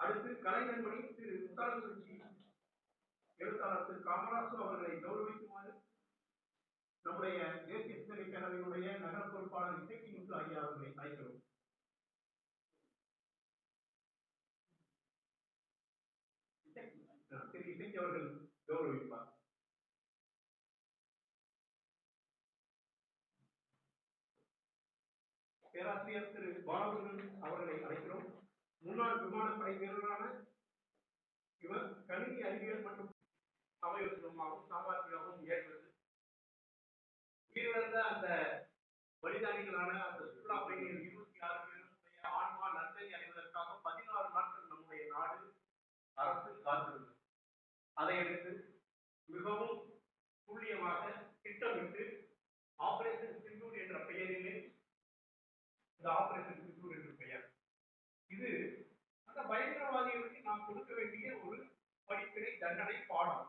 அடுத்து கலைஞர்மணி திரு முத்தாலங்குறிச்சி எழுத்தாளர் திரு காமராசு அவர்களை கௌரவிக்குமாறு நம்முடைய தேசிய சிந்தனை பேரவையினுடைய நகர பொறுப்பாளர் இசைக்கு முத்து ஐயா அவர்களை அழைக்கிறோம். திரு இசைக்கு அவர்கள் கௌரவிப்பார். பேராசிரியர் திரு பாலமுருகன் அவர்களை அழைக்கிறோம். முன்னாள் விமானப்படை வீரரான இவர் கணினி அறிவியல் மற்றும் சமயோசிதமாகவும் சாமர்த்தியாகவும் ஏற்பது உயிரிழந்த அந்த வழிதானிகளான அந்த சுற்றுலா பயணிகள் 26 பேருடைய ஆன்மா நன்மை அடைவதற்காக 16 நாட்கள் நம்முடைய நாடு அரசு காத்திருந்தது. அதையடுத்து மிகவும் துல்லியமாக திட்டமிட்டு ஆபரேஷன் சிந்தூர் என்ற பெயரிலே இந்த ஆபரேஷன் சிந்தூர் என்ற பெயர் இது அந்த பயங்கரவாதிகளுக்கு நாம் கொடுக்க வேண்டிய ஒரு படிப்பினை தண்டனை பாடம்.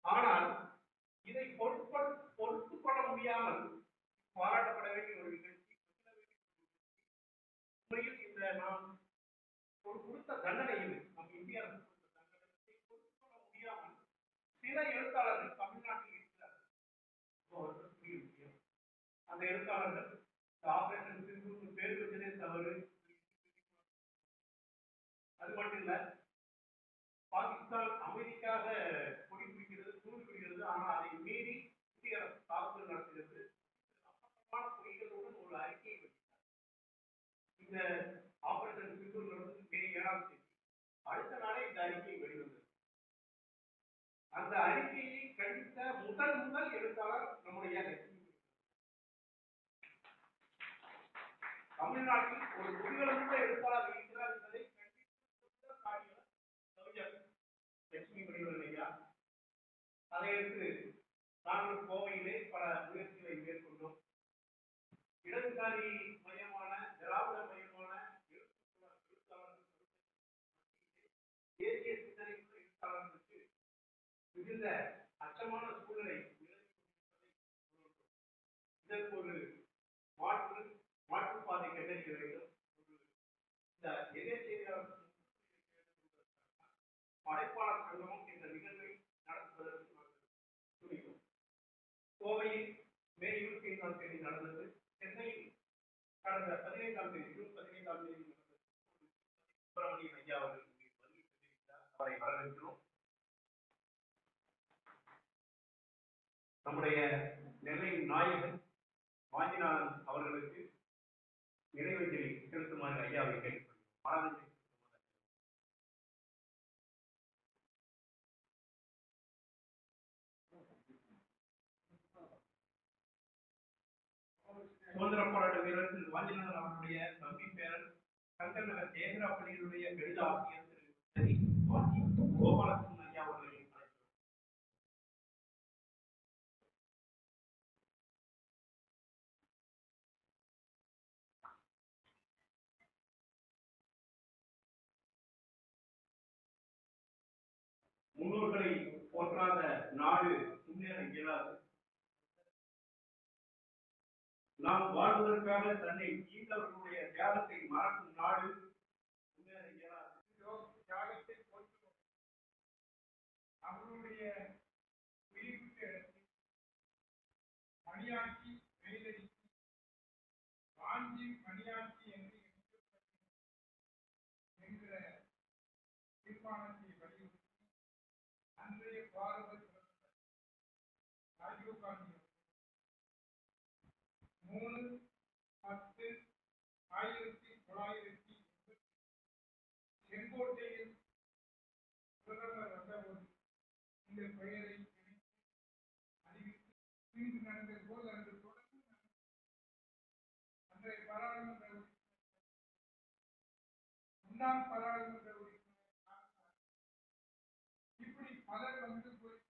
ஆனால் இதை பொறுத்துக் கொள்ள முடியாமல் பாராட்டப்பட வேண்டிய ஒரு நிகழ்ச்சி. உண்மையில் இந்த நாம் ஒரு கொடுத்த தண்டனை இது நம் இந்திய அரசு கொடுத்த தண்டனை பொறுத்துக் கொள்ள முடியாமல் சில எழுத்தாளர்கள் தமிழ்நாட்டில் இருக்கிறார்கள். அந்த எழுத்தாளர்கள் ஆபரேஷன் சிந்தூருக்கு பேர் வச்சதே தவறு. அது மட்டும் இல்ல, பாகிஸ்தான் அமைதிக்காக கொடி பிடிக்கிறது, தூது பிடிக்கிறது. ஆனால் அதை மீறி இந்திய அரசு தாக்குதல் நடத்துகிறது. அப்பட்டமான பொய்களுடன் ஒரு அறிக்கையை வெளியிட்டார். இந்த ஆபரேஷன் சிந்தூர் நடந்தது மே 7ஆம் தேதி. அடுத்த நாளே இந்த அறிக்கை வெளிவந்தது. அந்த அறிக்கையை கண்டித்த முதல் எழுத்தாளர் நம்முடைய தமிழ்நாட்டில் ஒரு முதுகெலும்புள்ள எழுத்தாளர் இருக்கிறார் என்பதை லட்சுமி மணிவரையா. அதையடுத்து நாங்கள் கோவையிலே பல முயற்சிகளை மேற்கொண்டோம். இடதுசாரி மையமான திராவிட மையமான எழுத்தாளர்கள் தேசிய சிந்தனை எழுத்தாளர்களுக்கு மிகுந்த அச்சமான சூழ்நிலை இதற்கு ஒரு மாற்றுப்பாதை கண்டறிய வேண்டும். இந்த எதிர் செய்தியாளர் படைப்பாளர் சங்கமம் என்ற நிகழ்வை நடத்துவதற்கு நாங்கள் துணிவோம். கோவையில் மே 25ஆம் தேதி நடந்தது. சென்னையில் கடந்த 15ஆம் தேதி ஜூன் 15ஆம் தேதி நடந்தது. சுப்பிரமணியன் ஐயா அவர்கள் பதிவு செய்திருக்கிறார். அவரை வரவேற்கிறோம். நம்முடைய நெல்லை நாயகன் வாஞ்சிநாதன் அவர்களுக்கு நினைவஞ்சலி செலுத்துமாறு ஐயாவை கேட்டுக்கொள்கிறோம். சுதந்திர போராட்ட வீரர் திரு வாஞ்சிநாதன் அவர்களுடைய தம்பி பேரன் சங்கர் நகர் ஜெயந்திரா பள்ளியினுடைய கடித ஆசிரியர் திரு கோபாலகிருஷ்ணன் ஐயா அவர்களை அழைக்கிறோம். முன்னோர்களை போற்றாத நாடு முன்னேற இயலாது. நாம் வாழ்வதற்காக தன்னை ஈந்தவர்களுடைய தியாகத்தை மறக்கும் நாடு முன்னேற இயலாது. தியாகத்தை போற்றுவோம். அவர்களுடைய உயிர்விட்டு பணியாற்றி வெயிலடித்து வாஞ்சி பணியாற்றி என்று என்கிற தீர்மானத்தை வலியுறுத்தி அன்றைய பாரத பிரதமர் ராஜீவ்காந்தி 3/10/1980 செங்கோட்டையில் பிரதமர் வந்தபோது இந்த பெயரை அறிவித்து இங்கு நடந்தது போது அன்று தொடர்ந்து அன்றைய பாராளுமன்ற முன்னாள் பாராளுமன்ற உறுப்பினர் இப்படி பலர் வந்து போய்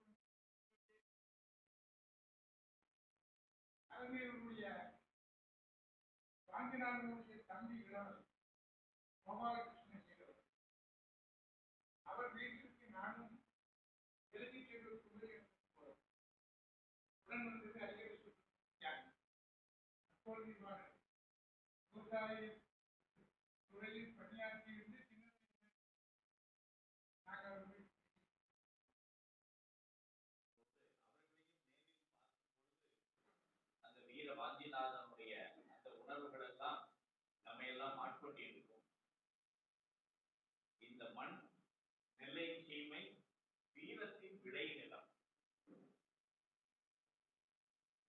அவர்களுடைய வாஞ்சிநாதனுடைய தம்பி இளவரசர் கோபாலகிருஷ்ணன் அவர் வீட்டிற்கு நானும் எழுதி செல்வதற்கு உடன் வந்தது அறிஞர் அப்பொழுது விவசாய துறையில் பணியாற்றி இருந்து விளைநிலம்.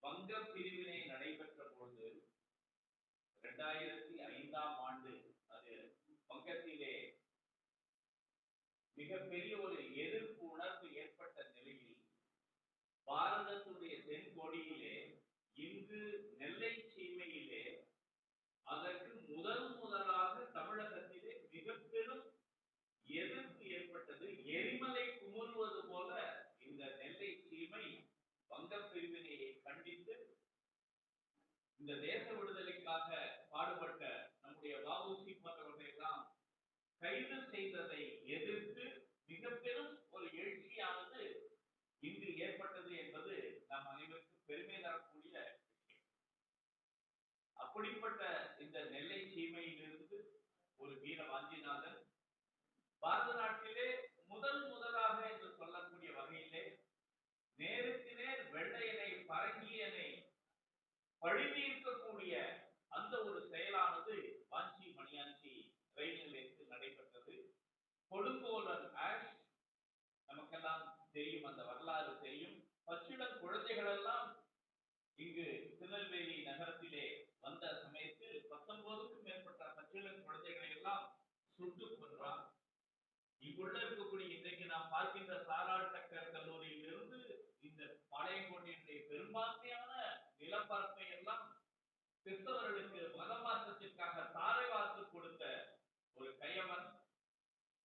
வங்க பிரிவினை நடைபெற்ற பொழுது 2005ஆம் ஆண்டு அது வங்கத்திலே மிகப்பெரிய ஒரு எதிர்ப்பு உணர்வு ஏற்பட்ட நிலையில் பாரதத்துடைய தென்கோடியிலே இங்கு நெல்லை சீமையிலே அதற்கு முதலாக தமிழகத்திலே மிக பெரும் எதிர்ப்பு ஏற்பட்டது. எரிமலை குமுறுவது போல இந்த நெல்லை சீமை வங்க பிரிவினையை கண்டித்து இந்த தேச விடுதலைக்காக பாடுபட்ட நம்முடைய வ.உ.சி. போன்றவர்களை எல்லாம் கைது செய்ததை எதிர்த்து மிக பெரும் ஒரு எழுச்சியானது இங்கு ஏற்பட்டது என்பது நம் அனைவருக்கும் பெருமை தரக்கூடிய விஷயம். அப்படிப்பட்ட இந்த நெல்லை சீமையிலிருந்து ஒரு வீர வாஞ்சிநாதன் பாரத நாட்டிலே முதலாக என்று சொல்லக்கூடிய வகையிலே நேருக்கு நேர் வெள்ளையனை பரங்கியனை பழிதீர்க்கக்கூடிய அந்த ஒரு செயலானது வாஞ்சி மணியாச்சி ரயில் நிலையத்தில் நடைபெற்றது. கொடுங்கோலன் ஆஷ் நமக்கெல்லாம் தெரியும், அந்த வரலாறு தெரியும். பச்சிளம் குழந்தைகள் எல்லாம் இங்கு திருநெல்வேலி நகரத்திலே வந்த சமயத்தில் 19க்கும் மேற்பட்ட பச்சிளம் குழந்தைகளை எல்லாம் சுட்டு கொன்றார். இங்குள்ள இருக்கக்கூடிய இன்றைக்கு நாம் பார்க்கின்ற சாராள் டக்கர் கல்லூரியிலிருந்து இந்த பாளையங்கோட்டையினுடைய பெரும்பான்மையான நிலப்பரப்பை எல்லாம் கிறிஸ்தவர்களுக்கு மதமாற்றத்திற்காக தாரை வார்த்து கொடுத்த ஒரு கயவன்.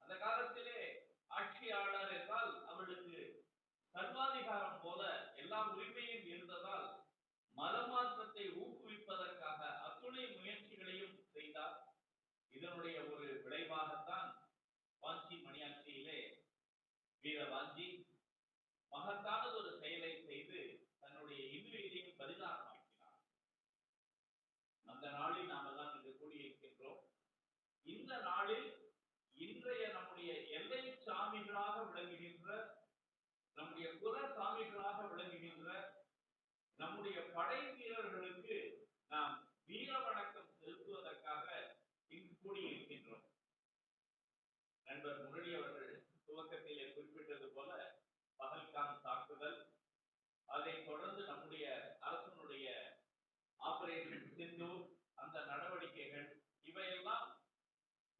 அந்த காலத்திலே ஆட்சியாளர் என்றால் அவர்களுக்கு சர்வாதிகாரம் போல எல்லா உரிமையும் இருந்ததால் மதமாற்றத்தை ஊக்குவிப்பதற்காக அத்துணை முயற்சிகளையும் செய்தார். இதனுடைய ஒரு விளைவாகத்தான் வாஞ்சி மணியாட்சியிலே வீர வாஞ்சி மகத்தானது ஒரு செயலை செய்து தன்னுடைய இன்னுயிரையும் பலிதானமாக்கினார். அந்த நாளில் நாம தான் இங்கு கூடியிருக்கின்றோம். இந்த நாளில் இன்றைய நம்முடைய எல்லை சாமிகளாக விளங்குகின்ற, நம்முடைய குல சாமிகளாக விளங்குகின்ற நம்முடைய படை வீரர்களுக்கு நாம் வீர வணக்கம் செலுத்துவதற்காக இங்கு கூடியிருக்கின்றோம். நண்பர் முரளி அவர்கள் துவக்கத்திலே குறிப்பிட்டது போல பகல்காம் தாக்குதல், அதை தொடர்ந்து நம்முடைய அரசனுடைய ஆபரேஷன் சிந்தூர், அந்த நடவடிக்கைகள் இவையெல்லாம்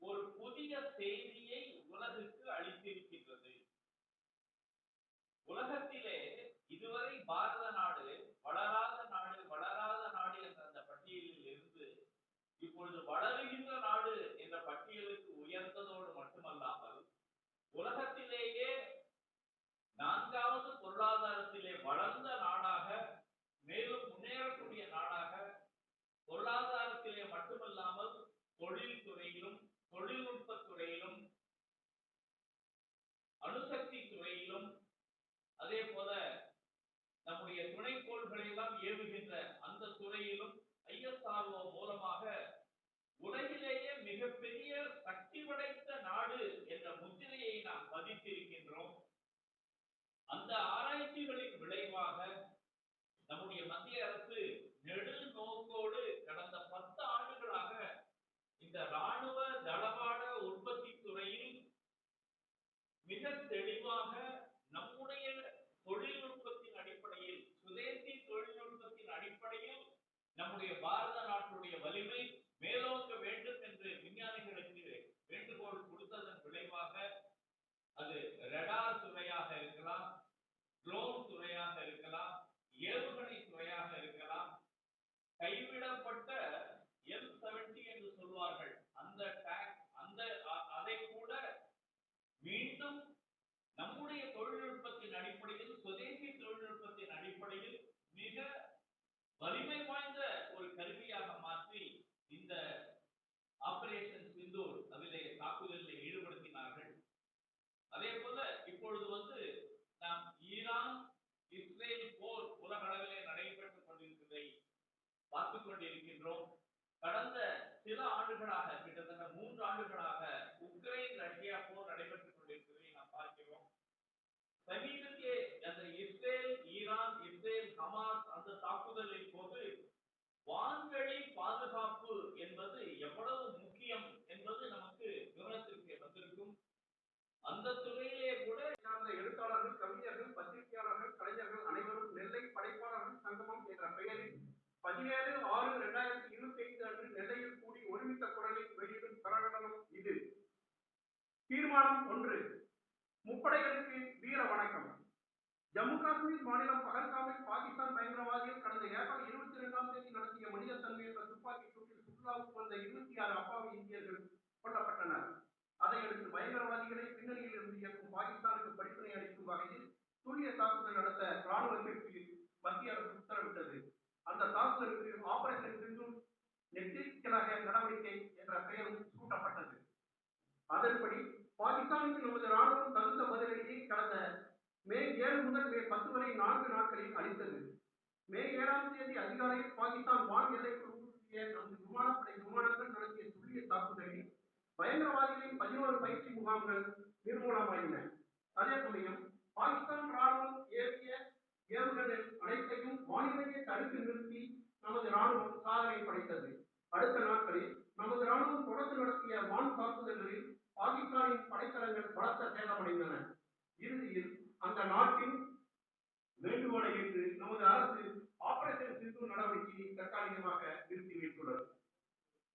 ஒரு புதிய செய்தியை உலகுக்கு அளித்திருக்கின்றது. உலகத்திலே இதுவரை பாரத நாடு வளராத நாடு என்ற அந்த பட்டியலில் இருந்து இப்பொழுது வளருகின்ற நாடு என்ற பட்டியலுக்கு உயர்ந்ததோடு மட்டுமல்லாமல் உலகத்திலேயே 4வது பொருளாதாரத்திலே வளர்ந்த நாடாக, மேலும் முன்னேறக்கூடிய நாடாக, பொருளாதாரத்திலே மட்டுமல்லாமல் தொழில் துறையிலும், தொழில்நுட்ப துறையிலும், அணுசக்தி துறையிலும், அதே போல நம்முடைய துணைக்கோள்களை எல்லாம் ஏவுகின்ற அந்த துறையிலும் ISRO மூலமாக உலகிலேயே மிகப்பெரிய சக்தி படைத்த நாடு என்ற முத்திரையை நாம் பதித்திருக்கின்றோம். அந்த ஆராய்ச்சிகளின் விளைவாக நம்முடைய மத்திய அரசு நெடு நோக்கோடு கடந்த 10 ஆண்டுகளாக இந்த ராணுவ தளவாட உற்பத்தி துறையில் மிக தெளிவாக நம்முடைய தொழில்நுட்பத்தின் அடிப்படையில், சுதேசி தொழில்நுட்பத்தின் அடிப்படையில் நம்முடைய பாரத நாட்டுடைய வலிமை மேலோங்க வேண்டும் என்று விஞ்ஞானிகளுக்கு வேண்டுகோள் கொடுத்ததன் விளைவாக அது ரடார் துறையாக இருக்கலாம், ட்ரோன் துறையாக இருக்கலாம், ஏவுகணை துறையாக இருக்கலாம், கைவிடப்பட்ட M70 என்று சொல்வார்கள் அந்த அதை கூட மீண்டும் நம்முடைய தொழில்நுட்பத்தின் அடிப்படையில், சுதேசி தொழில்நுட்பத்தின் அடிப்படையில் மிக வலிமை வாய்ந்த ஒரு கருவியாக மாற்றி இந்த ஆபரேஷன் சிந்தூர் அதிலே தாக்குதலில் ஈடுபடுத்தினார்கள். அதே போல இப்பொழுது நாம் ஈரான் இஸ்ரேல் போர் உலக அளவிலே நடைபெற்றுக் கொண்டிருக்கிறதை பார்த்துக் கொண்டிருக்கின்றோம். கடந்த சில ஆண்டுகளாக, கிட்டத்தட்ட 3 ஆண்டுகளாக உக்ரைன் ரஷ்யா போர் நடைபெற்றுக் கொண்டிருக்கிறதை நாம் பார்க்கிறோம். சமீபத்திய அந்த இஸ்ரேல் ஈரான், இஸ்ரேல் ஹமாஸ் அந்த தாக்குதலின் போது வான்வெளி பாதுகாப்பு என்பது எவ்வளவு முக்கியம் என்பது நமக்கு கவனத்திற்கு வந்திருக்கும். அந்த துறையிலே கூட சார்ந்த எழுத்தாளர்கள், கவிஞர்கள் 17/6/2025 அன்று நெல்லையில் கூடி ஒருமித்த குரலில் வெளியிடும் பிரகடனம் இது. தீர்மானம் 1. முப்படைகளுக்கு வீர வணக்கம். ஜம்மு காஷ்மீர் மாநிலம் பகல்காமில் பாகிஸ்தான் பயங்கரவாதிகள் கடந்த ஏப்ரல் 22ஆம் தேதி நடத்திய மனிதத்தன்மையற்ற துப்பாக்கி சூட்டில் சுற்றுலாவுக்கு வந்த 26 அப்பாவி இந்தியர்கள் கொல்லப்பட்டனர். அதையடுத்து பயங்கரவாதிகளை பின்னணியில் இருந்து இயக்கும் பாகிஸ்தானுக்கு படிப்பினை அளிக்கும் வகையில் துல்லிய தாக்குதல் நடத்த ராணுவத்திற்கு மத்திய அரசு உத்தரவிட்டது. அந்த தாக்குதலுக்கு ஆபரேஷன் சிந்தூர் நெற்றிக்கழக நடவடிக்கை என்ற பெயரும் சூட்டப்பட்டது. அதன்படி பாகிஸ்தானுக்கு நமது ராணுவம் தகுந்த பதிலடியை கடந்த மே 7 முதல் மே 10 வரை 4 நாட்களில் அளித்தது. மே 7ஆம் தேதி அதிகாலையில் பாகிஸ்தான் வான் எல்லைக்குள் ஊடுருவிய நமது விமானப்படை விமானங்கள் நடத்திய துல்லிய தாக்குதலில் பயங்கரவாதிகளின் 11 பயிற்சி முகாம்கள் நிர்மூலமாயின. அதே சமயம் பாகிஸ்தான் ராணுவம் ஏவிய ஏவுகணை அனைத்தையும் வானிலையை தடுத்து நிறுத்தி நமது ராணுவம் சாதனை படைத்தது. அடுத்த நாட்களில் நமது ராணுவம் தொடர்ந்து நடத்திய வான் தாக்குதல்களில் பாகிஸ்தானின் படைத்தளங்கள் பலத்த சேதமடைந்தன. இறுதியில் அந்த நாட்டின் வேண்டுகோளை ஏற்று நமது அரசு ஆபரேஷன் சிந்தூர் நடவடிக்கையை தற்காலிகமாக நிறுத்தி வைத்துள்ளது.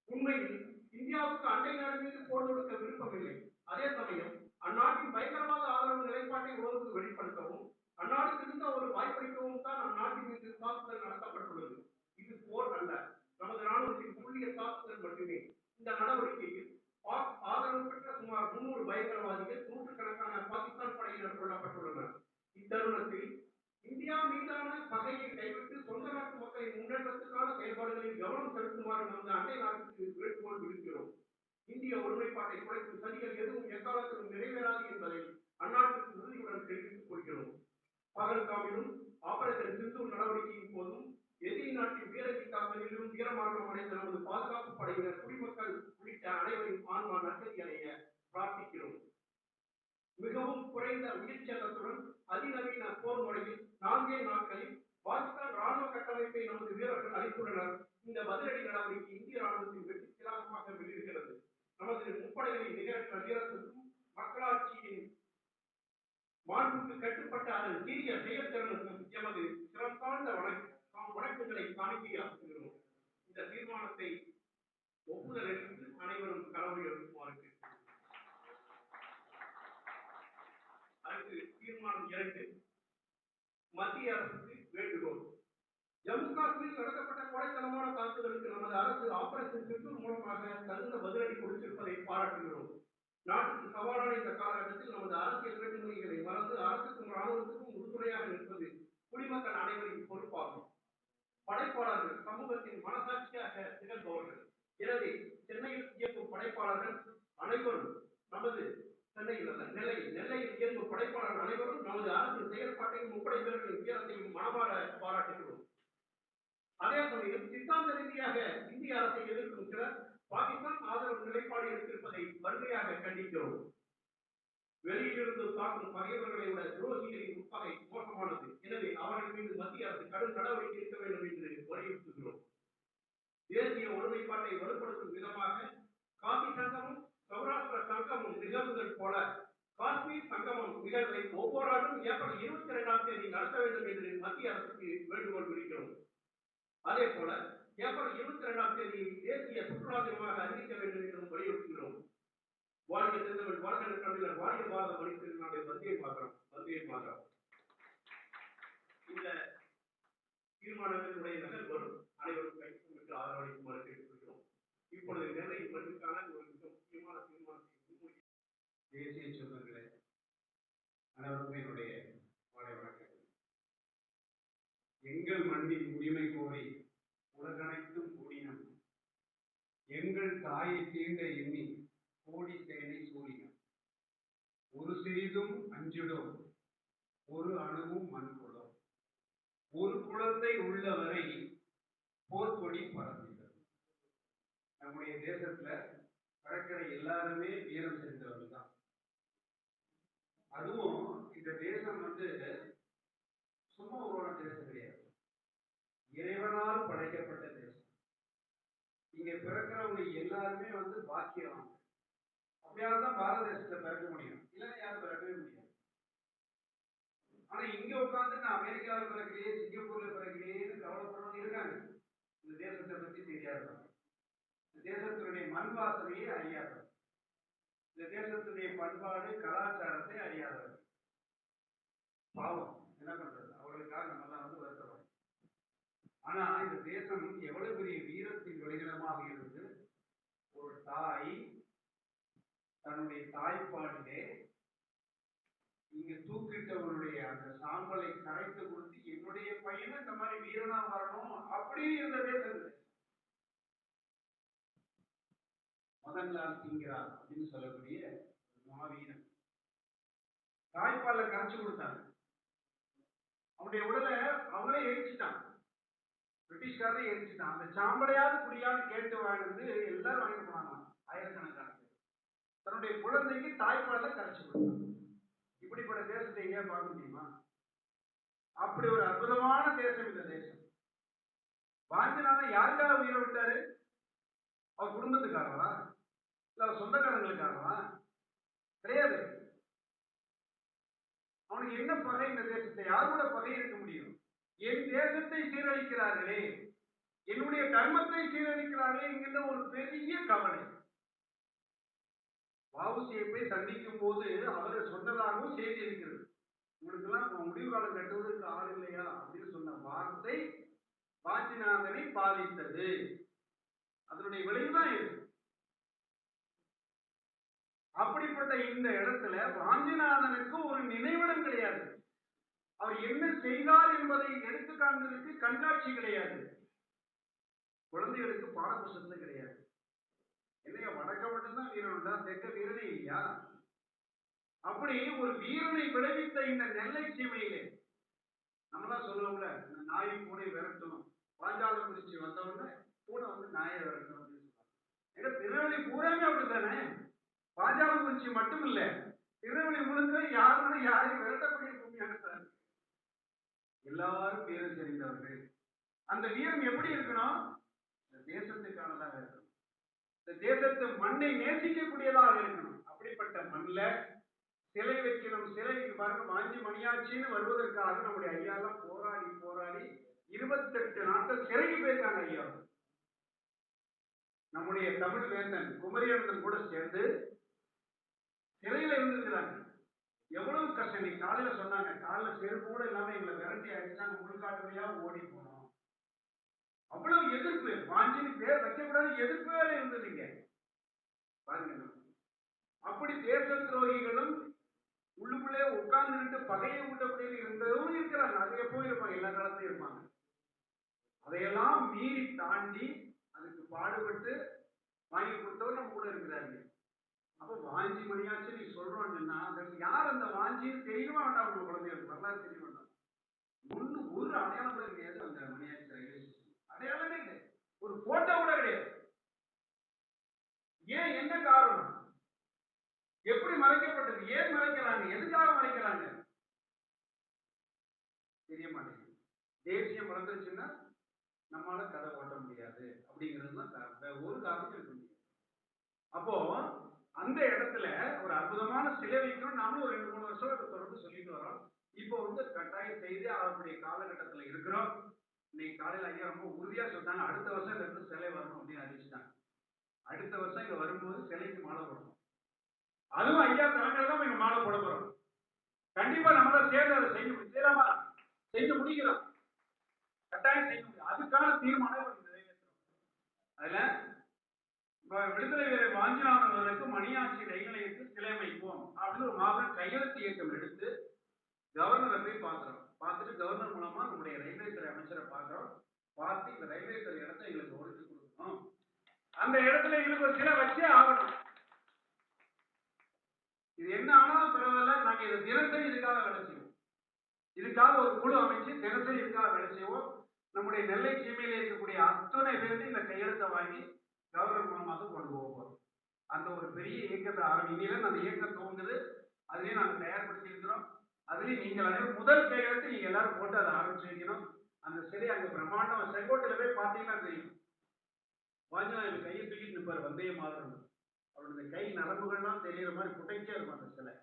உண்மையில் இந்தியாவுக்கு அண்டை நாடு மீது போர் தொடுக்க விருப்பமில்லை. அதே சமயம் அந்நாட்டின் பயங்கரவாத ஆதரவு நிலைப்பாட்டை உலகுக்கு வெளிப்படுத்தவும் அந்நாட்டுக்கு இருந்த ஒரு வாய்ப்பளிக்கவும் தான் அந்நாட்டின் மீது தாக்குதல் நடத்தப்பட்டுள்ளது. இது போர் அல்ல, நமது ராணுவத்தின் துல்லிய தாக்குதல் மட்டுமே. இந்த நடவடிக்கையில் பாக் ஆதரவு பெற்ற சுமார் 300 பயங்கரவாதிகள், நூற்றுக்கணக்கான பாகிஸ்தான் படையினர் கொல்லப்பட்டுள்ளனர். இத்தருணத்தில் இந்தியா மீதான பகையை கைவிட்டு சொந்த நாட்டு மக்களின் முன்னேற்றத்துக்கான செயல்பாடுகளில் கவனம் செலுத்துமாறு நமது அண்டை நாட்டுக்கு வேண்டுகோள் விடுக்கிறோம். இந்திய ஒருமைப்பாட்டை குறைக்கும் சதிகள் எதுவும் எக்காலத்திலும் நிறைவேறாது என்பதை அந்நாட்டுக்கு உறுதியுடன் தெரிவித்துக் கொள்கிறோம். பகல்காமிலும் ஆபரேஷன் சிந்தூர் நடவடிக்கையின் போதும் எதிரி நாட்டின் வீரத்தி தாக்குதலிலும் வீரமரணம் அடைந்த நமது பாதுகாப்பு படையினர், குடிமக்கள் உள்ளிட்ட அனைவரின் ஆன்மா நற்கதி அடைய பிரார்த்திக்கிறோம். மிகவும் குறைந்த உயிர் சேதத்துடன் அதிநவீன போர் முறையில் 4 நாட்களில் பாகிஸ்தான் ராணுவ கட்டமைப்பை நமது வீரர்கள் அளித்துள்ளனர். இந்த பதிலடி நடவடிக்கை இந்திய ராணுவத்தின் வெற்றி சிலாகமாக வெளியிடுகிறது. நமது முப்படைகளின் நிகழ்த்த வீரத்துக்கும் மக்களாட்சியின் மாண்புக்கு கட்டுப்பட்ட அதன் சீரிய செயல்திறனுக்கும் எமது சிறம் சார்ந்த வணக்கங்களை காணிக்கையாக்குகிறோம். இந்த தீர்மானத்தை ஒப்புதல் அளித்து அனைவரும் கலவரி எழுப்புமாறு. அடுத்து தீர்மானம் 2. மத்திய அரசுக்கு வேண்டுகோள். ஜம்மு காஷ்மீரில் நடத்தப்பட்ட கொலைத்தனமான தாக்குதலுக்கு நமது அரசு ஆபரேஷன் சிந்தூர் மூலமாக தகுந்த பதிலடி கொடுத்திருப்பதை பாராட்டுகிறோம். நாட்டுக்கு சவாலான இந்த காலகட்டத்தில் நமது அரசியல் வேண்டுகோள்களை மறந்து அரசுக்கும் ராணுவத்துக்கும் உறுதுணையாக நிற்பது குடிமக்கள் அனைவரின் பொறுப்பாகும். படைப்பாளர்கள் சமூகத்தின் மனசாட்சியாக திகழ்பவர்கள். எனவே சென்னையில் இயங்கும் படைப்பாளர்கள் அனைவரும் நமது நெல்லையில் இயங்கும் படைப்பாளர்கள் அனைவரும் நமது அரசின் செயல்பாட்டையும் முப்படை வீரர்களின் வீரத்தையும் மனமாற பாராட்டுகிறோம். அதே சமயம் சித்தாந்த ரீதியாக இந்திய அரசை எதிர்க்கும் சிலர் பாகிஸ்தான் ஆதரவு நிலைப்பாடு எடுத்திருப்பதை வன்மையாக கண்டிக்கிறோம். வெளியிலிருந்து தாக்கும் பகைவர்களை விட துரோகிகளின் உட்பகை மோசமானது. எனவே அவர்கள் மீது மத்திய அரசு கடும் நடவடிக்கை எடுக்க வேண்டும் என்று வலியுறுத்துகிறோம். தேசிய ஒருமைப்பாட்டை வலுப்படுத்தும் விதமாக காசி சங்கமும் சௌராஷ்டிர சங்கமும் நிகழ்வுகள் போல காஷ்மீர் சங்கமம் நிகழ்வை ஒவ்வொரு ஆண்டும் ஏப்ரல் 22ஆம் தேதி நடத்த வேண்டும் என்று மத்திய அரசுக்கு வேண்டுகோள் விடுக்கிறோம். அதே போல ஏப்ரல் 22ஆம் தேதியை தேசிய சுற்றுலா தினமாக அறிவிக்க வேண்டும் என்றும் வலியுறுத்துகிறோம். வாழ்க செந்தமிழ், வாழ்க தமிழர், வாழ்க பாரத மணித்திருநாடு, வந்தே மாதரம், வந்தே மாதரம். இந்த தீர்மானங்களுடைய நகல் வரும் அனைவரும் கைக்கு ஆதரவளிக்குமாறு கேட்டுக்கொள்கிறோம். இப்பொழுது நெல்லை மண்ணுக்கான ஒரு மிக முக்கியமான தீர்மானத்தை முன்மொழி. தேசிய சொந்தங்களே, அனைவருக்கும் என்னுடைய மாலை வணக்கங்கள். எங்கள் மண்ணின் உரிமை கோரி உலகனைத்தும் கூடினம், எங்கள் தாயை தீண்ட எண்ணி கோடி சேனை சூழினம், ஒரு சிறிதும் அஞ்சிடும் ஒரு அணுவும் மண்குளம், ஒரு குழந்தை உள்ளவரை போர்க்கொடி பறந்திடும். நம்முடைய தேசத்துல கடற்கரை எல்லாருமே வீரம் செஞ்சவர்கள் தான். அதுவும் இந்த தேசம் சும்மா உருவான தேசம் கிடையாது, இறைவனால் படைக்கப்பட்ட தேசம். இங்க பிறக்கிறவங்க எல்லாருமே பாக்கியவாங்க. அப்படியால்தான் பாரத தேசத்துல பிறக்க முடியும், இல்லைன்னா யாரும் பிறக்கவே முடியாது. ஆனா இங்க உட்கார்ந்து நான் அமெரிக்காவில் பிறக்கலையே, சிங்கப்பூர்ல பிறக்கலையேன்னு கவலைப்படுறவங்க இருக்காங்க. தெரியாதவர், இந்த தேசத்தினுடைய மண் வாசனையை அறியாதவர், இந்த தேசத்துடைய பண்பாடு கலாச்சாரத்தை அறியாதவர். பாவம், என்ன பண்றது? அவர்களுக்காக நம்ம எல்லாம் வருத்தப்படும். ஆனா இந்த தேசம் எவ்வளவு பெரிய வீரத்தின் விளைநிலமாக இருந்து ஒரு தாய் தன்னுடைய தாய்ப்பாடிலே இங்க தூக்கிட்டவருடைய அந்த சாம்பலை கரைத்து கொடுத்து என்னுடைய பையனை இந்த மாதிரி வீரனா வரணும் அப்படின்னு இருந்த தேசம். மதன்லால் திங்கிறார் அப்படின்னு சொல்லக்கூடிய மாவீரன் தாய்ப்பால கரைச்சு கொடுத்தாங்க. அவனுடைய உடலை அவங்களே எரிச்சுட்டான், பிரிட்டிஷ்காரே எரிச்சுட்டான். அந்த சாம்பலையாவது குடியாவது கேட்டு வாழ்ந்து எல்லாரும் வாங்கிட்டு போனாங்க. ஆயிரக்கணக்கான தன்னுடைய குழந்தைக்கு தாய்ப்பால கரைச்சு கொடுத்தாங்க. இப்படிப்பட்ட தேசத்தை எங்கேயா பார்க்க முடியுமா? அப்படி ஒரு அற்புதமான தேசம் இந்த தேசம். வாஞ்சிநாதன் யாருக்காக உயிரை விட்டாரு? அவர் குடும்பத்துக்காகவா? இல்ல அவர் சொந்தக்காரங்களுக்காகவா? கிடையாது. அவனுக்கு என்ன பகை? இந்த தேசத்தை யாரோட பகை இருக்க முடியும்? என் தேசத்தை சீரழிக்கிறார்களே, என்னுடைய தர்மத்தை சீரழிக்கிறார்களே என்கின்ற ஒரு பெரிய கவலை. வஉசியை போய் சந்திக்கும் போது அவர் சொன்னதாகவும் செய்தி இருக்கிறது. உங்களுக்கு எல்லாம் முடிவு காலம் கட்டுவதற்கு ஆள் இல்லையா அப்படின்னு சொன்ன வார்த்தை வாஞ்சிநாதனை பாதித்தது. அதனுடைய விளைவுதான் இது. அப்படிப்பட்ட இந்த இடத்துல வாஞ்சிநாதனுக்கு ஒரு நினைவிடம் கிடையாது. அவர் என்ன செய்தார் என்பதை எடுத்து காண்பதற்கு கண்காட்சி கிடையாது. குழந்தைகளுக்கு பாடப்புத்தகத்துல கிடையாது. இல்லையா, வடக்க மட்டும்தான் வீரன் உண்டா, தெற்க வீரனே இல்லையா? அப்படி ஒரு வீரனை விளைவித்த இந்த நெல்லை சீமையிலே நம்மளாம் சொல்லுவோம்ல, இந்த நாயை பூனை விரட்டணும். பாஞ்சாலங்குறிச்சி வந்தவொடனே பூனை வந்து நாயை விரட்டணும் அப்படின்னு சொல்லுவாங்க. திருநெல்வேலி பூராமே அப்படித்தானே. பாஞ்சாலங்குறிச்சி மட்டும் இல்ல, திருநெல்வேலி முழுக்க யாரும் யாரையும் விரட்டக்கூடிய பூமியாக தான். எல்லாரும் வீரம் தெரிந்தவர்கள். அந்த வீரம் எப்படி இருக்கணும்? இந்த தேசத்துக்கானதாக இருக்கணும். இந்த தேசத்து மண்ணை நேசிக்கக்கூடியதாக இருக்கணும். அப்படிப்பட்ட மண்ணில் சிலை வைக்கணும். சிலை பாருங்க, வாஞ்சி மணியாச்சின்னு வருவதற்காக நம்முடைய ஐயாலாம் போராடி போராடி 28 நாட்கள் சிறைக்கு போயிருக்காங்க ஐயா. நம்முடைய தமிழ் வேந்தன் குமரியானந்தன் கூட சேர்ந்து சிறையில இருந்திருக்கிறாங்க. எவ்வளவு கஷ்டம். நீ காலையில சொன்னாங்க, காலையில செருப்பு கூட இல்லாம எங்களை விரட்டி அடிச்சாங்க, முழுக்காட்டுமையா ஓடி போனோம். அவ்வளவு எதிர்ப்பு. வாஞ்சின்னு பேர் வைக்கக்கூடாது எதிர்ப்பு வேற இருந்ததுங்க பாருங்க. அப்படி தேச துரோகிகளும் உள்ளுக்குள்ளே உட்கார்ந்துட்டு பகையை ஊட்டக்கூடிய இருந்ததும் இருக்கிறாங்க. அது எப்பவும் இருப்பாங்க, எல்லா காலத்தையும் இருப்பாங்க. அதையெல்லாம் மீறி தாண்டி அதுக்கு பாடுபட்டு வாங்கி கொடுத்தவர் நம்ம கூட இருக்கிறாங்க. அப்ப வாஞ்சி மணியாச்சு நீ சொல்றோம்னா யார் அந்த வாஞ்சின்னு தெரியவே வேண்டாம். நம்ம குழந்தைகளுக்கு வரலாறு தெரிய வேண்டாம். ஒண்ணு ஒரு அடையாளம் கூட கிடையாது. அந்த மணியாச்சி ரயில்வே ஸ்டேஷன் அடையாளமே இல்லை, ஒரு போட்டோ கூட கிடையாது. ஏன்? என்ன காரணம்? எப்படி மறைக்கப்பட்டது? ஏன் மறைக்கிறாங்க? எதுக்காக மறைக்கிறாங்க? தெரிய மாட்டேங்குது. தேசியம் வளர்ந்துருச்சுன்னா நம்மளால கதை ஓட்ட முடியாது அப்படிங்கிறது தான் ஒரு காரணம் இருக்க முடியாது. அப்போ அந்த இடத்துல ஒரு அற்புதமான சிலை வைக்கணும். நாமளும் ஒரு 2-3 வருஷம் அதை தொடர்ந்து சொல்லிட்டு வரோம். இப்போ கட்டாயம் செய்து அவருடைய காலகட்டத்தில் இருக்கிறோம். இன்னைக்கு காலையில் ஐயா ரொம்ப உறுதியா சொல்லிட்டாங்க, அடுத்த வருஷம் இந்த இடத்துல சிலை வரணும் அப்படின்னு அறிவிச்சுட்டாங்க. அடுத்த வருஷம் இங்க வரும்போது சிலைக்கு மாலை போடணும். அதுவும் ஐயா தலைமையில தான் இங்க மாலை போட போறோம். கண்டிப்பா நம்மளால சேர்ந்து அதை செய்யலாமா? செய்ய முடிகிறோம். கட்டாயம் செய்ய முடியும். அதுக்கான தீர்மானம் நிறைவேற்றணும். அதுல விடுதலை வீரர் வாஞ்சிநாதன் அவர்களுக்கு மணியாச்சி ரயில் நிலையத்தில் சிலை வைப்போம் அப்படின்னு ஒரு மாபெரும் கையெழுத்து இயக்கம் எடுத்து கவர்னரை போய் பார்க்கிறோம். பார்த்துட்டு கவர்னர் மூலமா நம்முடைய ரயில்வே துறை அமைச்சரை பார்க்கிறோம். பார்த்து இந்த ரயில்வே துறை இடத்தை எங்களுக்கு ஒதுக்கி கொடுக்கணும், அந்த இடத்துல எங்களுக்கு ஒரு சிலை வச்சே ஆகணும். இது என்ன ஆனாலும் பரவாயில்ல, நாங்க இதை தினசரி இதுக்காக வேலை செய்வோம். இதுக்காக ஒரு குழு அமைச்சு தினசரி இதுக்காக வேலை செய்வோம். நம்முடைய நெல்லை சீமையில இருக்கக்கூடிய அத்தனை பேருக்கு இந்த கையெழுத்தை வாங்கி கவர்னர் மூலமாக கொண்டு போவோம். அந்த ஒரு பெரிய இயக்கத்தை ஆரம்பிங்க. அந்த இயக்கம் துவங்குது. அதுலயும் நாங்கள் தயார்படுத்தி இருக்கிறோம். அதுலயும் நீங்கள் அனைவரும் முதல் கையெழுத்து நீங்க எல்லாரும் போட்டு அதை ஆரம்பிச்சு வைக்கணும். அந்த சிலை அங்க பிரம்மாண்டம் செங்கோட்டையில போய் பார்த்தீங்கன்னா தெரியும். வாஞ்சிநாதன் கையை தூக்கிட்டு நிற்பார், வந்தே மாதம். அவருடைய கை நரம்புகள்லாம் தெரியற மாதிரி குட்டைக்கே இருக்கும் அந்த சிலை.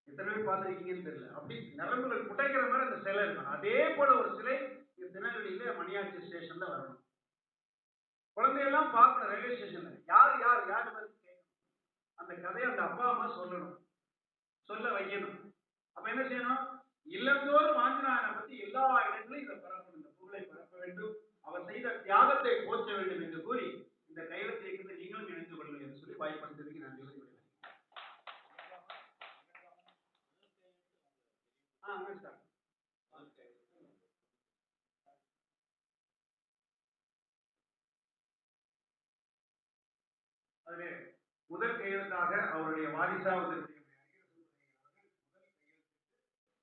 எத்தனை பேர் பார்த்துருக்கீங்கன்னு தெரியல. அப்படி நரம்புகள் குட்டைக்கிற மாதிரி அந்த சிலை இருக்கும். அதே போல ஒரு சிலை திருநெல்வேலியில மணியாச்சி ஸ்டேஷன்ல வரணும். குழந்தையெல்லாம் பார்க்கணும். ரயில்வே ஸ்டேஷன்ல யார் யார் யார் வந்து கேட்கணும். அந்த கதையை அந்த அப்பா அம்மா சொல்லணும், சொல்ல வைக்கணும். அப்ப என்ன செய்யணும்? இல்லந்தோறும் ஆஞ்சநாயனை பத்தி எல்லா இடங்களிலும் இதை பரப்பணும், இந்த புகழை பரப்ப வேண்டும். அவர் செய்த தியாகத்தை போற்ற வேண்டும் என்று கூறி இந்த கையெழுத்து இயக்கத்தை நீங்களும் இணைந்து கொள்ளுங்கள் என்று சொல்லி வாய்ப்பளித்ததுக்கு நன்றி கூறி விடுகிறேன். அதிலே முதல் கையெழுத்தாக அவருடைய வாரிசாக வந்திருக்கிற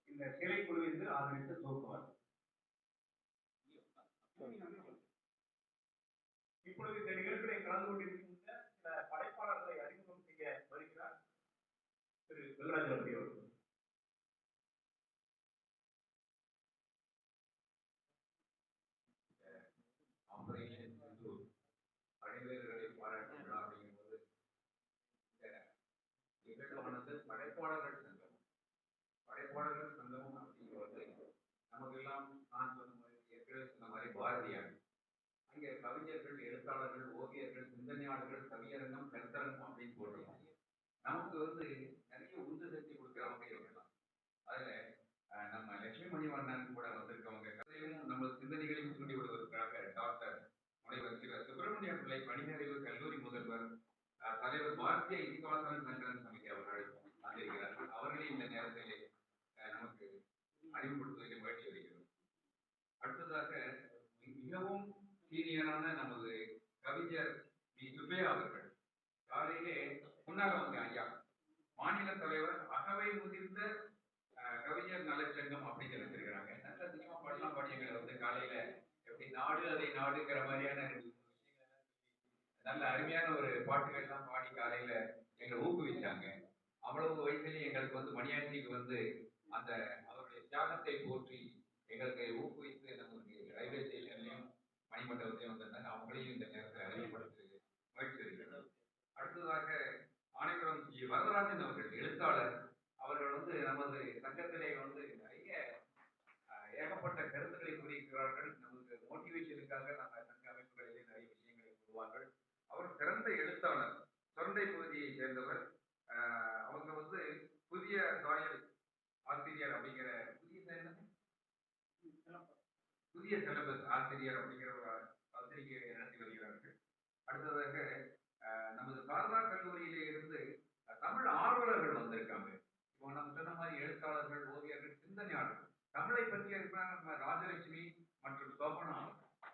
இந்த சிலை குழுவிற்கு ஆதரித்து துவக்குவார். இப்பொழுது இந்த நிகழ்ச்சியை கலந்து கொண்டிருக்கின்ற சில படைப்பாளர்களை அறிமுகம் செய்ய வருகிறார் திரு வெங்கடாஜலபதி அவர்கள். அனைவர்களை பாராட்டு விழா அப்படிங்கும்போது இந்த நிகழ்வானது படைப்பாளர்கள் சங்கம். படைப்பாளர்கள் சங்கம் அப்படிங்கிறது நமக்கெல்லாம் நான் சொன்ன மாதிரி ஏற்கனவே சொன்ன மாதிரி பாரதியார், அங்கே கவிஞர்கள், எழுத்தாளர்கள், ஓவியர்கள், சிந்தனையாளர்கள், கவியரங்கம், கருத்தரங்கம் அப்படின்னு போடுறோம். நமக்கு நிறைய உந்து சக்தி கொடுக்குறவங்க இவங்கலாம். அதுல நம்ம லட்சுமி மணிவண்ணன் கூட வந்திருக்கவங்க கதையும் நம்ம சிந்தனைகளையும் தூண்டி விடுவதற்காக டாக்டர் முனைவர் சுப்பிரமணிய பிள்ளை பணியறிவு கல்லூரி முதல்வர் தலைவர் பாரதிய இதிகாசன் சங்கரன் சமிதி அவர்கள் வந்திருக்கிறார்கள். அவர்களே இந்த நேரத்திலே நமக்கு அறிமுகப்படுத்துவதில் முயற்சி வருகிறோம். அடுத்ததாக மிகவும் சீனியரான நமது கவிஞர் வி. சுப்பையா அவர்கள் காலையிலே முன்னால வந்து ஐயா மாநில தலைவர் அகவை முதிர்ந்த கவிஞர் நலச்சங்கம் அப்படின்னு வச்சிருக்கிறாங்க. நல்ல சினிமா பாடலாம் பாடி எங்களை காலையில எப்படி நாடு அதை நாடுங்கிற மாதிரியான நல்ல அருமையான ஒரு பாட்டுகள் எல்லாம் பாடி காலையில எங்களை ஊக்குவிச்சாங்க. அவ்வளவு வயசுலயும் எங்களுக்கு மணியாட்சிக்கு அந்த அவருடைய தியாகத்தை போற்றி எங்களுக்கு ஊக்குவித்து நமக்கு ரயில்வே ஸ்டேஷன்லயும் மணிமண்டபத்தையும் வந்திருந்தாங்க. அவங்களையும் இந்த நேரத்தில் அறிமுகப்படுத்த முயற்சி இருக்கிறது. அடுத்ததாக ஆணைக்குளம் ஜி. வரதராஜன் அவர்கள் எழுத்தாளர். அவர்கள் நமது சங்கத்திலே நிறைய ஏகப்பட்ட கருத்துக்களை கூறியிருக்கிறார்கள். நமக்கு மோட்டிவேஷனுக்காக நம்ம சங்க அமைப்புகளிலே நிறைய விஷயங்களை கூறுவார்கள். அவர் சிறந்த எழுத்தாளர், சொரண்டை பகுதியை சேர்ந்தவர். அவங்க புதிய சாயல் ஆசிரியர் அப்படிங்கிற புதிய சிலபஸ் ஆசிரியர் அப்படிங்கிற ஒரு பத்திரிகையை நடத்தி வருகிறார்கள். அடுத்ததாக நமது சாரதா கல்லூரியிலே இருந்து தமிழ் ஆர்வலர்கள் வந்திருக்காங்க. இப்போ நம்ம சொன்ன மாதிரி எழுத்தாளர்கள், ஓவியர்கள், சிந்தனையாளர்கள். தமிழை பற்றி இருக்கிற ராஜலட்சுமி மற்றும் சோபனா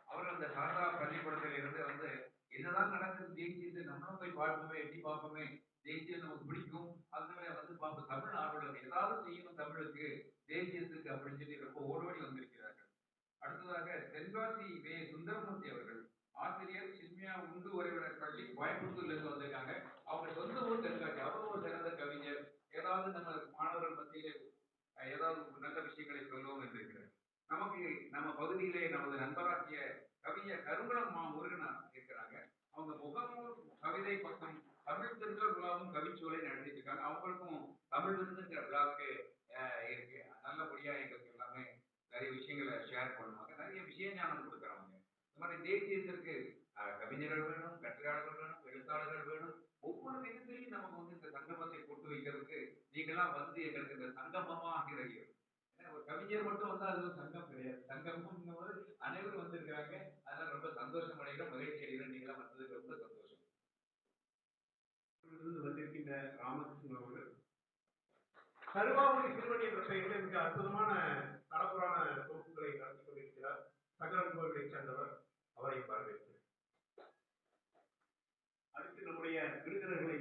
அவர்கள் அந்த சாரதா பள்ளிக்கூடத்தில் இருந்து என்னதான் நடக்குது தேசியத்தை நம்மளும் போய் பார்ப்போமே, எட்டி பார்ப்போமே, தேசியம் நமக்கு பிடிக்கும், அதுல பார்ப்போம், தமிழ் ஆர்வலர்கள் ஏதாவது செய்யணும் தமிழுக்கு, தேசியத்துக்கு அப்படின்னு சொல்லி ரொம்ப ஓடோடி வந்திருக்கிறார்கள். அடுத்ததாக தென்காசி வே. சுந்தரமூர்த்தி அவர்கள் ஆசிரியர், சின்மியா உண்டு உறவினர் பள்ளி, கோயம்புத்தூர்ல இருந்து வந்திருக்காங்க. அவங்க சொந்த ஊர் தென்காசி. அவர் ஒரு சிறந்த கவிஞர். ஏதாவது நம்ம மாணவர்கள் மத்தியிலே ஏதாவது நல்ல விஷயங்களை சொல்லுவோம் என்று இருக்கிறார். நமக்கு நம்ம பகுதியிலே நமது நண்பராகிய கவிஞர் கருங்குளம் முருகனார் இருக்கிறாங்க. அவங்க முகமூர் கவிதை பக்கம் தமிழ் திருக்குறள் விழாவும் கவிச்சோலை நடத்திட்டு இருக்காங்க. அவங்களுக்கும் தமிழ் விருதுங்கிற விழாவுக்கு இருக்கு. நல்லபடியா எங்களுக்கு எல்லாமே நிறைய விஷயங்களை ஷேர் பண்ணுவாங்க, நிறைய விஷய ஞானம் கொடுக்குறவங்க. இந்த மாதிரி தேசியத்திற்கு கவிஞர்கள் வேணும், கட்டுரையாளர்கள் வேணும், எழுத்தாளர்கள் வேணும். ஒவ்வொரு விதத்திலையும் நமக்கு இந்த சங்கமத்தை போட்டு வைக்கிறதுக்கு நீங்களாம் எங்களுக்கு இந்த சங்கமமா ஆகிறது. ஒரு கவிஞர் மட்டும் அது ஒரு சங்கம் கிடையாது. சங்கமம் அனைவரும் வந்திருக்கிறாங்க. அதனால ரொம்ப சந்தோஷம் அடைகிறோம், மகிழ்ச்சி அடைகிறோம். நீங்களாம் வந்ததுக்கு ரொம்ப சந்தோஷம். வந்திருக்கின்ற ராமகிருஷ்ணன் அவர்கள் கருவாவுளி சிறுவணி என்ற பெயரில் மிக அற்புதமான தலப்புறான தொகுப்புகளை நடத்தி கொண்டிருக்கிறார். சங்கரன் கோவிலை சேர்ந்தவர். அவரை வரவேற்கிறேன். அடுத்து நம்முடைய விருந்தினர்களை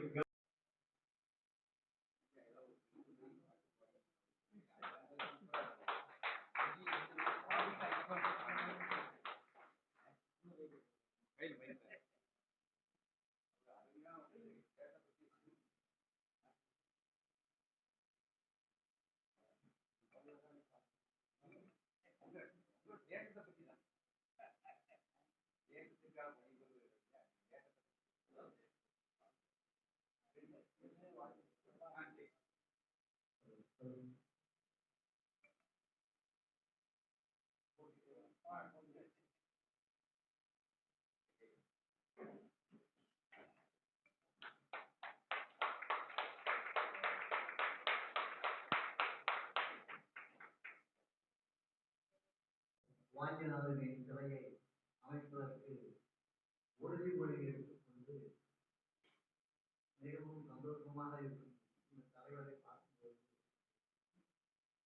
வாஞ்சிநாதனின் சிலையை அமைப்பதற்கு உறுதிமொழி எடுத்துக்கொண்டு மிகவும் சந்தோஷமாக இருக்கும். இந்த தலைவரை பார்க்கும்போது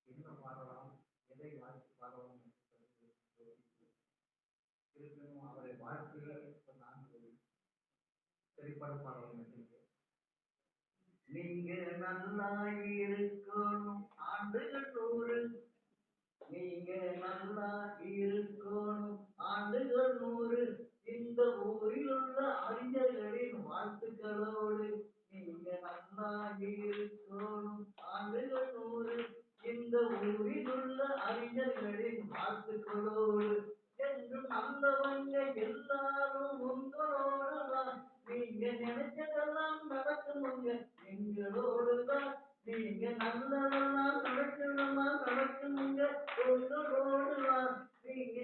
என்ன பாடலாம், எதை வாழ்த்து பாடலாம் என்று இருக்கணும். அவரை வாழ்க்கையில நான் ஒரு திரைப்பட பாடலாம் என்று நீங்க நல்லா இருக்கணும் ஆண்டுகள் 100, நீங்க நல்லா இருக்கணும் ஆண்டுகள் 100, இந்த ஊரில் உள்ள அறிஞர்களின் வாழ்த்துக்களோடு நீங்க நல்லா இருக்கணும் ஆண்டுகள் 100, இந்த ஊரில் உள்ள அறிஞர்களின் வாழ்த்துக்களோடு என்றும் நல்லவங்க எல்லாரும் உங்களோடு தான், நீங்க நினைச்சதெல்லாம் நடக்கணுங்க எங்களோடு தான், நீங்க நல்லதெல்லாம் நடக்கணுமா நடக்கணுங்க உங்களோடு தான், நீங்க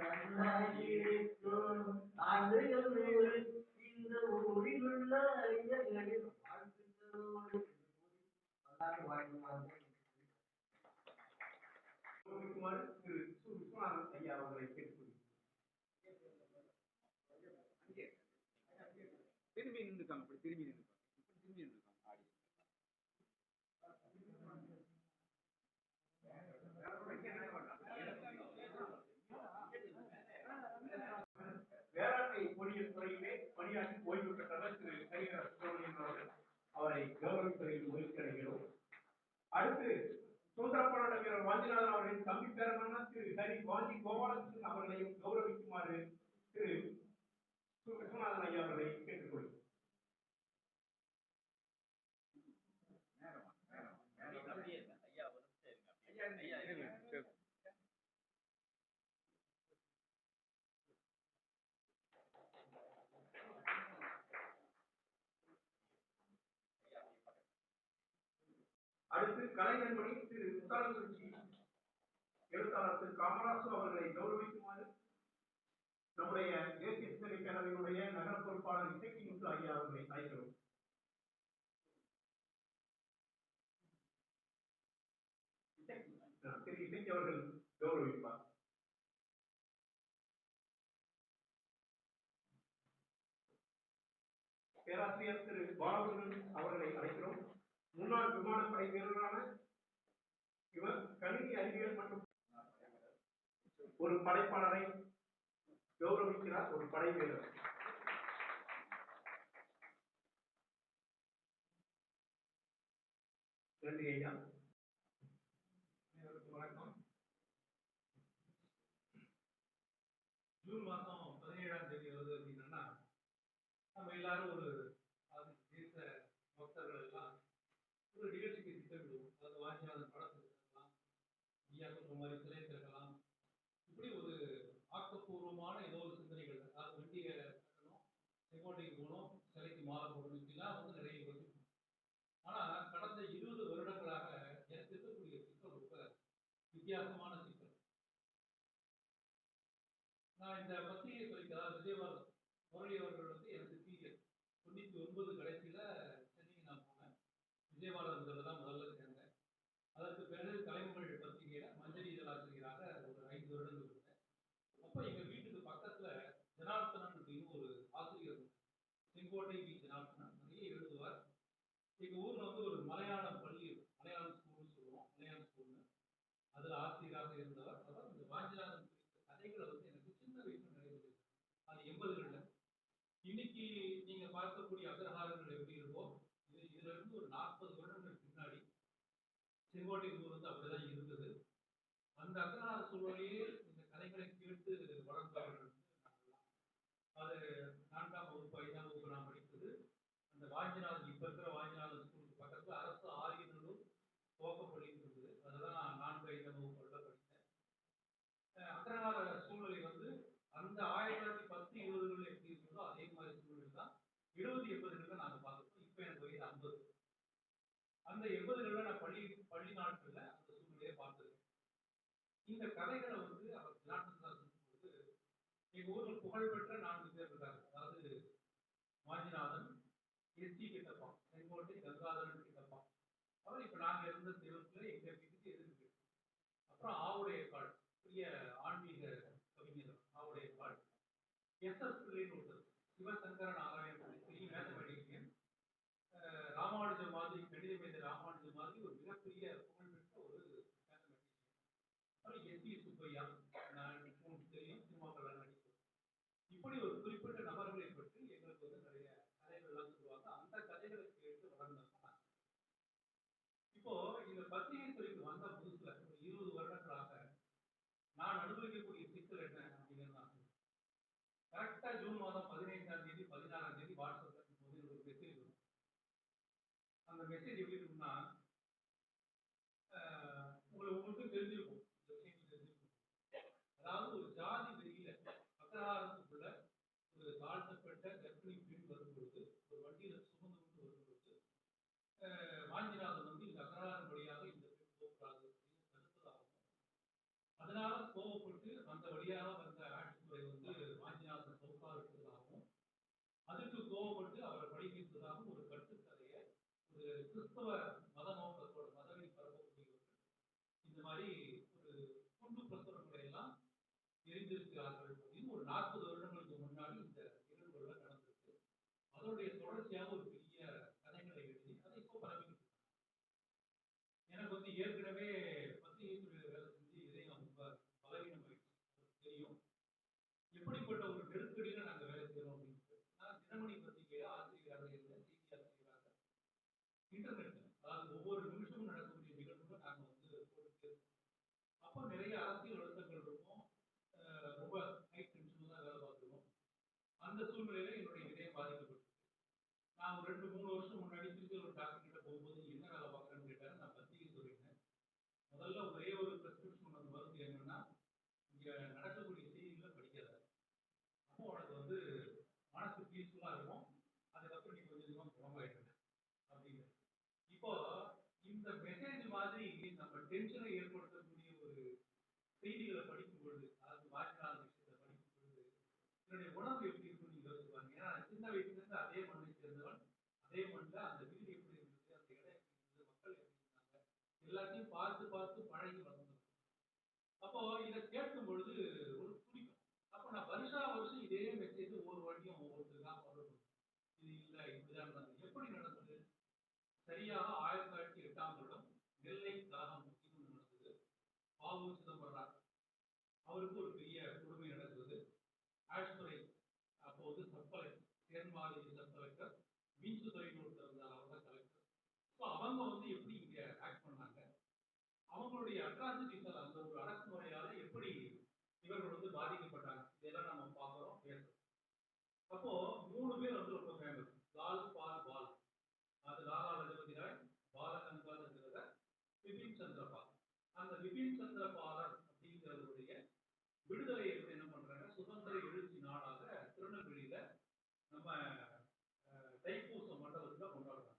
நல்லா இருக்கணும் ஆண்டுகள் 100, இந்த ஊரில் உள்ள அறிஞர்களின் வாழ்த்துக்களோடு வாழ்த்துவாங்க. திரு சு. விஸ்வநாதன் ஐயா அவர்களை கேட்டுக்கொள்கிறேன். திரும்பி நின்றுக்காங்க, இப்படி திரும்பி நின்றுக்காங்க, இப்படி திரும்பி நின்றுக்காங்க ஆடி. வேளாண்மை பொறியியல் துறையிலே பணியாற்றி ஓய்வு பெற்றவர் திரு ஹரிஹர சுப்பிரமணியன் அவர்கள். அவரை கௌரவிப்பதில் முயற்சி அடைகிறோம். அடுத்து சுதந்திர போராட்ட வீரர் வாஞ்சிநாதன் அவர்களின் தம்பி பேரனான திரு வாஞ்சி கோபாலகிருஷ்ணன் அவர்களையும் கௌரவிக்குமாறு திரு சு. விஸ்வநாதன் ஐயா அவர்களை கேட்டுக்கொள்கிறேன். அடுத்து கலைஞர்மணி திரு முத்தாலங்குறிச்சி எழுத்தாளர் திரு காமராசு அவர்களை கௌரவிக்குமாறு நம்முடைய தேசிய சிந்தனை பேரவையினுடைய நகர பொறுப்பாளர் இசைக்கு முத்து ஐயா அவர்களை அழைக்கிறோம். திரு இசைக்கு அவர்கள் கௌரவிப்பார். பேராசிரியர் திரு பாலமுருகன் அவர்களை அழைக்கிறோம். முன்னாள் விமானப்படை வீரரான இவர் கணினி அறிவியல் மற்றும் ஒரு படைப்பாளரை கௌரவிக்கிறார். ஒரு படை வீரர். நன்றி ஐயா. வணக்கம். ஜூன் மாதம் 17ஆம் தேதி வருது அப்படின்னா நம்ம எல்லாரும் ஒரு தேச பக்தர்கள் எல்லாம் ஒரு நிகழ்ச்சிக்கு திட்டமிடுவோம். அது வாஞ்சிநாதன் படத்தை திறக்கலாம், ஐயா சொல்ற மாதிரி சிலை திறக்கலாம், இப்படி ஒரு ஆக்கப்பூர்வமான ஏதோ ஒரு சிந்தனைகள். அது வண்டியை கட்டணும், செங்கோட்டைக்கு போகணும், சிலைக்கு மாலை போடணும், இப்படிலாம் நிறைய யோசிப்போம். ஆனா கடந்த 20 வருடங்களாக எனக்கு இருக்கக்கூடிய சிக்கல் ரொம்ப வித்தியாசமான சிக்கல். நான் இந்த பத்திரிகை துறைக்கு, அதாவது விஜயவாதம் முரளி அவர்கள் எனக்கு சீரியல் 99 கடைசியில சென்னைக்கு நான் போனேன். விஜயவாதத்தில் தான் முதல்ல சேர்ந்தேன். அதற்கு பிறகு கலைமகள் பத்திரிகையில மஞ்சள் இதழாசிரியராக ஒரு 5 வருடங்கள் இருந்தேன். அப்போ எங்க வீட்டுக்கு பக்கத்துல ஜனார்த்தனன் அப்படின்னு ஒரு ஆசிரியர், செங்கோட்டை வி. ஜனார்த்தனன், நிறைய எழுதுவார். எங்க ஊர்ல ஒரு மலையாளம் பள்ளி, மலையாளம் ஸ்கூல்னு சொல்லுவோம், மலையாளம் ஸ்கூல்னு, அதுல ஆசிரியராக இருந்தவர். அவர் இந்த வாஞ்சிநாதன் குறித்த கதைகளை எனக்கு சின்ன வயசுல நிறைய, அது 80களில். இன்னைக்கு நீங்க பார்க்கக்கூடிய அக்ரஹாரங்கள் எப்படி இருக்கும், இதுல இருந்து ஒரு 40 வருடங்கள் பின்னாடி செங்கோட்டை ஊர் அப்படிதான் இருந்தது. அந்த அக்ரஹார சூழலையே இந்த கதைகளை கேட்டு வளர்ந்தவர்கள். அது 4ஆம் வகுப்பு 5ஆம் வகுப்பு நான் படித்தது அந்த வாஞ்சிநாதன், இப்ப இருக்கிற வாஞ்சிநாதன் ஸ்கூலுக்கு பக்கத்துல அரசு ஆரியநல்லூர் துவக்கப்பள்ளி இருந்தது. அதுதான் 4, 5ஆம் வகுப்புல படித்தேன். அக்ரஹார சூழலை அந்த 1910, 20களில் எப்படி இருந்ததோ அதே மாதிரி சூழல் தான் 70, 80களில் நாங்கள் பார்த்துருக்கோம். இப்போ எனக்கு வயது 50. அந்த 80களில் நான் பள்ளி நாட்கள்ல அந்த சூழ்நிலையை பார்த்துருக்கேன். இந்த கதைகளை அவர் ஜனார்த்தனன் சொல்லும்போது எங்க ஊர்ல புகழ்பெற்ற 4 பேர் இருக்காங்க. அதாவது வாஞ்சிநாதன், எஸ்.டி. கிட்டப்பா, செங்கோட்டை கங்காதரன் கிட்டப்பா. அவர் இப்ப நாங்க இருந்த தெருவுல எங்க வீட்டுக்கு எதிர்க்கு. அப்புறம் ஆவுடைய கால் பெரிய ஆன்மீக கவிஞர் ஆவுடைய கால். எஸ்.எஸ். பிள்ளைன்னு ஒருத்தர், சிவசங்கர நாராயண பிள்ளை, மேத்தமெட்டிஷியன். ராமானுஜ மாதிரி, கணித மேதை ராமானுஜ மாதிரி ஒரு மிகப்பெரிய புகழ்பெற்ற ஒரு மேத்தமெட்டிஷியன். அப்புறம் எஸ்.வி. சுப்பையா, நான் உங்களுக்கு தெரியும், சினிமாக்கள்லாம் நடிப்பார். இப்படி ஒரு குறிப்பிட்ட நபர்களை பற்றி எங்களுக்கு வந்து நிறைய கதைகள்லாம் சொல்லுவாங்க. அந்த கதைகளை கேட்டு வளர்ந்தவங்க நான். இப்போ இந்த பத்திரிகை துறைக்கு வந்த புதுசுல ஒரு 20 வருடங்களாக நான் அனுபவிக்கக்கூடிய சிக்கல் என்ன அப்படிங்கிறது நான் சொல்றேன். கரெக்டா ஜூன் மாதம் 15ஆம் தேதி 16ஆம் தேதி வாட்ஸ்அப்ல ஒரு மெசேஜ் வரும். அந்த மெசேஜ் எப்படி இருக்குன்னா, உங்களுக்கு தெரிஞ்சிருக்கும், இந்த விஷயம் தெரிஞ்சிருக்கும். அதாவது ஒரு ஜாதி வெளியில அக்ரஹாரத்துக்குள்ள ஒரு தாழ்த்தப்பட்ட கர்ப்பிணி பெண் வரும்பொழுது, ஒரு வண்டியில சுமந்து கொண்டு வரும்பொழுது, வாஞ்சிநாதன் வந்து இந்த அக்ரஹாரம் வழியாக இந்த பெண் போகக்கூடாது அப்படின்னு தடுத்ததாகவும், அதனால கோவப்பட்டு அந்த வழியாக வந்த ஆட்சித்துறை வந்து வாஞ்சிநாதன் சவுக்கார் எடுத்ததாகவும், அதுக்கு கோவப்பட்டு அவரை பழி வைத்ததாகவும் ஒரு கட்டுக்கதையை ஒரு கிறிஸ்தவ மத நோக்கத்தோட மதவை பரப்பக்கூடியவர்கள் இந்த மாதிரி ஒரு துண்டு பிரசுரங்களை எல்லாம் எரிந்திருக்கிறார்கள் அப்படின்னு ஒரு 40 வருடங்களுக்கு முன்னாடி இந்த நிகழ்வுகள் நடந்திருக்கு. அதனுடைய தொடர்ச்சியாக ஒரு பெரிய கதைகளை எழுதி அதை இப்போ பரப்பிட்டு இருக்காங்க. எனக்கு வந்து ஏற்கனவே பத்திரிகை துறையில் வேலை செஞ்சு இதயம் ரொம்ப பலவீனமாயிடுச்சு, தெரியும். எப்படிப்பட்ட ஒரு நெருக்கடியில நாங்கள் வேலை செய்யறோம் அப்படின்னு. நான் தினமணி பத்திரிகையில ஆசிரியராக இருந்தேன், செய்தி ஆசிரியராக. இன்டர்நெட், அதாவது ஒவ்வொரு நிமிஷமும் நடக்கக்கூடிய நிகழ்வுகள் நாங்கள் வந்து போட்டுட்டே இருக்கோம். அப்போ நிறைய அரசியல் அழுத்தங்கள் இருக்கும், ரொம்ப ஹை டென்ஷன்ல தான் வேலை பார்த்துருவோம். அந்த சூழ்நிலையில என்னுடைய இதயம் பாதிக்கப்பட்டிருக்கு. நான் ஒரு 2-3 வருஷம் முன்னாடி திருச்சியில் ஒரு டாக்டர் கிட்ட போகும்போது என்ன வேலை பார்க்குறேன்னு கேட்டாரு. நான் பத்திரிகை சொல்லியிருந்தேன். முதல்ல ஒரே ஒரு பிரிஸ்கிரிப்ஷன் அந்த மருந்து என்னன்னா, இங்க நடக்கக்கூடிய செய்திகளை படிக்காத, அப்போ உனக்கு வந்து மனசு பீஸ்ஃபுல்லா இருக்கும், அதுக்கப்புறம் நீ கொஞ்சம் கொஞ்சமா குணமாயிடுங்க அப்படின்னு. இப்போ இந்த மெசேஜ் மாதிரி நம்ம டென்ஷனை ஏற்படுத்தக்கூடிய ஒரு செய்திகளை படிக்கும் பொழுது, அதாவது வாய்க்காத விஷயத்தை படிக்கும் பொழுது என்னுடைய உணர்வு எப்படி இருக்கும் நீங்க யோசிச்சு பாருங்க. ஏன்னா சின்ன வயசுல இருந்து அதே மண்ணை சேர்ந்தவன், அதே மண்ணில் அந்த வீடு எப்படி இருந்தது, அந்த இடம் எப்படி இருந்தது, மக்கள் எப்படி இருந்தாங்க, எல்லாத்தையும் பார்த்து பார்த்து பழகி வளர்ந்தோம். அப்போ இதை கேட்கும் பொழுது ஒரு துடிக்கும். அப்போ நான் வருஷம் இதே மெசேஜ் ஒவ்வொரு வாட்டியும் ஒவ்வொருத்தருக்காக சொல்லணும். இது இல்லை, இப்படிதான் நடந்தது. எப்படி நடந்தது? சரியாக 1908ஆம் வருடம் நெல்லை கலகம் இன்னொன்று நடந்தது. பாவு சிதம்பரம் அவருக்கு ஒரு பெரிய கொடுமை நடந்தது. ஆஷ்துறை அப்போ வந்து சப் கலெக்டர், தேன்மாரி சப் கலெக்டர், மீன்சுத்துறைன்னு ஒருத்தர் இருந்தார், அவர் தான் கலெக்டர். ஸோ அவங்க வந்து எப்படி இங்க ஆக்ட் பண்ணாங்க, அவங்களுடைய அட்ராசிட்டிஸ், அந்த ஒரு அடக்குமுறையால எப்படி இவர்கள் வந்து பாதிக்கப்பட்டாங்க, இதெல்லாம் நம்ம பார்க்குறோம், பேசுறோம். அப்போ 3 பேர் வந்து ரொம்ப ஃபேமஸ். லால் பால் பால், அது லாலா லஜபதி ராய், பாலகங்காதர, பிபின் சந்திரபால். அந்த பிபின் சந்திரபாலர் அப்படிங்கிறவருடைய விடுதலை எப்படி என்ன பண்றாங்க, சுதந்திர எழுச்சி நாளாக திருநெல்வேலியில நம்ம தைப்பூச மண்டபத்துல கொண்டாடுறாங்க.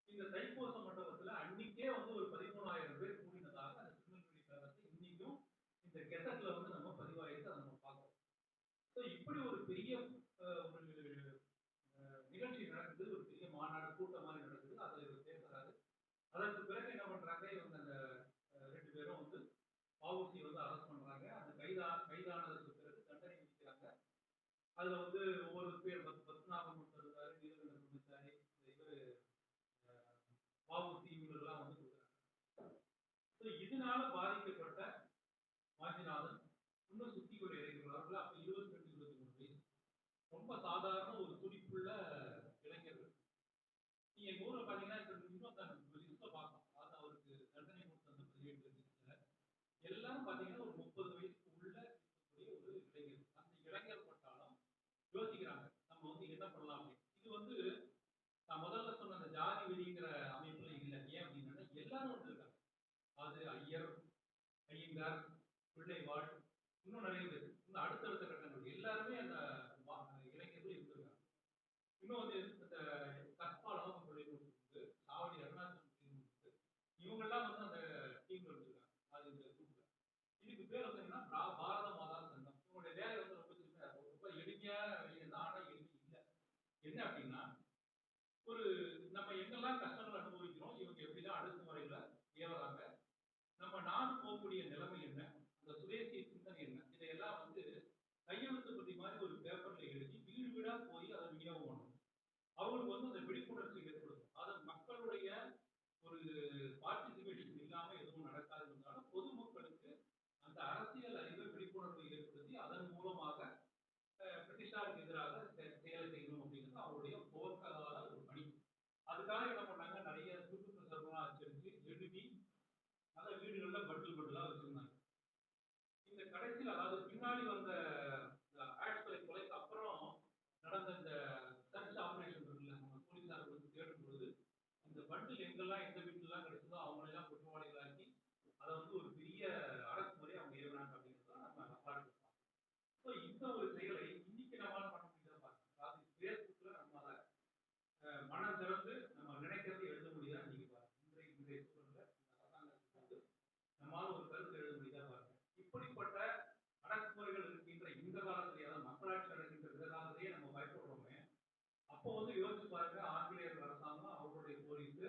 இந்த தைப்பூச மண்டபத்துல அன்னைக்கே வந்து ஒரு 13,000 பேர் கூடினதாக அந்த திருநெல்வேலி கழகத்தை இன்னைக்கும் இந்த கெசட்ல வந்து நம்ம பதிவாயிட்டு அதை நம்ம பார்க்கிறோம். ஸோ இப்படி ஒரு பெரிய ஒரு நிகழ்ச்சி நடக்குது, ஒரு பெரிய மாநாடு கூட்டம் மாதிரி நடக்குது, அதில் இவர் பேசுறாரு. அதற்கு பிறகு என்ன பண்றாங்க, இவங்க அந்த 2 பேரும் வந்து வஉசி வந்து அரெஸ்ட் பண்றாங்க. அந்த கைதானதற்கு பிறகு தண்டனை விதிக்கிறாங்க. அதுல வந்து ஒவ்வொரு பேர் பத்மநாபன் ஒருத்தர் இருக்காரு, நீலகண்டன் குருசாரி, இவர் வஉசி, இவங்களெல்லாம் வந்து கொடுக்குறாங்க. இதனால பாதிக்கப்பட்ட வாஞ்சிநாதன் இன்னும் சுத்திக்குள்ள இளைஞர்கள், அப்ப 22-23 வயசு, ரொம்ப சாதாரண ஒரு துடிப்புள்ள இளைஞர்கள். நீங்க எங்க ஊர்ல பாத்தீங்கன்னா இன்னும் லிஸ்ட்ல பார்க்கலாம். அதாவது அவருக்கு தண்டனை கொடுத்த அந்த 17 லிஸ்ட்ல எல்லாரும் பாத்தீங்கன்னா ஒரு 30 வயசுக்கு உள்ள இருக்கக்கூடிய ஒரு இளைஞர். அந்த இளைஞர் பட்டாலும் யோசிக்கிறாங்க நம்ம வந்து என்ன பண்ணலாம் அப்படின்னு. இது வந்து நான் முதல்ல சொன்ன அந்த ஜாதி வெறிங்கிற அமைப்புல இல்லை. ஏன் அப்படின்னா எல்லாரும் வந்து இருக்காங்க. அது ஐயர், ஐயங்கார், பிள்ளைவாள், இன்னும் நிறைய பேர், இன்னும் அடுத்தடுத்த கட்டங்கள் எல்லாருமே அந்த இளைஞர்கள் இருந்திருக்காங்க. இன்னும் வந்து இந்த கற்பாலம் இருக்கு, சாவடி அருணாச்சலம் இருக்கு, இவங்கெல்லாம் வந்து அந்த டீம்ல இருந்திருக்காங்க. அது இந்த குரூப்ல. இதுக்கு பேர் வந்து என்னன்னா பாரத மாதா சங்கம். இவங்களுடைய வேலை வந்து ரொம்ப சின்ன, ரொம்ப எளிமையான வேலை தான், ஆனா எளிமை இல்லை. என்ன அப்படின்னா, ஒரு நம்ம எங்கெல்லாம் கஷ்டங்கள் அனுபவிக்கிறோம், இவங்க எப்படிதான் அடக்குமுறையில ஏவறாங்க, நம்ம நாடு போகக்கூடிய நிலைமை என்ன, அந்த சுதேசிய சிந்தனை என்ன, இதையெல்லாம் வந்து கையெழுத்து பத்தி மாதிரி ஒரு பேப்பர்ல எழுதி வீடு வீடா போய் அதை விநியோகம் பண்ணணும். அவங்களுக்கு வந்து அந்த விழிப்புணர்ச்சி ஏற்படுத்தும். அது மக்களுடைய ஒரு பார்ட்டிசிபேஷன் இல்லாம எதுவும் நடக்காதுன்றதால பொதுமக்களுக்கு அந்த அரசியல் அறிவை விழிப்புணர்வை ஏற்படுத்தி அதன் மூலமாக பிரிட்டிஷாருக்கு எதிராக செயலை செய்யணும் அப்படிங்கிறது அவருடைய துவக்ககால ஒரு பணி. அதுக்காக என்ன பண்ணாங்க, நிறைய துண்டு பிரசுரம்லாம் அச்சடிச்சு எழுதி நல்ல வீடுகளில் பட்டில் பட்டிலா வச்சிருந்தாங்க. இந்த கடைசியில் அதாவது பின்னாடி வந்த ஆட்களை கொலைக்கு அப்புறம் நடந்த இந்த சர்ச் ஆபரேஷன் இருக்குல்ல, நம்ம போலீஸார் வந்து தேடும் பொழுது இந்த பண்டில் எங்கெல்லாம் எந்த வீட்டுலாம் கிடைச்சதோ அவங்களெல்லாம் குற்றவாளிகளாக்கி அதை வந்து ஒரு பெரிய அடக்குமுறை அவங்க ஏறினாங்க அப்படிங்கிறது தான் நம்ம பார்க்கலாம். ஸோ இந்த ஒரு செயலை இன்னைக்கு நம்மளால பண்ண முடியாத பார்க்கணும். அதாவது ஃபேஸ்புக்கில் நம்மளால மனம் திறந்து நம்ம நினைக்கிறது எழுத முடியாத நீங்க பாருங்க. இன்றைய சூழல்ல அரசாங்கத்துக்கு வந்து நம்மளால ஒரு கருத்து எழுத முடியாத பாருங்க. இப்படிப்பட்ட அடக்குமுறைகள் இருக்கின்ற இந்த காலத்திலேயே, அதாவது மக்களாட்சி நடக்கின்ற இந்த காலத்திலேயே நம்ம பயப்படுறோமே, அப்போ வந்து யோசிச்சு பாருங்க, ஆங்கிலேயர் அரசாங்கம் அவர்களுடைய போலீஸ்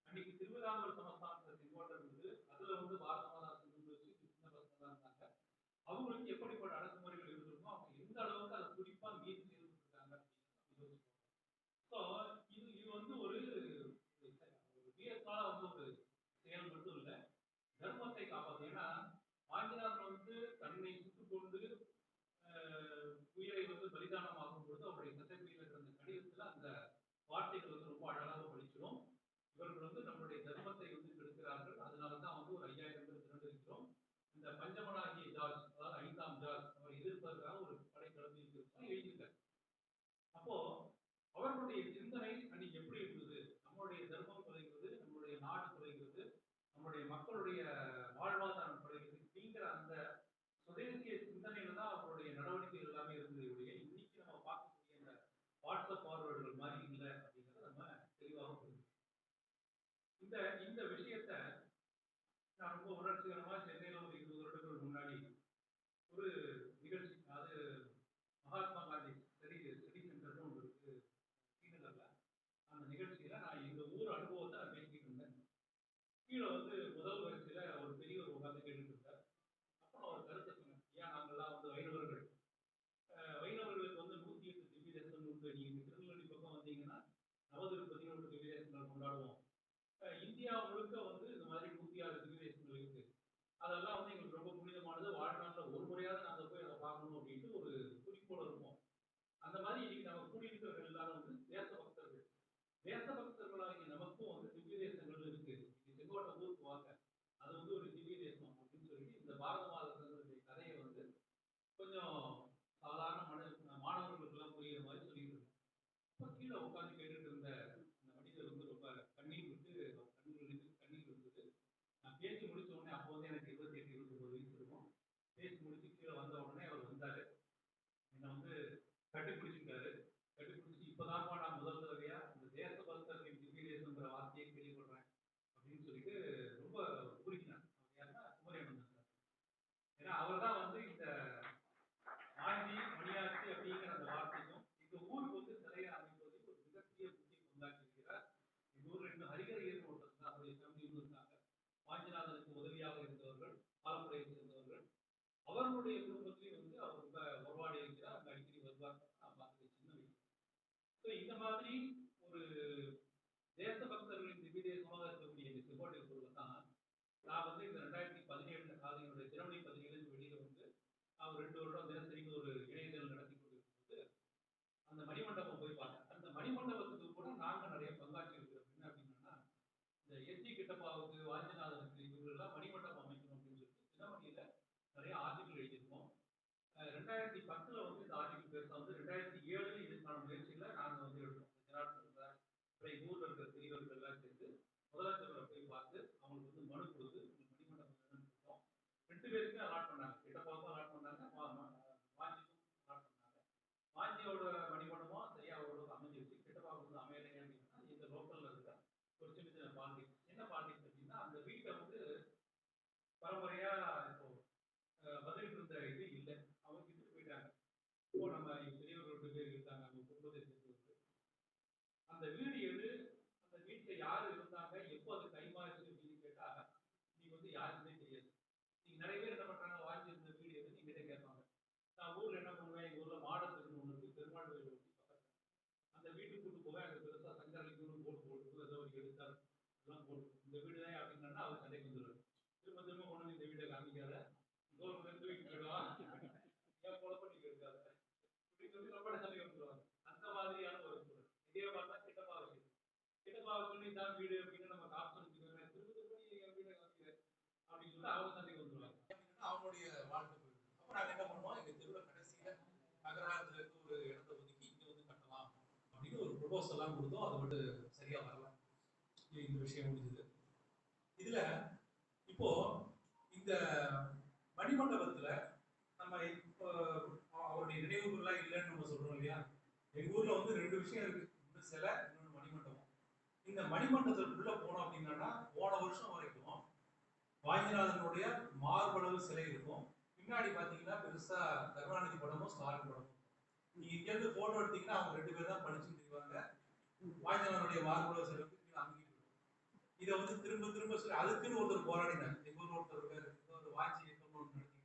அன்னைக்கு திருவிதாங்கூர் சமஸ்தானத்துல செங்கோட்டை இருந்தது. அதுல வந்து பாரதமாதாசன் வச்சு சின்ன பசங்க தான் இருந்தாங்க. அவங்களுக்கு எப்படிப்பட்ட அடக்குமுறைகள் இருந்திருக்கும், அவங்க எந்த அளவுக்கு அதை குறிப்பா மீறி இருந்திருக்காங்க அப்படின்னு யோசிப்போம். ஸோ இது வந்து ஒரு வியப்பான வந்து ஒரு செயல் மட்டும் இல்லை, தர்மத்தை காப்பாற்று. ஏன்னா வாஞ்சிநாதன் வந்து தன்னை சுட்டுக் கொண்டு உயிரை வந்து பலிதானமாகும் பொழுது அவருடைய சட்டப்பையில் இருக்கிற அந்த கடிதத்துல அந்த வார்த்தைகள் வந்து ரொம்ப அழகாக படிச்சிடும். இவர்கள் வந்து நம்மளுடைய தர்மத்தை வந்து கெடுக்கிறார்கள், அதனாலதான் வந்து ஒரு 5000 பேர் திரண்டிருக்கிறோம். இந்த பஞ்சமனாகிய ஜார்ஜ், அதாவது 5ஆம் ஜார்ஜ், அவர் எதிர்ப்பதற்காக ஒரு படை கிளம்பி இருக்கிறது எழுதியிருக்காரு. அப்போ அவர்களுடைய சிந்தனை அன்னைக்கு எப்படி இருந்தது, நம்மளுடைய தர்மம் குறைகிறது, நம்மளுடைய நாடு குறைகிறது, நம்மளுடைய மக்களுடைய வாழ்வாதாரம் குறைகிறது அப்படிங்கிற அந்த சுதேசிய சிந்தனையில தான் அவர்களுடைய நடவடிக்கைகள் எல்லாமே இருந்தது. இன்னைக்கு நம்ம பார்க்கக்கூடிய இந்த வாட்ஸ்அப் ஃபார்வர்டுகள் மாதிரி இல்லை அப்படிங்கிறத நம்ம தெளிவாக புரிஞ்சுக்கணும். இந்த விஷயத்த நான் ரொம்ப உணர்ச்சிகரமா சென்னையில ஒரு 20 வருடங்கள் முன்னாடி ஒரு நிகழ்ச்சி, அது மகாத்மா காந்தி ஸ்டடி சென்டர்னு ஒன்று இருக்கு ஸ்ரீநகர்ல. அந்த நிகழ்ச்சியில நான் எங்க ஊர் அனுபவத்தை நான் பேசிக்கிட்டு இருந்தேன். கீழே வந்து முதல் வரிசையில ஒரு பெரியவர் உட்காந்து கேட்டுட்டு இருந்தார். அப்புறம் அவர் கருத்தை சொன்னார், ஏன் நாங்கள்லாம் வந்து வைணவர்களுக்கு வந்து 108 திவ்ய தேசங்கள் உண்டு. நீங்க திருநெல்வேலி பக்கம் வந்தீங்கன்னா நவதிருப்பதினு ஒரு திவ்ய தேசங்கள் கொண்டாடுவோம். இந்தியா முழுக்க வந்து இந்த மாதிரி 106 திவ்ய தேசங்கள் இருக்கு. அதெல்லாம் வந்து எங்களுக்கு ரொம்ப புனிதமானது, வாழ்நாளில் ஒரு முறையாவது நாங்கள் போய் அதை பார்க்கணும் அப்படின்ட்டு ஒரு குறிக்கோள் இருப்போம். அந்த மாதிரி இன்னைக்கு நம்ம கூடியிருக்கிறவர்கள் எல்லாரும் வந்து தேசபக்தர்கள். தேசபக்தர்களாகிய நமக்கும் வந்து திவ்ய தேசங்கள் இருக்கு. செங்கோட்டை ஊருக்கு வாங்க, அது வந்து ஒரு திவ்ய தேசம் அப்படின்னு சொல்லிட்டு இந்த பாரத மாதத்தினுடைய கதையை வந்து கொஞ்சம் சாதாரண மாணவர்களுக்கு எல்லாம் புரியுற மாதிரி சொல்லிட்டு இருந்தேன். இப்போ கீழே உட்காந்து கேட்டுட்டு இருந்த அந்த மனிதர் வந்து ரொம்ப கண்ணீர் விட்டு கண்ணீர் இருந்தது. நான் பேசி முடிச்ச உடனே, அப்போ வந்து எனக்கு 28, 29 வயசு இருக்கும். பேசி முடிச்சு கீழே வந்த உடனே அவர் வந்தாரு, என்னை வந்து கட்டிப்பிடிச்சிருக்காரு. கட்டிப்பிடிச்சி, இப்போதான்ப்பா நான் முதல் தடவையா இந்த தேசபக்தர்களின் திவ்ய தேசங்கிற வார்த்தையை கேள்விப்படுறேன் அப்படின்னு சொல்லிட்டு ரொம்ப குறிக்கினார். யாருன்னா குமரியானந்தன் சார். ஏன்னா அவர் தான் வந்து இந்த ஆட்சி மணியாட்சி அப்படிங்கிற அந்த வார்த்தைக்கும் எங்க ஊருக்கு வந்து சிலையை அமைப்பதில் ஒரு மிகப்பெரிய முக்கிய பங்காற்றி இருக்கிறார். எங்க ஊர்ல இன்னும் ஹரிகரையர் ஒருத்தர் தான், அவருடைய ஃபேமிலியும் இருந்தாங்க. வாஞ்சிநாதனுக்கு உதவியாக இருந்தவர்கள், ஆலப்புழையை சேர்ந்தவர்கள். அவர்களுடைய குடும்பத்திலையும் வந்து அவர் ரொம்ப உறவாடி இருக்கிறார். அங்கே அடிக்கடி வருவார், நான் பார்த்துக்க சின்ன வயசு. ஸோ இந்த மாதிரி ஒரு தேசபக்தர்களின் திவ்ய தேசமாக இருக்கக்கூடிய இந்த செங்கோட்டை பொருளை தான் நான் வந்து இந்த 2017 என்னுடைய ஜனவரி 17 வெளியில வந்து அவர் 2 வருடம் தினசரி ஒரு இணையதளம் நடத்தி கொண்டிருக்கும்போது அந்த மணிமண்டபம் போய் பார்த்தேன். அந்த மணிமண்டபத்துக்கு கூட நாங்கள் நிறைய பங்காற்றி இருக்கிறோம். என்ன அப்படின்னா, இந்த எஸ்டி கிட்டப்பாவுக்கு, வாஞ்சிநாதனுக்கு இவர்களெல்லாம் மணிமண்டபம் அமைக்கணும் அப்படின்னு சொல்லிட்டு தினமணியில நிறைய ஆர்டிகல் எழுதியிருக்கோம். 2010 வந்து இந்த ஆர்டிகல் பேச வந்து 2007 இதுக்கான முயற்சியில நாங்கள் வந்து எடுத்தோம். ஜனார்த்தன் சார், ஊரில் இருக்கிற பெரியவர்கள் எல்லாம் சேர்ந்து முதலமைச்சரை போய் பார்த்து அவங்களுக்கு வந்து மனு கொடுத்து மணிமண்டபம் வேணும்னு கொடுத்தோம். 2 பேருக்குமே அலாட் பண்ணாங்க. கிட்டப்பாவுக்கும் அலாட் பண்ணாங்க, வாஞ்சிக்கும் அலாட் பண்ணாங்க. வாஞ்சியோட மணிமண்டபம் சரியா ஓரளவுக்கு அமைஞ்சிருச்சு. கிட்டப்பாவுக்கு வந்து அமையலைங்க அப்படின்னா இந்த லோக்கல்ல இருக்கிற ஒரு சின்ன சின்ன பாலிடிக்ஸ். என்ன பாலிடிக்ஸ் அப்படின்னா, அந்த வீட்டை வந்து பரம்பரையா இப்போ பதில் இருந்த இது இல்லை, அவங்க விட்டுட்டு போயிட்டாங்க. இப்போ நம்ம பெரியவர்கள் 2 பேர் இருக்காங்க, அவங்க குடும்பத்தை சேர்ந்தவர்கள். அந்த வீடு எது, அந்த வீட்டுல யாரு இருந்தாங்க, எப்போ அது கைமாறுச்சு அப்படின்னு கேட்டா, நீ வந்து யாருக்குமே தெரியாது. நீங்க நிறைய பேர் என்ன பண்றாங்க, வாங்கி இருந்த வீடு எதுன்னு எங்கிட்ட கேட்பாங்க. நான் ஊர்ல என்ன பண்ணுவேன், எங்க ஊர்ல மாடத்துக்கு ஒன்று இருக்கு, பெருமாள் கோயில் ஒட்டி பக்கத்துல. அந்த வீட்டுக்கு கூட்டு போவேன், அங்க பெருசா சங்கரலிங்கம்னு போர்டு போட்டு ஏதோ ஒரு எழுத்தார் எல்லாம் போட்டு இந்த வீடு தான் அப்படின்னா அவர் சண்டைக்கு வந்துடுவார். திரும்ப திரும்ப கொண்டு வந்து இந்த வீட்டை காமிக்காத, தூக்கி போயிடுவான், என் குழப்பம் நீங்க இருக்காத இப்படி சொல்லி ரொம்ப சண்டைக்கு வந்துடுவாங்க. அந்த மாதிரியான ஒரு சூழல். இதே மாதிரி தான் கிட்டப்பா விஷயம். கிட்டப்பா சொல்லி தான் வீடு அப்படின்னு நம்ம காசு திரும்ப திரும்ப என் வீடை காமிக்க அப்படின்னு சொல்லி அவங்க சண்டைக்கு வந்துடுவாங்க. அவங்களுடைய வாழ்க்கை போயிடும். அப்ப நாங்க என்ன பண்ணுவோம், எங்க தெருவுல கடைசியில அகராத்துல இருந்து ஒரு இடத்தை ஒதுக்கி இங்க வந்து கட்டலாம் அப்படின்னு ஒரு ப்ரொபோசல் எல்லாம் கொடுத்தோம். அது மட்டும் சரியா வரல. இந்த விஷயம் முடிஞ்சது. இதுல இப்போ இந்த மணிமண்டபத்துல நம்ம இப்போ அவருடைய நினைவுகள்லாம் இல்லைன்னு நம்ம சொல்றோம் இல்லையா. எங்க ஊர்ல வந்து 2 விஷயம் இருக்கு, ஒன்று சிலை, இன்னொன்று மணிமண்டபம். இந்த மணிமண்டபத்துக்குள்ள போனோம் அப்படின்னா போன வருஷம் வரைக்கும் வாய்ந்தநாதனுடைய மார்பளவு சிலை இருக்கும். பின்னாடி பாத்தீங்கன்னா பெருசா கருணாநிதி படமும் ஸ்டாலின் படமும். நீங்க இங்க இருந்து போட்டோ எடுத்தீங்கன்னா அவங்க 2 பேர் தான் படிச்சுட்டு இருக்காங்க. வாய்ந்தநாதனுடைய மார்பளவு சிலை அமைக்கிட்டு இருக்கும். இதை வந்து திரும்ப திரும்ப சொல்லி அதுக்குன்னு ஒருத்தர் போராடினார். எங்க ஊர் ஒருத்தர் இருக்காரு, ஒரு வாட்சி இயக்கம் நடத்திட்டு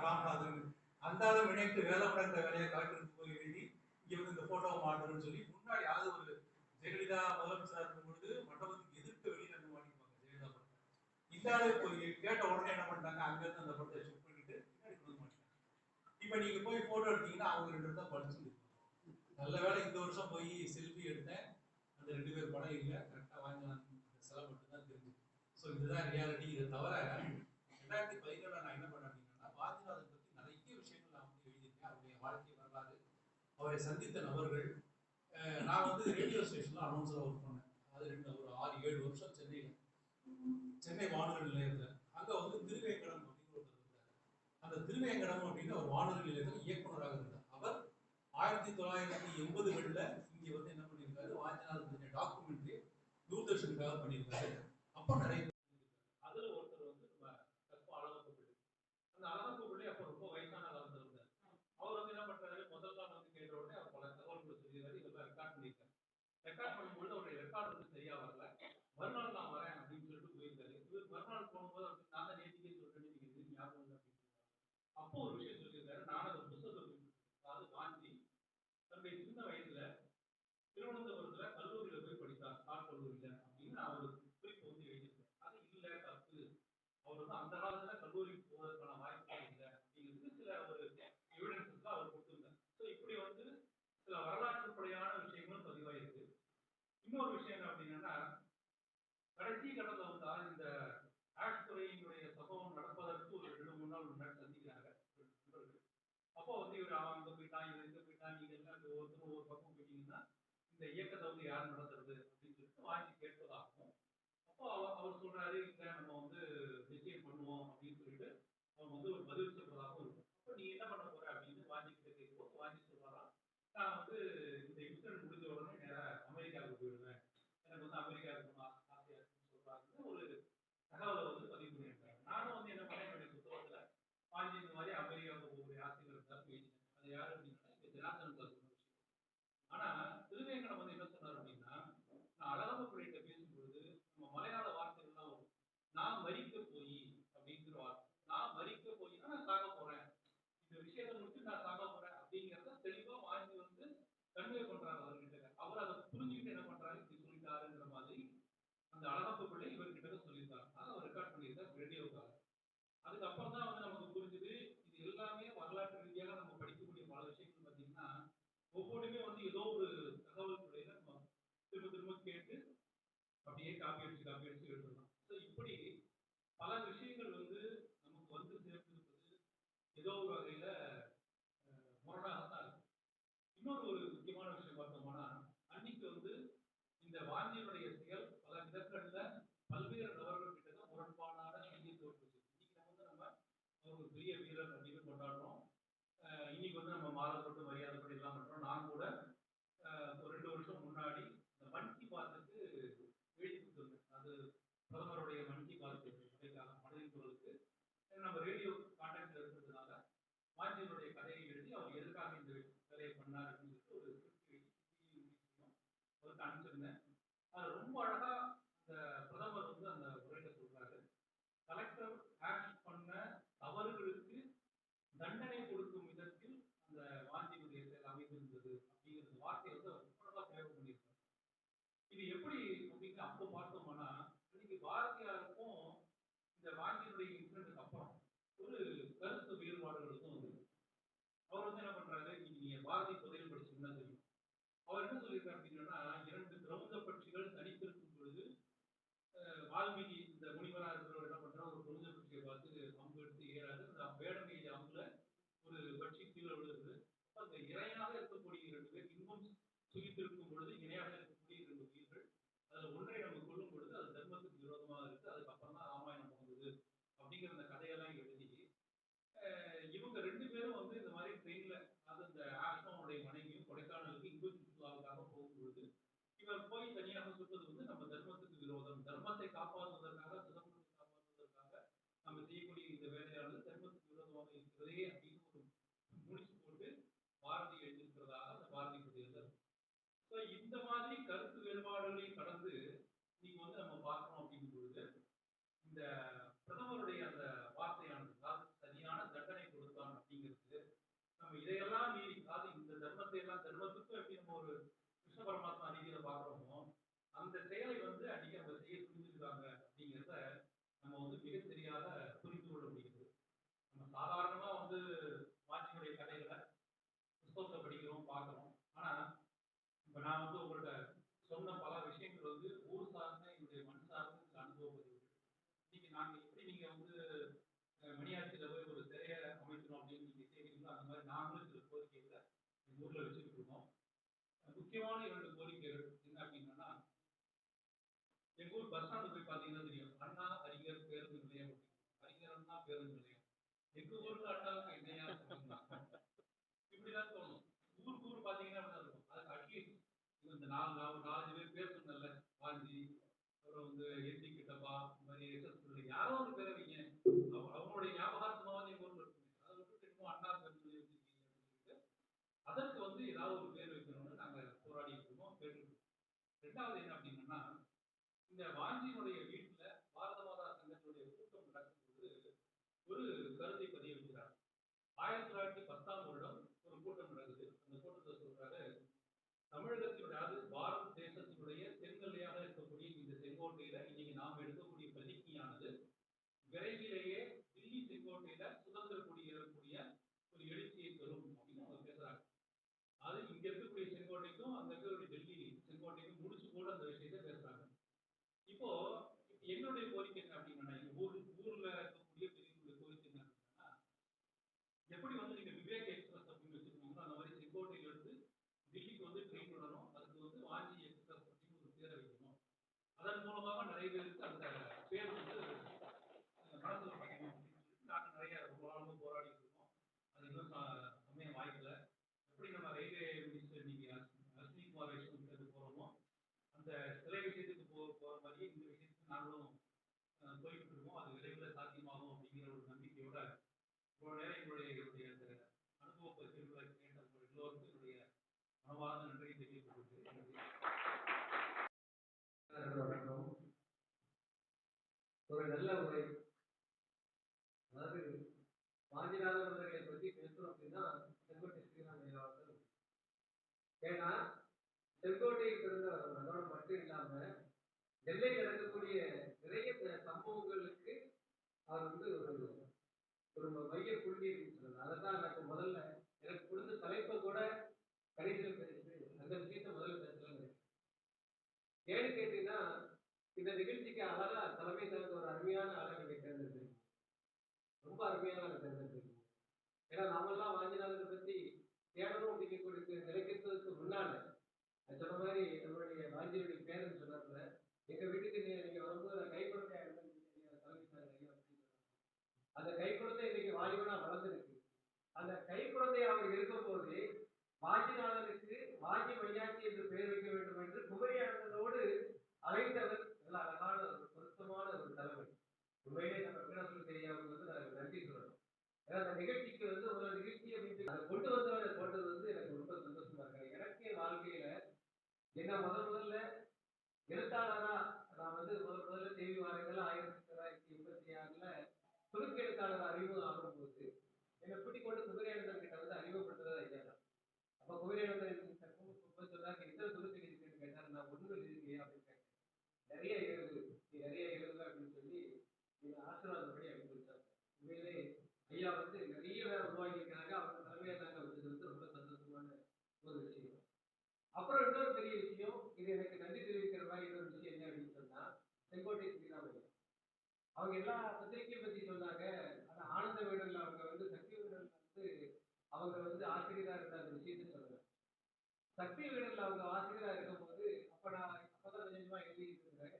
ராமநாதன் அந்த ஆளும் வினைட்டு வேலை பண்ற வேலையை கலெக்டருக்கு போய் எழுதி இங்க வந்து இந்த போட்டோவை மாட்டணும்னு சொல்லி முன்னாடி அது ஒரு ஜெயலலிதா முதலமைச்சராக இருக்கும் பொழுது மண்டபத்துக்கு எதிர்த்து வெளியில இருந்து மாட்டிப்பாங்க ஜெயலலிதா படம். இந்த ஆளு போய் கேட்ட உடனே என்ன பண்ணிட்டாங்க, அங்க இருந்து அந்த படத்தை ஷிஃப்ட் பண்ணிட்டு பின்னாடி கொண்டு மாட்டாங்க. இப்ப நீங்க போய் போட்டோ எடுத்தீங்கன்னா அவங்க 2 பேரும் தான் படிச்சுட்டு. நல்ல வேலை இந்த வருஷம் போய் செல்ஃபி எடுத்தேன், அந்த 2 பேர் படம் இல்லை, கரெக்டா வாங்கி சிலை மட்டும் தான் தெரிஞ்சு. ஸோ இதுதான் ரியாலிட்டி. இதை தவிர 2017 நான் என்ன பண்ணேன் அப்படின்னா, வாஞ்சிநாதன் பத்தி நிறைய விஷயங்கள் நான் வந்து எழுதியிருக்கேன். அவருடைய வாழ்க்கை வரலாறு, அவரை சந்தித்த நபர்கள். நான் வந்து ரேடியோ ஸ்டேஷன்ல அனௌன்சரா ஒர்க் பண்ணேன். அது ஒரு 6-7 வருஷம் சென்னை வானொலி நிலையத்தில். அங்க வந்து திருவேங்கடம் அப்படின்னு ஒருத்தர் இருந்தார். அந்த திருவேங்கடம் அப்படின்னு ஒரு வானொலி நிலையத்தில் இயக்குநராக இருந்தார். அவர் 1980களில் இங்க வந்து என்ன பண்ணியிருக்காரு, வாஞ்சிநாதன் டாக்குமெண்ட்ரி தூர்தர்ஷனுக்காக பண்ணியிருக்காரு. அப்போ நிறைய அதுல ஒருத்தர் வந்து நம்ம அழகப்ப பிள்ளை. அந்த அழகப்ப பிள்ளை அப்போ ரொம்ப வயசான காலத்தில் இருந்தார். அவர் வந்து என்ன பண்றாரு, முதல் நாள் வந்து கேட்ட உடனே அவர் பல தகவல்களை சொல்லிடுறாரு. இதெல்லாம் ரெக்கார்ட் பண்ணியிருக்காரு. ரெக்கார்ட் பண்ணும்போது அவருடைய ரெக்கார்டு வந்து சரியா வரல. மறுநாள் நான் வரேன் அப்படின்னு சொல்லிட்டு போயிருக்காரு. இவர் மறுநாள் போகும்போது நான் தான் நேற்றுக்கே சொல்றேன், நீங்க இது ஞாபகம் இல்லை அப்படின்னு சொல்லுவாங்க. அப்போ ஒரு விஷயம் சொல்லியிருக்காரு. நான் அந்த புத்தகத்தை அதாவது வாங்கி தன்னுடைய சின்ன வயசுல திருவனந்தபுரத்துல கல்லூரியில போய் படித்தார், ஆர்ட் கல்லூரியில அப்படின்னு நான் ஒரு குறிப்பு வந்து எழுதியிருக்கேன். அது இல்லை, தப்பு. அவர் வந்து அந்த காலத்துல கல்லூரிக்கு போவதற்கான வாய்ப்புகள் இல்லை அப்படிங்கிறது சில ஒரு எவிடன்ஸ் அவர் கொடுத்திருந்தார். ஸோ இப்படி வந்து சில வரலாற்றுப்படியான விஷயங்கள் பதிவாயிருக்கு. இன்னொரு விஷயம் என்ன அப்படின்னா, கடைசி கட்டத்தில் வந்து இந்த ஆக்ட் துறையினுடைய சம்பவம் நடப்பதற்கு ஒரு 2-3 நாள் முன்னாடி சந்திக்கிறாங்க நண்பர்கள். அப்போ வந்து இவர் அவன் அங்க போயிட்டான், இவர் இங்க போயிட்டான், நீங்க எல்லாம் ஒவ்வொருத்தரும் ஒரு பக்கம் போயிட்டீங்கன்னா இந்த இயக்கத்தை வந்து யார் நடத்துறது அப்படின்னு சொல்லிட்டு வாங்கி கேட்பதாகவும். அப்போ அவர் சொல்றாரு, இல்லை நம்ம வந்து நிச்சயம் பண்ணுவோம் அப்படின்னு சொல்லிட்டு அவங்க வந்து ஒரு பதில் சொல்றதாகவும் இருக்கும். அப்போ நீ என்ன பண்ண போற அப்படின்னு வாங்கி கிட்ட கேட்கும்போது வாங்கி சொல்றாராம், நான் வந்து இந்த இன்சிடென்ட் முடிஞ்ச உடனே நேராக அமெரிக்காவுக்கு போயிடுவேன், எனக்கு வந்து அமெரிக்காவுக்கு போகணும் ஆசையா இருக்குன்னு சொல்றாருன்னு ஒரு தகவலை வந்து பதிவு பண்ணியிருக்காரு. நானும் வந்து என்ன பண்ணேன், என்னுடைய புத்தகத்துல வாங்கி இந்த மாதிரி அமெரிக்காவுக்கு போகக்கூடிய ஆசைகள் இருந்தாலும் எழுதினேன். அது யாரு அப்படின்னா இந்த ஜனார்தன் சார் சொன்ன விஷயம். ஆனா திருவேங்கடம் வந்து என்ன சொன்னார் அப்படின்னா, நான் அழகப்ப பிள்ளைகிட்ட பேசும்பொழுது நம்ம மலையாள வார்த்தைகள்லாம் வரும். நான் மறிக்க போய் அப்படிங்கிற வார்த்தை, நான் மறிக்க போய்னா நான் சாக போறேன், இந்த விஷயத்தை முடிச்சு நான் சாக போறேன் அப்படிங்கிறத தெளிவா வாங்கி வந்து கன்வே பண்றாரு அவர்கிட்ட. அவர் அதை புரிஞ்சுக்கிட்டு என்ன பண்றாரு, இப்படி சொல்லிட்டாருங்கிற மாதிரி அந்த அழகப்ப பிள்ளை இவர்கிட்ட சொல்லியிருக்காரு. அதை அவர் ரெக்கார்ட் பண்ணியிருக்காரு ரேடியோக்காக. அதுக்கப்புறம் தான் வந்து நமக்கு புரிஞ்சுது, இது எல்லாமே வரலாற்று ரீதியாக நம்ம படிக்கக்கூடிய பல விஷயங்கள் பார்த்தீங்கன்னா ஒவ்வொன்றுமே வந்து ஏதோ ஒரு தகவல் துறையில நம்ம திரும்ப திரும்ப கேட்டு அப்படியே காப்பி அடிச்சு எழுதலாம். ஸோ இப்படி பல விஷயங்கள் வந்து நமக்கு வந்து சேர்ந்திருப்பது ஏதோ ஒரு வகையில முரணாக தான் இருக்கு. இன்னொரு ஒரு முக்கியமான விஷயம் பார்த்தோம்னா, அன்னைக்கு வந்து இந்த வாஞ்சியினுடைய செயல் பல விதங்கள்ல பல்வேறு நபர்கள் கிட்ட தான் முரண்பாடான செய்தியை தோற்றுச்சு. இன்னைக்கு நம்ம ஒரு பெரிய வீரர் அப்படின்னு கொண்டாடுறோம். இன்னைக்கு வந்து நம்ம மாலை போட்டு மரியாதை படி எல்லாம் பண்றோம். நான் கூட ஒரு 2 வருஷம் முன்னாடி இந்த மன் கி பாத்துக்கு எழுதி கொடுத்துருந்தேன். அது பிரதமருடைய மன் கி பாத் மனதின் குரலுக்கு நம்ம ரேடியோ கான்டாக்ட்ல இருக்கிறதுனால வாஞ்சியினுடைய கதையை எழுதி அவர் எதுக்காக இந்த வேலையை பண்ணார் அப்படின்னு சொல்லிட்டு ஒரு ஸ்கிரிப்ட் எழுதி அவருக்கு அனுப்பிச்சிருந்தேன். அது ரொம்ப அழகா அந்த பிரதமர் வந்து அந்த உரையில சொல்றாரு, இது எப்படி அப்படின்னு அப்போ பார்த்தோம்னா, இன்னைக்கு பாரதியாருக்கும் இந்த வாஞ்சியினுடைய இன்சிடென்ட்க்கு அப்புறம் ஒரு கருத்து வேறுபாடுகளுக்கும் வந்து அவர் வந்து என்ன பண்றாரு, இன்னைக்கு நீங்க பாரதி புதையல் படிச்சீங்கன்னா தெரியும். அவர் என்ன சொல்லியிருக்காரு அப்படின்னா, 2 பிரபுத பட்சிகள் தனித்திருக்கும் பொழுது வால்மீகி இந்த முனிவரா இருக்கிறவர் என்ன பண்றாரு, ஒரு பிரபுத பட்சியை பார்த்து அம்பு எடுத்து ஏறாரு. அந்த வேடம் எய்த அம்புல ஒரு பட்சி கீழே விழுது. அந்த இணையாக இருக்கக்கூடிய 2 பேர் இன்பம் சுகித்திருக்கும் பொழுது இணையாக இருக்கக்கூடிய 2 உயிர்கள், அதுல ஒன்றை நம்ம கொல்லும் பொழுது அது தர்மத்துக்கு விரோதமாக இருக்கு. அதுக்கப்புறம் தான் ராமாயணம் வந்தது அப்படிங்கிற அந்த கதையெல்லாம் எழுதி இவங்க 2 பேரும் வந்து இந்த மாதிரி ட்ரெயின்ல, அது இந்த ஆஷ்ரமனுடைய மனைவியும் கொடைக்கானலுக்கு இன்ப சுற்றுலாவுக்காக போகும்பொழுது இவர் போய் தனியாக சொல்வது வந்து நம்ம தர்மத்துக்கு விரோதம், தர்மத்தை காப்பாற்றுவதற்காக, சுதந்திரத்தை காப்பாற்றுவதற்காக நம்ம செய்யக்கூடிய இந்த வேலையானது தர்மத்துக்கு விரோதமாக இருக்கிறதே அப்படின்னு ஒரு முடிச்சு போட்டு பாரதி எழுதியிருக்கிறதாக அந்த பாரதி புதையல். ஸோ இந்த மாதிரி கருத்து வேறுபாடுகளையும் கடந்து நீங்க வந்து நம்ம பார்க்கணும் அப்படிங்கும் பொழுது இந்த பிரதமருடைய அந்த வார்த்தையானது, அதாவது சரியான தண்டனை கொடுத்தான் அப்படிங்கிறது, நம்ம இதையெல்லாம் மீறி, அதாவது இந்த தர்மத்தை எல்லாம் தர்மத்துக்கும் எப்படி நம்ம ஒரு கிருஷ்ண பரமாத்மா ரீதியில பார்க்கிறோமோ அந்த செயலை வந்து அன்னைக்கு அவங்க செய்ய புரிஞ்சிருக்காங்க அப்படிங்கிறத நம்ம வந்து மிக சரியாக புரிந்து கொள்ள முடியுது. நம்ம சாதாரணமா வந்து வாட்சியுடைய கதைகளை புத்தகத்தை படிக்கிறோம், பார்க்கிறோம். ஆனா இப்ப நான் வந்து உங்கள்ட்ட சொன்ன பல விஷயங்கள் வந்து ஊர் சார்ந்த என்னுடைய மண் சார்ந்த சில அனுபவ பதிவுகள். இன்னைக்கு நாங்க எப்படி நீங்க வந்து மணியாட்சியில போய் ஒரு சிலையை அமைக்கணும் அப்படின்னு நீங்க கேட்குறீங்களோ அந்த மாதிரி நாங்களும் சில கோரிக்கைகளை எங்க ஊர்ல வச்சுக்கிட்டு இருக்கோம். முக்கியமான 2 கோரிக்கைகள் என்ன அப்படின்னா, எங்க ஊர் பஸ் ஸ்டாண்டு போய் பார்த்தீங்கன்னா தெரியும், அண்ணா அறிஞர் பேருந்து நிலையம் அப்படின்னு. அறிஞர் அண்ணா பேருந்து நிலையம். எங்க ஊருக்கு அண்ணாவுக்கு என்னையா இப்படிதான் தோணும். ஊர் பார்த்தீங்கன்னா அப்படிதான் இருக்கும். அதுக்கு அட்லீஸ்ட் இந்த 4 பேர் சொன்னல, வாஞ்சி, அப்புறம் வந்து என்டி கிட்டப்பா, இந்த மாதிரி எஸ்எஸ் யாரோ ஒரு பேரை வைங்க, அவங்களுடைய ஞாபகார்த்தமாவது எங்க ஊர்ல இருக்குங்க. அதை விட்டுட்டு இன்னும் அண்ணா பேர் சொல்லி வச்சிருக்கீங்க அப்படின்னு சொல்லிட்டு அதற்கு வந்து ஏதாவது ஒரு பேர் வைக்கணும்னு நாங்க போராடிட்டு இருக்கோம், கேட்டுருக்கோம். 2வது என்ன அப்படின்னா, இந்த வாஞ்சியினுடைய வீட்டுல பாரத மாதா சங்கத்தினுடைய கூட்டம் நடக்கும்போது ஒரு கருத்தை பதிய வைக்கிறார். 1910ஆம் வருடம் ஒரு கூட்டம் நடக்குது. அந்த கூட்டத்தில் சொல்றாரு, தமிழகத்தினுடைய, அதாவது பாரத தேசத்தினுடைய தென்கல்லையாக இருக்கக்கூடிய இந்த செங்கோட்டையில இன்னைக்கு நாம் எடுக்கக்கூடிய பிரதிஜையானது விரைவிலேயே தில்லி செங்கோட்டையில சுதந்திர கொடி ஏறக்கூடிய ஒரு எழுச்சியை தரும் அப்படின்னு அவங்க பேசுறாங்க. அது இங்க இருக்கக்கூடிய செங்கோட்டைக்கும் அங்க இருக்கக்கூடிய டெல்லி செங்கோட்டைக்கும் முடிச்சு கூட அந்த விஷயத்தை பேசுறாங்க. இப்போ என்னுடைய கோரிக்கை என்ன அப்படின்னா, ஊர்ல இருக்கக்கூடிய பெரியவங்களுடைய கோரிக்கை என்ன அப்படின்னா, எப்படி வந்து நீங்க விவேக் எக்ஸ்பிரஸ் அப்படின்னு வச்சிருக்கீங்களோ அந்த மாதிரி செங்கோட்டையில இருந்து டெல்லிக்கு வந்து ட்ரெயின் விடணும், அதுக்கு வந்து வாஞ்சி எக்ஸ்பிரஸ் அப்படின்னு ஒரு பேரை வைக்கணும். அதன் மூலமாக நிறைய பேருக்கு அந்த பேர் வந்து மனசுல பதியும் அப்படின்னு சொல்லிட்டு நாங்கள் நிறைய ரொம்ப நாளும் போராடிட்டு இருக்கோம். அது இன்னும் சமயம் வாய்க்கல. எப்படி நம்ம ரயில்வே மினிஸ்டர் இன்னைக்கு அஸ்வினி குமார் வைஷ்ணவ் போறோமோ அந்த சிலை விஷயத்துக்கு போற மாதிரியே இந்த விஷயத்துக்கு நாங்களும் போய்கிட்டு இருக்கோம். அது விரைவில் சாத்தியமாகும் அப்படிங்கிற ஒரு நம்பிக்கையோட இவ்வளவு நேரம் என்னுடைய அந்த அனுபவ பகிர்வுகளை கேட்ட உங்கள் எல்லோருக்கும் என்னுடைய மனவார்ந்த நன்றியை தெரிவித்துக் வணக்கம். ஒரு நல்ல உரை. அதாவது வாஞ்சிநாதன் அவர்களை பற்றி பேசுறோம் அப்படின்னா செங்கோட்டை ஸ்ரீராமையா அவர்கள். ஏன்னா செங்கோட்டையில் பிறந்தவர் அதோட மட்டும் இல்லாம நெல்லையில் நடக்கக்கூடிய நிறைய சம்பவங்களுக்கு அவர் வந்து ஒரு மைய புள்ளி அப்படின்னு சொல்றது. அதைத்தான் நான் இப்போ முதல்ல எனக்கு கொடுத்த தலைப்பை கூட கணிதம் பேசு அந்த விஷயத்த முதல்ல பேசலாம். ஏன்னு கேட்டீங்கன்னா, இந்த நிகழ்ச்சிக்கு அழகா தலைமை தாங்க ஒரு அருமையான ஆளை நீங்க தேர்ந்தெடுத்தீங்க. ரொம்ப அருமையான ஆளை தேர்ந்தெடுத்தீங்க. ஏன்னா நாமெல்லாம் வாஞ்சிநாதனை பத்தி தேடணும் அப்படிங்கக்கூடிய நினைக்கிறதுக்கு முன்னால சொன்ன மாதிரி நம்மளுடைய வாஞ்சியுடைய பேரன் சொன்னாப்புல, எங்க வீட்டுக்கு நீங்க வரும்போது நான் கை குழந்தையா இருந்தேன் தலைமை தாங்க ஐயா அப்படின்னு சொன்னாங்க. அந்த கை குழந்தை இன்னைக்கு வாலிபனா வளர்ந்துருக்கு. அந்த கை குழந்தை அவர் இருக்கும் போது வாஞ்சிநாதனுக்கு வாஞ்சி மையாட்சி என்று பெயர் வைக்க வேண்டும் என்று குமரியானந்தனோடு அழைத்தவர். நல்ல அழகான ஒரு பொருத்தமான ஒரு தலைமை. உண்மையிலே நம்ம வெங்கடாசுவரி ஐயா அவங்க வந்து நான் நன்றி சொல்லணும். ஏன்னா அந்த நிகழ்ச்சிக்கு வந்து ஒரு நிகழ்ச்சி அப்படின்னு அதை கொண்டு வந்தவரை போட்டது வந்து எனக்கு ரொம்ப சந்தோஷமா இருக்காங்க. எனக்கே வாழ்க்கையில என்ன முதல்ல எழுத்தாளரா நான் வந்து முதல்ல தேவி வாரங்கள் 1986 துணுக்கு எழுத்தாளர் அறிமுகம் ஆகும்போது என்னை கூட்டிக் கொண்டு குமரியானந்தன் கிட்ட வந்து அறிமுகப்படுத்துறது ஐயா தான். அப்ப குமரியானந்தன் சொன்னாங்க, எத்தனை துணுக்கு இருக்குன்னு கேட்டாரு. நான் 1 எழுதிருக்கேன் நிறைய எழுது, நீ நிறைய எழுதுல அப்படின்னு சொல்லி எங்க ஆசீர்வாதம் பண்ணி அனுப்பி வச்சாங்க. உண்மையிலே ஐயா வந்து நிறைய வேலை உருவாக்கி இருக்காங்க. அவங்க தலைமையை தாங்க வச்சது வந்து ரொம்ப சந்தோஷமான ஒரு விஷயம். அப்புறம் இன்னொரு பெரிய விஷயம், இது எனக்கு நன்றி தெரிவிக்கிற மாதிரி இன்னொரு விஷயம் என்ன அப்படின்னு சொன்னா, செங்கோட்டை ஸ்ரீராமையா அவங்க எல்லா பத்திரிகையை பத்தி சொன்னாங்க. ஆனா ஆனந்த விகடன்ல அவங்க வந்து சக்தி விகடன்ல வந்து அவங்க வந்து ஆசிரியரா இருந்த அந்த விஷயத்தை சொன்னாங்க. சக்தி விகடன்ல அவங்க ஆசிரியரா இருக்கும்போது நான் அப்பதான் நிஜமா எழுதிட்டு இருக்கிறேன்.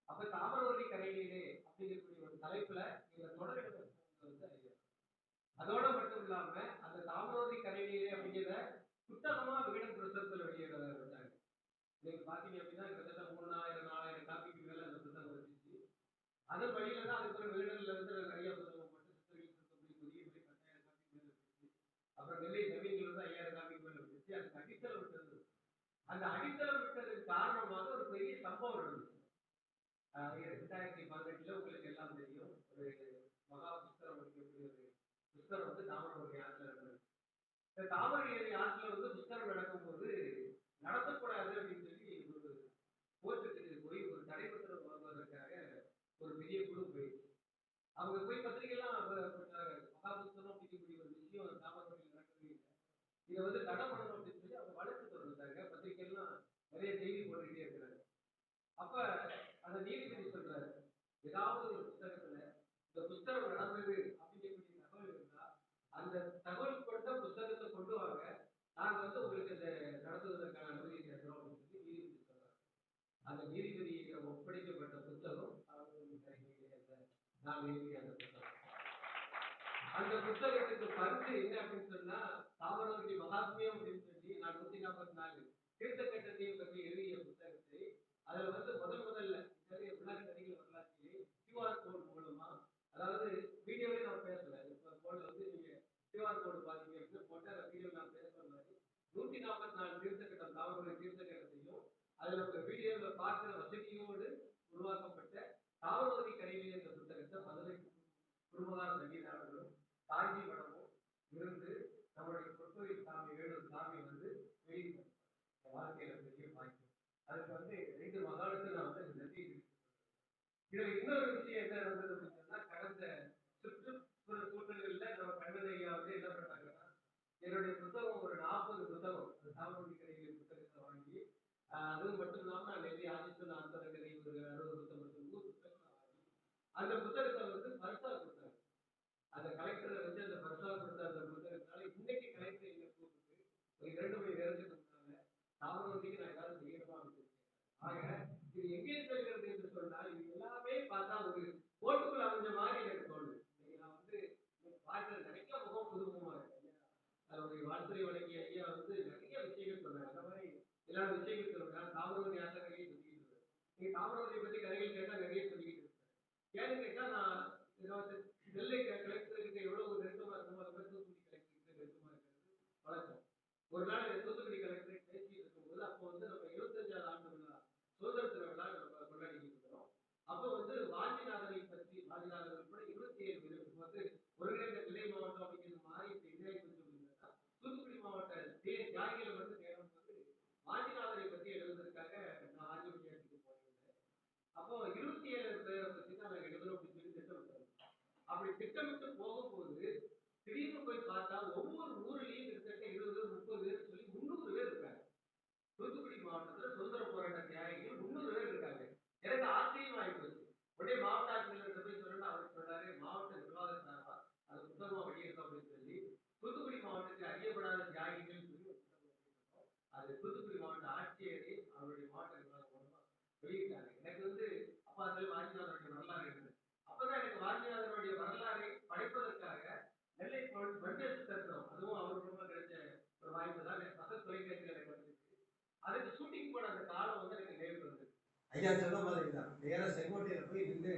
அப்ப தாமிரவர்ணி கரையிலே அப்படிங்கக்கூடிய ஒரு தலைப்புல இந்த தொடர் வந்து ஐயா. அதோட மட்டும் இல்லாம அந்த தாமிரவர்ணி கரையிலே அப்படிங்கிற புத்தகமா விகடன் பிரசுரத்துல வெளியிட வந்தாங்க. நீங்க பாத்தீங்க அப்படின்னா கிட்டத்தட்ட 3000 4000 காப்பிக்கு மேல அந்த புத்தகம் வந்துச்சு. அதன் வழியில தான் அதுக்கு விகடன்ல வந்து நிறைய புத்தகம் போட்டு சித்தர்கள் புதிய 10,000 காப்பிக்கு மேல வந்துச்சு. அப்புறம் நெல்லை நவீன்ல இருந்து 5000 காப்பிக்கு மேல வந்துச்சு. அதுக்கு அடித்தளம் விட்டது. அந்த அடித்தளம் விட்டதுக்கு காரணமாக ஒரு பெரிய சம்பவம் நடந்துச்சு. 2018 உங்களுக்கு எல்லாம் தெரியும், ஒரு மகா புஷ்கரம் இருக்கக்கூடிய ஒரு புஷ்கரம் வந்து தாமிரபரணி ஆற்றுல நடந்தது. இந்த தாமிரபரணி ஆற்றுல வந்து புஷ்கரம் நடக்கும்போது நடத்தக்கூடாது அப்படின்னு சொல்லி ஒரு கோர்ட்டுக்கு போய் ஒரு தடை உத்தரவு வாங்குவதற்காக ஒரு பெரிய குழு போயிடுச்சு. அவங்க போய் பத்திரிகைலாம் மகா புஷ்கரம் அப்படிங்கக்கூடிய ஒரு விஷயம் தாமிரபரணி நடக்கவே இல்லை, இதை வந்து தடை பண்ணணும் அப்படின்னு சொல்லி அவங்க வழக்கு தொடர்ந்தாங்க. பத்திரிகைலாம் நிறைய செய்தி போட்டுக்கிட்டே இருக்கிறாங்க. அப்ப அந்த நீதிபதி சொல்றாரு, ஏதாவது ஒரு புத்தகத்துல இந்த புத்தகம் நடந்தது அப்படிங்கக்கூடிய தகவல் இருந்தா அந்த தகவல் கொண்ட புத்தகத்தை கொண்டு வாங்க, நாங்க வந்து உங்களுக்கு இந்த நடத்துவதற்கான அனுமதி தருகிறோம் அப்படின்னு சொல்லி நீதிபதி சொல்றாரு. அந்த நீதிபதி ஒப்படைக்கப்பட்ட புத்தகம் நான் எழுதிய அந்த புத்தகம். அந்த புத்தகத்துக்கு பரிசு என்ன அப்படின்னு சொன்னா தாமிரவர்ணி மகாத்மியம் அப்படின்னு சொல்லி நான் 144 தீர்த்தக்கட்டத்தையும் பற்றி எழுதிய புத்தகத்தை அதுல வந்து முதல்ல உலக நடிகர் வரலாற்றிலே QR கோட் மூலமா, அதாவது வீடியோவே நான் பேசல, போன்ல வந்து நீங்க QR கோடு பாத்தீங்க அப்படின்னு போட்டு அந்த வீடியோ நான் பேசுற மாதிரி 144 தீர்த்தக்கட்டம் தாமிரவர்ணி தீர்த்தக்கட்டத்தையும் அதுல வீடியோல பார்க்கிற வசதியோடு உருவாக்கப்பட்ட தாமிரவர்ணி கரையிலே என்ற புத்தகத்தை மதுரை குருமகார் சங்கீதாளர்களும் காஞ்சி மடமும் இருந்து நம்மளுடைய பொற்கோயில் சாமி வேலூர் சாமி வந்து வெளியிட்டார். வாழ்க்கையில பெரிய வாய்ப்பு. அதுக்கு வந்து 2 மகாலுக்கு நான் வந்து நன்றி. இதுல இன்னொரு விஷயம் என்ன நடந்தது அப்படின்னு சொன்னா, கடந்த சுற்றுப்புற சூழல்கள்ல நம்ம கண்ணன் ஐயா வந்து என்ன பண்ணாங்கன்னா, என்னுடைய புத்தகம் ஒரு 40 புத்தகம் தாமிரவர்ணி கரையில் புத்தகத்தை வாங்கி, அது மட்டும் இல்லாம நான் நெல்லை ஆதித்தன் ஆந்தரங்கரை ஒரு 60 புத்தகம் 100 புத்தகம் வாங்கி அந்த புத்தகத்தை வந்து பரிசா கொடுத்தாங்க. அந்த கலெக்டரை வச்சு அந்த பரிசா கொடுத்த அந்த புத்தகத்தினால இன்னைக்கு கலெக்டர் எங்க கூப்பிட்டு ஒரு 2 மணி நேரத்துக்கு முன்னால தாமிரவர்ணிக்கு நான் ஏதாவது செய்யணுமா அப்படின்னு. ஆக இது எங்கே செல்கிறது என்று சொன்னால், இது எல்லாமே பார்த்தா ஒரு கோட்டுக்குள் அமைஞ்ச மாதிரி எனக்கு தோணுது. நான் வந்து பார்க்கிற நிறைய முகம் புதுமுகமா இருக்கு. அவருடைய வாழ்த்துறை வழங்கிய ஐயா வந்து நிறைய விஷயங்கள் சொன்னாங்க. அந்த மாதிரி எல்லா விஷயங்கள் சொல்றாங்க. தாமிரவர்ணி ஆற்றங்கரையை சொல்லிக்கிட்டு இருக்காரு. நீங்க தாமிரவர்ணியை பத்தி கதைகள் கேட்டா நிறைய சொல்லிக்கிட்டு இருக்காரு. ஏன்னு கேட்டா நான் நெல்லை கலெக்டர்கிட்ட எவ்வளவு நெருக்கமா இருக்குமோ அது மாதிரி தூத்துக்குடி கலெக்டர்கிட்ட நெருக்கமா இருக்கிறது வழக்கம். ஒரு நாள் தூத்துக்குடி கலெக்டரை பேசிட்டு இருக்கும்போது அப்போ வந்து நம்ம 75ஆவது ஆண்டு விழா சுதந்திர தின விழா நம்ம கொண்டாடிட்டு இருக்கிறோம். அப்போ வந்து வாஞ்சிநாதனை பற்றி வாஞ்சிநாதன் கூட 27 பேர் வந்து ஒருங்கிணைந்த நெல்லை மாவட்டம் அப்படிங்கிறது மாறி இப்ப என்ன சொல்லியிருந்தா தூத்துக்குடி மாவட்ட தியாகிகளை வந்து நேரம் வந்து வாஞ்சிநாதனை பற்றி எழுதுவதற்காக நான் வாஞ்சி விளையாட்டுக்கு போயிருந்தேன். அப்போ 27 பேரை பற்றி தான் நாங்கள் எழுதணும் அப்படின்னு சொல்லி திட்டமிட்டோம். அப்படி திட்டமிட்டு போகும்போது திடீர்னு போய் பார்த்தா ஒவ்வொரு ஊர்லயும் கிட்டத்தட்ட 20 30 பேர் சொல்லி 300 பேர் இருக்காங்க. தூத்துக்குடி மாவட்டத்துல சுதந்திர போராட்ட தியாகிகள் 300 பேர் இருக்காங்க. எனக்கு ஆச்சரியம் ஆயிப்போச்சு. உடனே மாவட்ட ஆட்சியர்கிட்ட போய் சொல்லணும், அவர் சொன்னாரு மாவட்ட நிர்வாகத்தாரா அது புத்தகமா வெளியிடணும் அப்படின்னு சொல்லி தூத்துக்குடி மாவட்டத்தில் அறியப்படாத தியாகிகள் சொல்லி ஒரு புத்தகம் வெளியிட்டோம். அது தூத்துக்குடி மாவட்ட ஆட்சியரே அவருடைய மாவட்ட நிர்வாகம் மூலமா வெளியிட்டாங்க. எனக்கு வந்து அப்ப அதில் வாஞ்சிநாதனுடைய வரலாறு இருந்தது. அப்பதான் எனக்கு வாஞ்சிநாதனுடைய வரலாறை படைப்பதற்காக நெல்லை மண்டேசு தருணம், அதுவும் அவர் மூலமா கிடைச்ச ஒரு வாய்ப்பு தான். பசங்க தொலைக்காட்சியில் எனக்கு வந்து அதுக்கு ஷூட்டிங் போன அந்த காலம் வந்து எனக்கு நேரில் வந்தது. ஐயா சொன்ன மாதிரி தான் நேராக செங்கோட்டையில போய் நின்று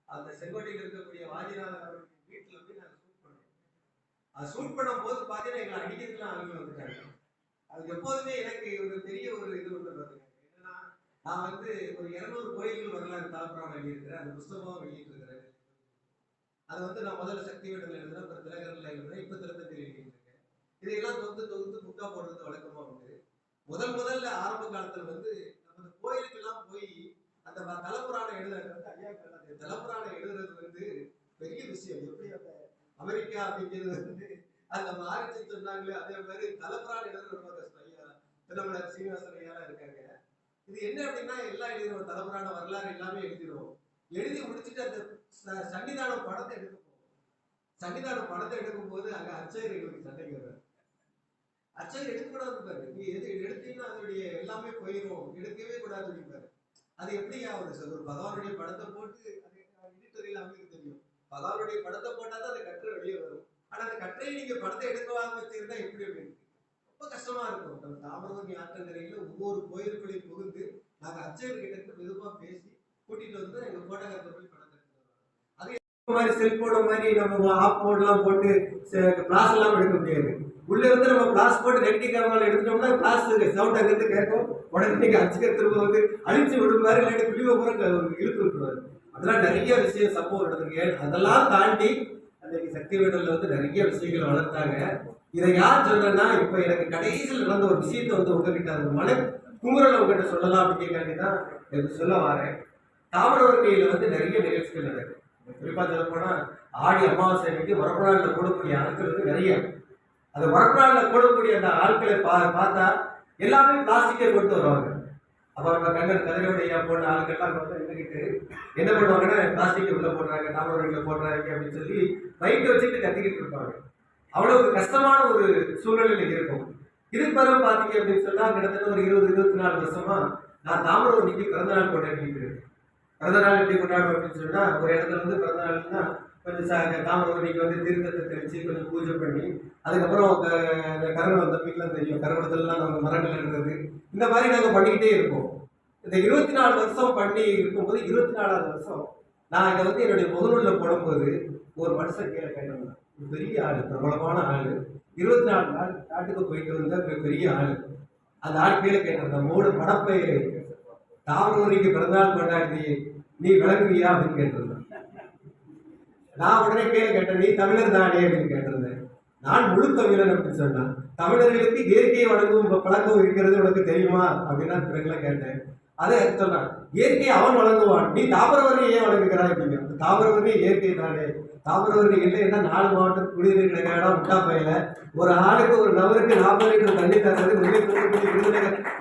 அந்த செங்கோட்டையில் இருக்கக்கூடிய வாஞ்சிநாதன் அவருடைய வீட்டில் போய் நாங்கள் ஷூட் பண்ணோம். அது ஷூட் பண்ணும் போது பார்த்தீங்கன்னா எங்களை அடிக்கிறதுலாம் ஆளுங்க வந்துட்டாங்க. அது எப்போதுமே எனக்கு ஒரு பெரிய ஒரு இது ஒன்று பார்த்தீங்க. என்னன்னா நான் வந்து ஒரு 200 கோயில்கள் வரலாறு தாழ்ப்புறாமல் எழுதியிருக்கிறேன். அந்த புத்தகமாக வெளியிட்டிருக்கிறேன். அதை வந்து நான் முதல்ல சக்தி வீட்டில் எழுதுறேன், அப்புறம் திலகரில் எழுதுறேன், இப்போ திருத்தத்தில் எழுதியிருக்கேன். இதையெல்லாம் தொகுத்து புக்கா போடுறது வழக்கமாக உண்டு. முதல்ல ஆரம்ப காலத்துல வந்து நம்ம கோயிலுக்கெல்லாம் போய் அந்த தலை ஐயா தலப்புராணம் எழுதுறது பெரிய விஷயம். எப்படி அந்த அமெரிக்கா அப்படிங்கிறது அந்த மாறிச்சு சொன்னாங்களே, அதே மாதிரி தலப்புராணம் எழுதுறது ரொம்ப கஷ்டம். ஐயா திருமணர் சீனிவாசன் ஐயாலாம் இருக்காங்க. இது என்ன அப்படின்னா எல்லாம் எழுதிடுவோம், தலைமுறான வரலாறு எல்லாமே எழுதிடுவோம். எழுதி முடிச்சுட்டு அந்த சன்னிதானம் படத்தை எடுக்க போவோம். சன்னிதானம் படத்தை எடுக்கும் போது அங்க அர்ச்சகர் எங்களுக்கு சண்டைக்கு வர்றாரு. அர்ச்சகர் எடுக்கக்கூடாது பாரு, நீ எது எடுத்தீங்கன்னா அதனுடைய எல்லாமே போயிடும், எடுக்கவே கூடாது அப்படிப்பாரு. அது எப்படியா ஒரு பகவானுடைய படத்தை போட்டு அது எடிட்டோரியல் அவங்களுக்கு தெரியும், பகவானுடைய படத்தை போட்டா தான் அந்த கட்டுரை வெளியே வரும். ஆனா அந்த கட்டுரையை நீங்க படத்தை எடுக்கவாம வச்சிருந்தா எப்படி அப்படின்னு ரொம்ப கஷ்டமா இருக்கும். நம்ம தாமிரபரணி ஆற்றங்கரையில ஒவ்வொரு கோயில்களையும் புகுந்து நாங்க அர்ச்சகர்கிட்ட மெதுவா பேசி கூட்டிட்டு வந்து எங்க போட்டோகிராஃபர் போய் படம் எடுத்துருவாங்க. அது மாதிரி செல்போன மாதிரி நம்ம ஆப் மோட்லாம் போட்டு கிளாஸ் எல்லாம் எடுக்க முடியாது. உள்ள இருந்து நம்ம கிளாஸ் போட்டு நெகட்டிவ் கேமரா எடுத்துட்டோம்னா கிளாஸ் சவுண்ட் அங்கிருந்து கேட்கும். உடனே நீங்க அர்ச்சகர் திரும்ப வந்து அழிச்சு விடுவாரு, இல்லாட்டி பிரிவை பூரா இழுத்து விட்டுருவாரு. அதெல்லாம் நிறைய விஷயம் சம்பவம் நடந்திருக்கு. அதெல்லாம் தாண்டி அன்னைக்கு சக்தி வேடல்ல வந்து நிறைய விஷயங்கள் வளர்த்தாங்க. இதை யார் சொல்றேன்னா, இப்ப எனக்கு கடைசியில் நடந்த ஒரு விஷயத்தை வந்து உங்ககிட்ட அந்த மன குமுறலை உங்ககிட்ட சொல்லலாம் அப்படிங்காண்டி தான் எனக்கு சொல்ல வரேன். தாமிரபரணியில வந்து நிறைய நிகழ்ச்சிகள் நடக்குது. குறிப்பா சொல்ல போனா ஆடி அமாவாசை அன்னைக்கு வரப்பநாளில் கூடக்கூடிய ஆட்கள் வந்து நிறைய, அந்த வரப்பநாளில் கூடக்கூடிய அந்த ஆட்களை பார்த்தா எல்லாமே பிளாஸ்டிக்கை கொண்டு வருவாங்க. அப்ப நம்ம கண்ணன் கதிரவுடைய போன ஆட்கள்லாம் வந்து நின்றுக்கிட்டு என்ன பண்ணுவாங்கன்னா, பிளாஸ்டிக்கை உள்ள போடுறாங்க, தாமிரபரணியில போடுறாங்க அப்படின்னு சொல்லி மைக்கை வச்சுட்டு கத்திக்கிட்டு இருப்பாங்க. அவ்வளவு கஷ்டமான ஒரு சூழ்நிலையில் இருக்கும். இதுக்கு பிறகு பார்த்தீங்க அப்படின்னு சொன்னா கிட்டத்தட்ட ஒரு 20-24 வருஷமா நான் தாமிரபரணிக்கு பிறந்த நாள் கொண்டாடிட்டு இருக்கேன். பிறந்த நாள் எப்படி கொண்டாடுவோம் அப்படின்னு சொன்னா, ஒரு இடத்துல வந்து பிறந்த நாள்னா கொஞ்சம் தாமிரபரணிக்கு வந்து தீர்த்தத்தை தெளிச்சு கொஞ்சம் பூஜை பண்ணி, அதுக்கப்புறம் அந்த கருவம் தம்பிக்கெல்லாம் தெரியும், கருவத்தெல்லாம் நம்ம மரங்கள் நடுறது, இந்த மாதிரி நாங்கள் பண்ணிக்கிட்டே இருப்போம். இந்த 24 வருஷம் பண்ணி இருக்கும்போது 24வது வருஷம் நான் இதை வந்து என்னுடைய முகநூலில் போடும்போது ஒரு மனுஷன் கீழே கேட்டிருந்தேன். பெரிய ஆளு, பிரபலமான ஆளு, 24 நாள் காட்டுக்கு போயிட்டு வந்த பெரிய ஆளு. அந்த ஆள் கீழே கேட்டிருந்தேன், மூணு படப்பையிலே தாமிரபரணிக்கு பிறந்தநாள் கொண்டாடி நீ விளங்குவியா அப்படின்னு கேட்டிருந்தேன். நான் உடனே கீழே கேட்டேன், நீ தமிழர் தானே அப்படின்னு கேட்டிருந்தேன். நான் முழு தமிழன் அப்படின்னு சொன்னேன். தமிழர்களுக்கு இயற்கையை வழங்கும் பழக்கம் இருக்கிறது உனக்கு தெரியுமா அப்படின்னா பிறகுலாம் கேட்டேன். அதை சொன்னான், இயற்கையை அவன் வழங்குவான், நீ தாமிரபரணியை ஏன் வழங்குகிறாய் அப்படிங்க. தாமிரபரணி இயற்கை தானே, தாமிரபரணி இல்லைன்னா 4 மாவட்டத்துக்கு குடிநீர் கிடைக்காடா முட்டா பையில, ஒரு ஆளுக்கு ஒரு நபருக்கு 40 லிட்டர் தண்ணி தர்றது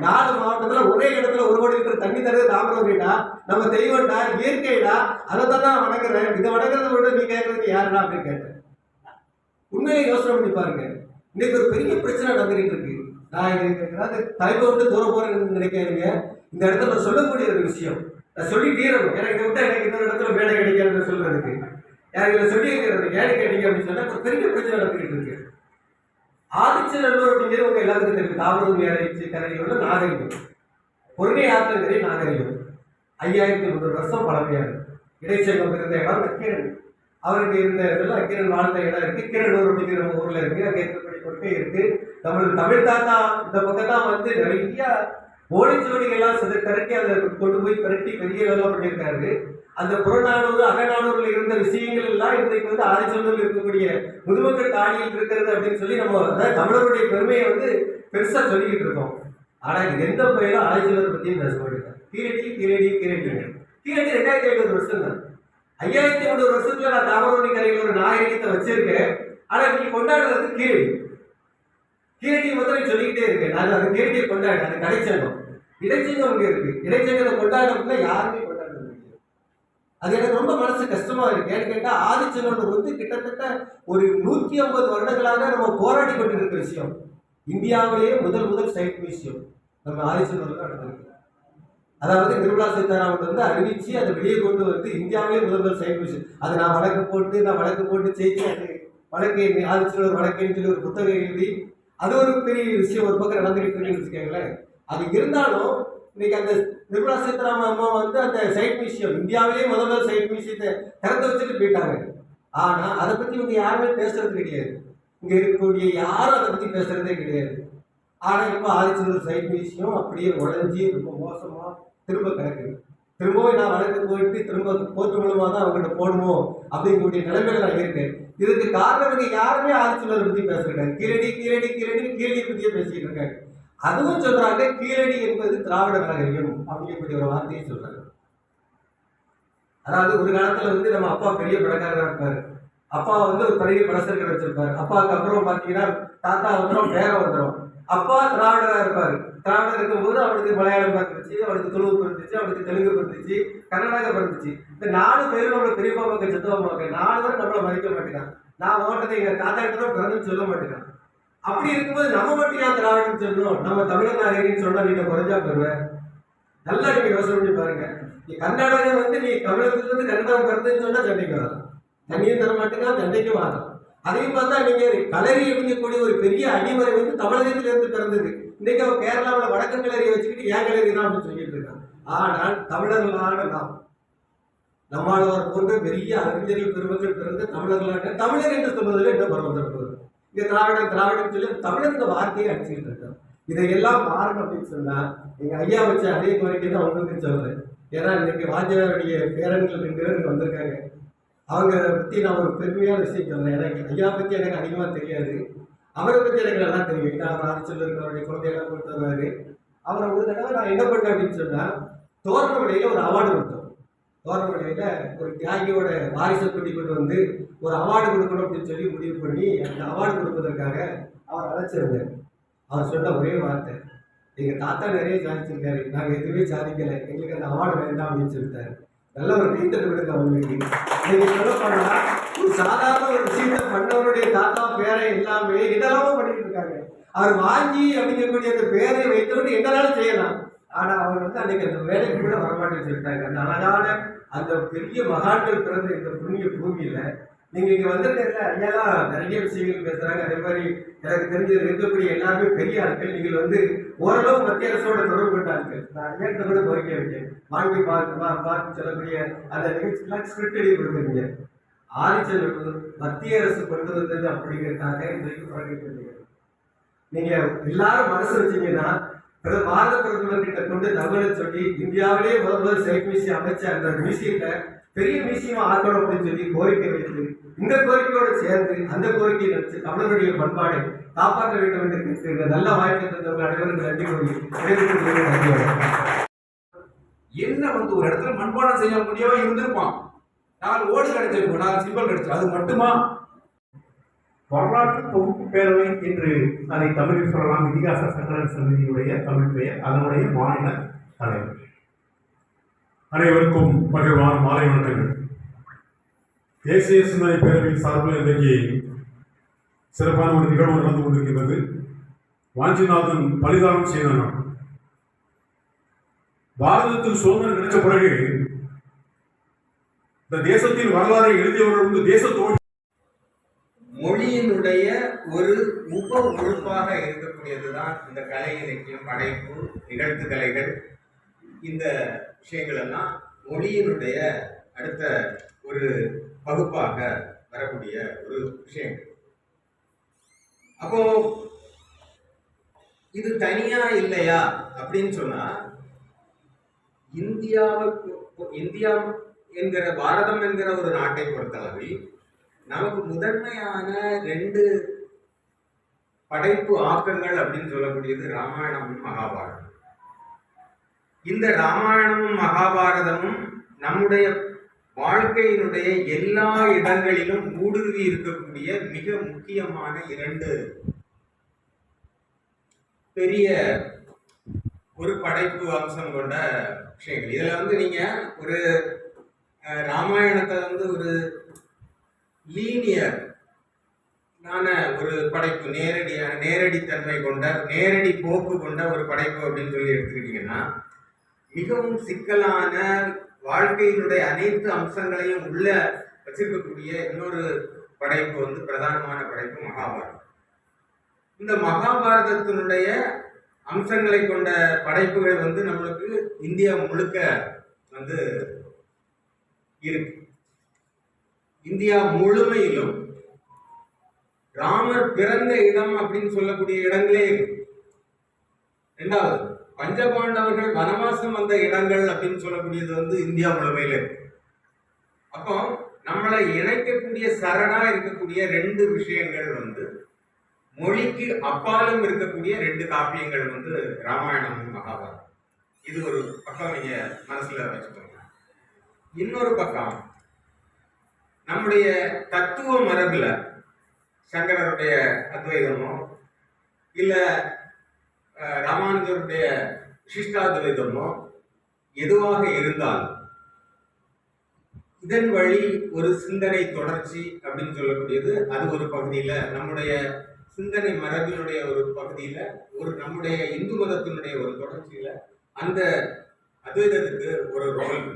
4 மாவட்டத்துல ஒரே இடத்துல 1 கோடி லிட்டர் தண்ணி தர்றது தாமிரபரணிடா, நம்ம தெய்வம்டா, இயற்கைடா, அதை தான் நான் வணங்குறேன், இதை வணங்குறத விட நீ கேட்கறதுக்கு யாருடா அப்படின்னு கேட்டேன். உண்மையை யோசனை பண்ணி பாருங்க. இன்னைக்கு ஒரு பெரிய பிரச்சனை நடந்துகிட்டு இருக்கு. நான் ஏதாவது தலைமை விட்டு தூர போறேன்னு நினைக்காதீங்க. இந்த இடத்துல நான் சொல்லக்கூடிய ஒரு விஷயம் நான் சொல்லி தீரணும். எனக்கு இதை விட்டா எனக்கு இன்னொரு இடத்துல வேலை கிடைக்காதுன்னு சொல்றதுக்கு எனக்கு இதை சொல்லி இருக்கிறது ஏழை கேட்டீங்க அப்படின்னு சொன்னா ஒரு பெரிய பிரச்சனை நடந்துகிட்டு இருக்கு. ஆதிச்சநல்லூர் அப்படிங்கிறது உங்க எல்லாத்துக்கும் தெரியும். தாமிரபரணி கரையோட நாகரிகம், பொருளை ஆற்றங்கரை நாகரிகம் 5300 வருஷம் பழமையாது. இடைச்செல்வம் இருந்த இடம் நக்கீரன், அவருக்கு இருந்த இடத்துல நக்கீரன் வாழ்ந்த இடம் இருக்கு. கீரனூர் அப்படிங்கிற நம்ம ஊர்ல இருக்கு. அங்கே இருக்கக்கூடிய கொட்டை இருக்கு. நம்மளுக்கு தமிழ் தாத்தா இந்த பக்கம் தான் வந்து நிறைய ஓடிச்சோடிகள்லாம் திரட்டி அதை கொண்டு போய் திரட்டி பெரிய லெவலில் பண்ணியிருக்காரு. அந்த புறநானூறு அகநானூறுல இருந்த விஷயங்கள் எல்லாம் இன்றைக்கு வந்து ஆதிச்சநல்லூரில் இருக்கக்கூடிய முதுமக்கள் காணியில் இருக்கிறது அப்படின்னு சொல்லி நம்ம தமிழருடைய பெருமையை வந்து பெருசா சொல்லிக்கிட்டு இருக்கோம். ஆனா இது எந்த பயிலும் ஆதிச்சநல்லூர் பத்தியும் பேச மாட்டேங்க. கீழடி 2500 வருஷம் தான். 5300 வருஷத்துல நான் தாமிரபரணி கரையில் ஒரு நாகரிகத்தை வச்சிருக்கேன். ஆனா நீ கொண்டாடுறது கீழடி முதல்ல சொல்லிக்கிட்டே இருக்கேன். நான் அந்த கீழடியை கொண்டாடு, அது கடைச்சங்கம், இடைச்சங்கம் இங்க இருக்கு. இடைச்சங்கத்தை கொண்டாடுறதுல யாருமே கொண்டாட முடியாது. அது எனக்கு ரொம்ப மனசு கஷ்டமா இருக்கு. ஏன்னு கேட்டா ஆதிச்சநல்லூர் வந்து கிட்டத்தட்ட ஒரு 150 வருடங்களாக நம்ம போராடி கொண்டிருக்கிற விஷயம். இந்தியாவிலேயே முதல் சைட் மியூசியம் நம்ம ஆதிச்சநல்லூர் நடந்திருக்கு. அதாவது நிர்மலா சீதாராமன் வந்து அறிவிச்சு அதை வெளியே கொண்டு வந்து இந்தியாவிலே முதல் சைட் மியூசியம். அது நான் வழக்கு போட்டு ஜெயிச்சு அது வழக்கை ஆதிச்சநல்லூர் வழக்குன்னு சொல்லி ஒரு புத்தகம் எழுதி அது ஒரு பெரிய விஷயம் ஒரு பக்கம் நடந்துகிட்டு இருக்குன்னு வச்சுக்கோங்களேன். அது இருந்தாலும் இன்னைக்கு அந்த நிர்மலா சீதாராமன் அம்மா வந்து அந்த சைட் மியூசியம் இந்தியாவிலேயே முதல் சைட் மியூசியத்தை திறந்து வச்சுட்டு போயிட்டாங்க. ஆனா அதை பத்தி இவங்க யாருமே பேசுறது கிடையாது. இங்க இருக்கக்கூடிய யாரும் அதை பத்தி பேசுறதே கிடையாது. ஆனா இப்ப ஆதிச்சநல்லூர் சைட் மியூசியம் அப்படியே உடஞ்சி ரொம்ப மோசமா திரும்ப கிடக்குது. திரும்பவும் நான் வழக்கு போயிட்டு திரும்ப கோர்ட்டு மூலமா தான் அவங்ககிட்ட போடணும் அப்படிங்கக்கூடிய நிலைமையில நான் இருக்கேன். இதுக்கு காரணம் யாருமே ஆதிச்சநல்லூர் பத்தி பேசுறாங்க. கீழடி பத்தியே பேசிட்டு இருக்காங்க. அதுவும் சொல்றாங்க கீழடி என்பது திராவிட நாகரிகம் அப்படிங்கக்கூடிய ஒரு வார்த்தையை சொல்றாங்க. அதாவது ஒரு காலத்துல வந்து நம்ம அப்பா பெரிய பணக்காரரா இருப்பாரு, அப்பா வந்து ஒரு பெரிய பலசரக்கு வச்சிருப்பாரு, அப்பாவுக்கு அப்புறம் பாத்தீங்கன்னா தாத்தா வந்துடும், பேரன் வந்துடும். அப்பா திராவிடரா இருப்பாரு, திராவிடர் இருக்கும்போது அவனுக்கு மலையாளம் பிறந்துச்சு, அவனுக்கு துளுவு பிறந்துச்சு, அவனுக்கு தெலுங்கு பிறந்துச்சு, கர்நாடகா பிறந்துச்சு. இந்த 4 பேரும் நம்மள பெரியப்பா மக்கள் சித்தப்பா மக்கள் 4 பேரும் நம்மள மதிக்க மாட்டேங்கான். நான் ஓட்டதை எங்க தாத்தா கிட்ட தான் பிறந்துன்னு சொல்ல மாட்டேங்கான். அப்படி இருக்கும்போது நம்ம மட்டும் ஏன் திராவிடம் சொல்லணும், நம்ம தமிழர் நாகரிகன்னு சொன்னா நீங்க குறைஞ்சா பெறுவேன். நல்லா நீங்க யோசனை பண்ணி பாருங்க. நீ கர்நாடகா வந்து நீ தமிழகத்துல இருந்து கர்நாடகா பிறந்ததுன்னு சொன்னா சண்டைக்கு வராது, தண்ணியும் தர மாட்டேங்கான், சண்டைக்கும் வராது. அதையும் பார்த்தா நீங்க களரி அப்படிங்கக்கூடிய ஒரு பெரிய அடிமுறை வந்து தமிழகத்துல இருந்து பிறந்தது. இன்னைக்கு அவன் கேரளாவில் வடக்கு கிளறியை வச்சுக்கிட்டு ஏன் கிளறி தான் அப்படின்னு சொல்லிட்டு இருக்கான். ஆனால் தமிழர்களான நாம், நம்மாழ்வார் போன்ற பெரிய அறிஞர்கள் பெருமக்கள் பிறந்த தமிழர்களான தமிழர் என்று சொல்வதில் என்ன பரவ இங்க திராவிடம் திராவிடம் சொல்லி தமிழர் இந்த வார்த்தையை அடிச்சுக்கிட்டு இருக்கோம். இதையெல்லாம் மாறணும் அப்படின்னு சொன்னா எங்க ஐயா வச்ச அதே கோரிக்கை தான் உங்களுக்கு சொல்றேன். ஏன்னா இன்னைக்கு வாஜ்பாயுடைய பேரன்கள் 2 பேர் இங்க வந்திருக்காங்க. அவங்க பத்தி நான் ஒரு பெருமையான விஷயம் சொல்றேன். எனக்கு ஐயா பத்தி எனக்கு அதிகமா தெரியாது, அவரை பத்தி எனக்கு நல்லா தெரியும். ஏன்னா அவர் ஆட்சியில் இருக்கிறவருடைய குழந்தையெல்லாம் கொண்டு வருவாரு. அவரை ஒரு தடவை நான் என்ன பண்ணேன் அப்படின்னு சொன்னா, தோரணமடையில ஒரு அவார்டு கொடுத்தோம். தோரணமடையில ஒரு தியாகியோட வாரிசை கூட்டி கொண்டு வந்து ஒரு அவார்டு கொடுக்கணும் அப்படின்னு சொல்லி முடிவு பண்ணி அந்த அவார்டு கொடுப்பதற்காக அவர் அழைச்சிருந்தார். அவர் சொன்ன ஒரே வார்த்தை, எங்க தாத்தா நிறைய சாதிச்சிருக்காரு, நாங்க எதுவுமே சாதிக்கல, எங்களுக்கு அந்த அவார்டு வேண்டாம் அப்படின்னு சொல்லிட்டாரு. நல்ல ஒரு கைத்தட்டு விடுங்க அவங்களுக்கு. நீங்க சொல்ல போனா ஒரு சாதாரண ஒரு விஷயத்தை பண்ணவருடைய தாத்தா பேரை எல்லாமே இதெல்லாமோ பண்ணிட்டு இருக்காங்க. அவர் வாங்கி அப்படிங்கக்கூடிய அந்த பேரை வைத்தவரு என்னனாலும் செய்யலாம். ஆனா அவர் வந்து அன்னைக்கு அந்த வேலைக்கு கூட வரமாட்டேன்னு சொல்லிட்டாங்க. அந்த அழகான அந்த பெரிய மகான்கள் பிறந்த இந்த புண்ணிய பூமியில நீங்க இங்க வந்திருக்க ஐயாலாம் நிறைய விஷயங்கள் பேசுறாங்க. அதே மாதிரி எனக்கு தெரிஞ்சு இருக்கக்கூடிய எல்லாருமே பெரிய ஆட்கள். நீங்கள் வந்து ஓரளவு மத்திய அரசோட தொடர்பு கொண்ட ஆட்கள். நான் ஐயாட்ட கூட கோரிக்கை வைக்கேன், வாங்கி பார்த்து சொல்லக்கூடிய அந்த நிகழ்ச்சிக்கெல்லாம் ஸ்கிரிப்ட் எழுதி கொடுக்குறீங்க. ஆதிச்சநல்லூர் மத்திய அரசு கொண்டு வந்தது அப்படிங்கிறதுக்காக இன்றைக்கு புறக்கணிக்கிறீங்க. நீங்க எல்லாரும் மனசு வச்சீங்கன்னா பாரத பிரதமர் கிட்ட கொண்டு தகவலை சொல்லி இந்தியாவிலேயே முதல் சைட் மியூசியம் அமைச்ச அந்த மியூசியத்தை பெரிய மியூசியமா ஆக்கணும் அப்படின்னு சொல்லி கோரிக்கை வைத்து இந்த கோரிக்கையோடு சேர்ந்து அந்த கோரிக்கையை வச்சு தமிழருடைய பண்பாடை காப்பாற்ற வேண்டும் என்று கேட்கிற நல்ல வாய்ப்பை தந்தவங்க அனைவரும் நன்றி கூறி என்ன வந்து ஒரு இடத்துல மண்பாடம் செய்ய முடியாம இருந்திருப்பான், 4 ஓடு கிடைச்சிருக்கும், 4 சிம்பல் கிடைச்சு, அது மட்டுமா? வரலாற்று தொகுப்பு பேரவை என்று அதை தமிழில் சொல்லலாம். இதிகாச சங்கரன் சமிதியுடைய தமிழ் பெயர், அதனுடைய மாநில தலைவர். அனைவருக்கும் மகிழ்வான மாலை வணக்கங்கள். தேசிய சிந்தனை பேரவையின் சார்பில் இன்றைக்கு சிறப்பான ஒரு நிகழ்வு நடந்து கொண்டிருக்கிறது. வாஞ்சிநாதன் பலிதானம் செய்த நாள். பாரதத்தில் சுதந்திரம் கிடைச்ச பிறகு இந்த தேசத்தின் வரலாறை எழுதியவர்கள் வந்து தேச தோழி மொழியினுடைய ஒரு உப உறுப்பாக இருக்கக்கூடியதுதான் இந்த கலை இலக்கியம், படைப்பு, நிகழ்த்து கலைகள். இந்த விஷயங்கள் எல்லாம் மொழியினுடைய அடுத்த ஒரு பகுப்பாக வரக்கூடிய ஒரு விஷயங்கள். அப்போ இது தனியா இல்லையா அப்படின்னு சொன்னா, இந்தியா என்கிற பாரதம் என்கிற ஒரு நாட்டை பொறுத்தளவில் நமக்கு முதன்மையான 2 படைப்பு ஆக்கங்கள் அப்படின்னு சொல்லக்கூடியது ராமாயணமும் மகாபாரதம். இந்த ராமாயணமும் மகாபாரதமும் நம்முடைய வாழ்க்கையினுடைய எல்லா இடங்களிலும் ஊடுருவி இருக்கக்கூடிய மிக முக்கியமான 2 பெரிய ஒரு படைப்பு அம்சம் கொண்ட விஷயங்கள். இதுல வந்து நீங்க ஒரு ராமாயணத்தை வந்து ஒரு லீனியர் ஒரு படைப்பு, நேரடித்தன்மை கொண்ட, நேரடி போக்கு கொண்ட ஒரு படைப்பு அப்படின்னு சொல்லி எடுத்துக்கிட்டீங்கன்னா, மிகவும் சிக்கலான வாழ்க்கையினுடைய அனைத்து அம்சங்களையும் உள்ள வச்சிருக்கக்கூடிய இன்னொரு படைப்பு வந்து பிரதானமான படைப்பு மகாபாரதம். இந்த மகாபாரதத்தினுடைய அம்சங்களை கொண்ட படைப்புகள் வந்து நம்மளுக்கு இந்தியா முழுக்க வந்து இருக்கு. இந்தியா முழுமையிலும் ராமர் பிறந்த இடம் அப்படின்னு சொல்லக்கூடிய இடங்களே இருக்கு. 2வது, பஞ்சபாண்டவர்கள் வனவாசம் வந்த இடங்கள் அப்படின்னு சொல்லக்கூடியது வந்து இந்தியா முழுமையில இருக்கு. அப்போ நம்மளை இணைக்கக்கூடிய சரணா இருக்கக்கூடிய 2 விஷயங்கள் வந்து மொழிக்கு அப்பாலும் இருக்கக்கூடிய 2 காப்பியங்கள் வந்து ராமாயணமும் மகாபாரதம். இது ஒரு பக்கம் நீங்க மனசுல வச்சுக்கோங்க. இன்னொரு பக்கம் நம்முடைய தத்துவ மரபுல சங்கரருடைய அத்வைதமோ இல்ல ராமானுஜருடைய விசிஷ்டாத்வைதமோ எதுவாக இருந்தால் இதன் வழி ஒரு சிந்தனை தொடர்ச்சி அப்படின்னு சொல்லக்கூடியது அது ஒரு பகுதியில நம்முடைய சிந்தனை மரபினுடைய ஒரு பகுதியில நம்முடைய இந்து மதத்தினுடைய ஒரு தொடர்ச்சியில அந்த அத்வைதத்துக்கு ஒரு ரோல்.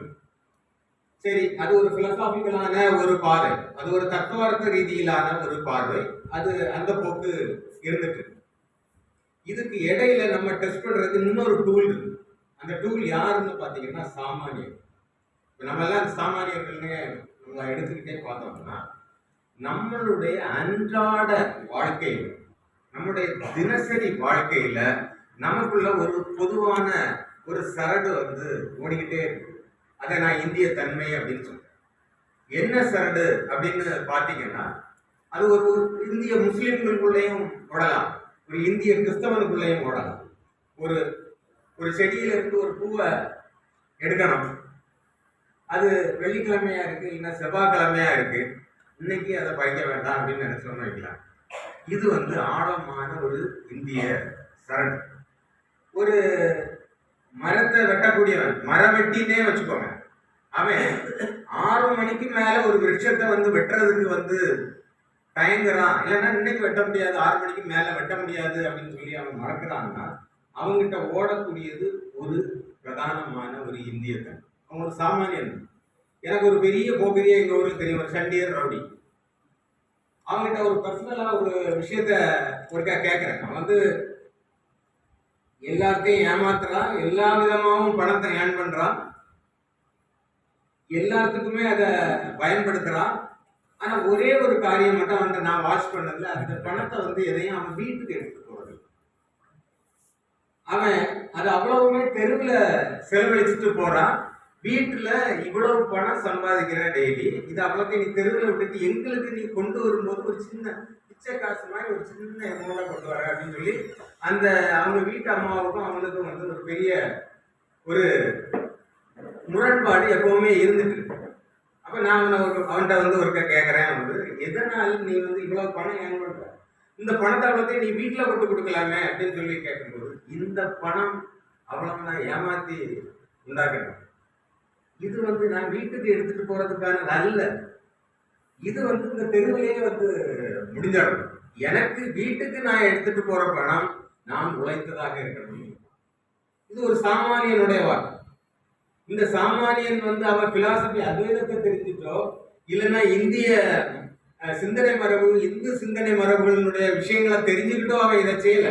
சரி, அது ஒரு பிலசாபிக்கலான ஒரு பார்வை, அது ஒரு தத்துவார்த்த ரீதியிலான ஒரு பார்வை, அது அந்த போக்கு இருந்துட்டு. இதுக்கு இடையில நம்ம டெஸ்ட் பண்றதுக்கு இன்னொரு டூல் இருக்கு. அந்த டூல் யாருன்னு பாத்தீங்கன்னா சாமானியர். நம்ம எல்லாம் சாமானியர்கள்னு நம்ம எடுத்துக்கிட்டே பார்த்தோம்னா நம்மளுடைய அன்றாட வாழ்க்கையில நம்முடைய தினசரி வாழ்க்கையில நமக்குள்ள ஒரு பொதுவான ஒரு சரடு ஓடிக்கிட்டே இருக்கு. அதை நான் இந்திய தன்மை அப்படின்னு சொல்றேன். என்ன சரடு அப்படின்னு பாத்தீங்கன்னா அது ஒரு இந்திய முஸ்லிம்களுக்குள்ளேயும் ஓடலாம், ஒரு இந்திய கிறிஸ்தவனுக்குள்ளேயும் ஓடலாம். ஒரு ஒரு செடியில இருந்து ஒரு பூவை எடுக்கணும், அது வெள்ளிக்கிழமையா இருக்கு இல்லைன்னா செவ்வாய்க்கிழமையா இருக்கு, இன்னைக்கு அதை பறிக்க வேண்டாம் அப்படின்னு நினைச்சோம்னு வைக்கலாம். இது ஆழமான ஒரு இந்திய சரடு. ஒரு மரத்தை வெட்டக்கூடியவன், மரம் வெட்டினே வச்சுக்கோங்க, அவன் 6 மணிக்கு மேல ஒரு விருட்சத்தை வெட்டுறதுக்கு தயங்குறான், இல்லைன்னா இன்னைக்கு வெட்ட முடியாது, 6 மணிக்கு மேல வெட்ட முடியாது அப்படின்னு சொல்லி அவன் மறக்கிறான்னா அவங்ககிட்ட ஓடக்கூடியது ஒரு பிரதானமான ஒரு இந்தியத்தன். அவன் ஒரு சாமானியன். எனக்கு ஒரு பெரிய போகிரியா எங்க ஊருக்கு தெரியும், ஒரு சண்டியர் ரவுடி. அவங்ககிட்ட ஒரு பர்சனலா ஒரு விஷயத்த ஒருக்கா கேட்கிறேன். அவன் எல்லாத்தையும் ஏமாத்துறான், எல்லா விதமாகவும் பணத்தை ஏர்ன் பண்றான், எல்லாத்துக்குமே அதை பயன்படுத்துறான். ஆனா ஒரே ஒரு காரியம் மட்டும் நான் வாட்ச் பண்ணதுல, அந்த பணத்தை எதையும் அவன் வீட்டுக்கு எடுத்துட்டு போறது. அவன் அது அவ்வளவுமே தெருவில் செலவழிச்சுட்டு போறான். வீட்டுல இவ்வளவு பணம் சம்பாதிக்கிற டெய்லி, இது அவ்வளவு நீ தெருவில் விட்டுட்டு எங்களுக்கு நீ கொண்டு வரும்போது ஒரு சின்ன பிச்சை காசு மாதிரி ஒரு சின்ன அமௌண்ட்டை கொண்டு வர அப்படின்னு சொல்லி அந்த அவங்க வீட்டு அம்மாவுக்கும் அவனுக்கும் ஒரு பெரிய ஒரு முரண்பாடு எப்பவுமே இருந்துட்டு இருக்கு. அப்ப நான் அவன்கிட்ட ஒருக்க கேட்கறேன், எதனால நீ இவ்வளவு பணம் ஏன் பண்ற, இந்த பணத்தை அவ்வளோத்தையும் நீ வீட்டுல கொண்டு கொடுக்கலாமே அப்படின்னு சொல்லி கேட்கும்போது, இந்த பணம் அவ்வளவு நான் ஏமாத்தி உண்டாக்குறேன், இது நான் வீட்டுக்கு எடுத்துட்டு போறதுக்கான அல்ல, இது இந்த தெருவிலேயே முடிஞ்சிடும். எனக்கு வீட்டுக்கு நான் எடுத்துட்டு போற பணம் நான் உழைத்ததாக இருக்கணும். இது ஒரு சாமானியனுடைய வார்த்தை. இந்த சாமானியன் அவன் பிலாசபி அத்வைதத்தை தெரிஞ்சுட்டோ இல்லைன்னா இந்திய சிந்தனை மரபு, இந்து சிந்தனை மரபுகளுடைய விஷயங்களை தெரிஞ்சுக்கிட்டோ அவன் இதை செய்யல.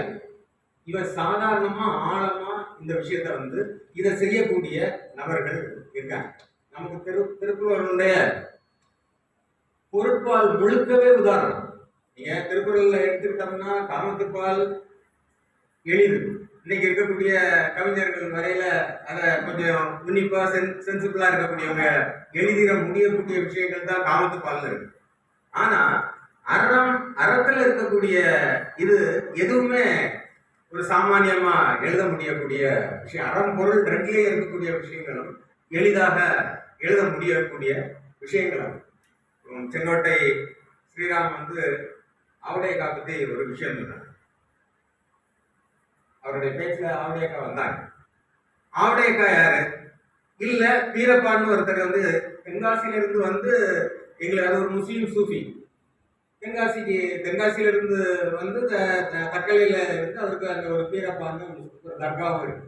இவன் சாதாரணமா ஆழமா இந்த விஷயத்த இதை செய்யக்கூடிய நபர்கள் இருக்காங்க. நமக்கு திருக்குறளுடைய பொருட்பால் முழுக்கவே உதாரணம். நீங்க திருக்குறள்ல எடுத்துக்கிட்டோம்னா காமத்துப்பால் எளிது. இன்னைக்கு இருக்கக்கூடிய கவிஞர்கள் வரையில அதை கொஞ்சம் உன்னிப்பா சென்சிபிளா இருக்கக்கூடியவங்க எழுதிட முடியக்கூடிய விஷயங்கள் தான் காமத்துப்பால் இருக்கு. ஆனா அறத்துல இருக்கக்கூடிய இது எதுவுமே ஒரு சாமானியமா எழுத முடியக்கூடிய விஷயம். அறம் பொருள் ரெண்டிலேயே இருக்கக்கூடிய விஷயங்களும் எளிதாக எழுத முடியக்கூடிய விஷயங்களும். செங்கோட்டை ஸ்ரீராம் ஆவுடையக்கா பத்தி ஒரு விஷயம் சொன்னார். அவருடைய பேச்சுல ஆவுடையக்கா வந்தாங்க. ஆவுடையக்கா யாரு? இல்ல வீரப்பான்னு ஒருத்தர் தென்காசியில இருந்து எங்களுக்கு அது ஒரு முஸ்லீம் சூஃபி. தென்காசியில இருந்து தக்கலையில இருந்து அவருக்கு அந்த ஒரு பீரப்பான்னு ஒரு தர்காவும் இருக்கு.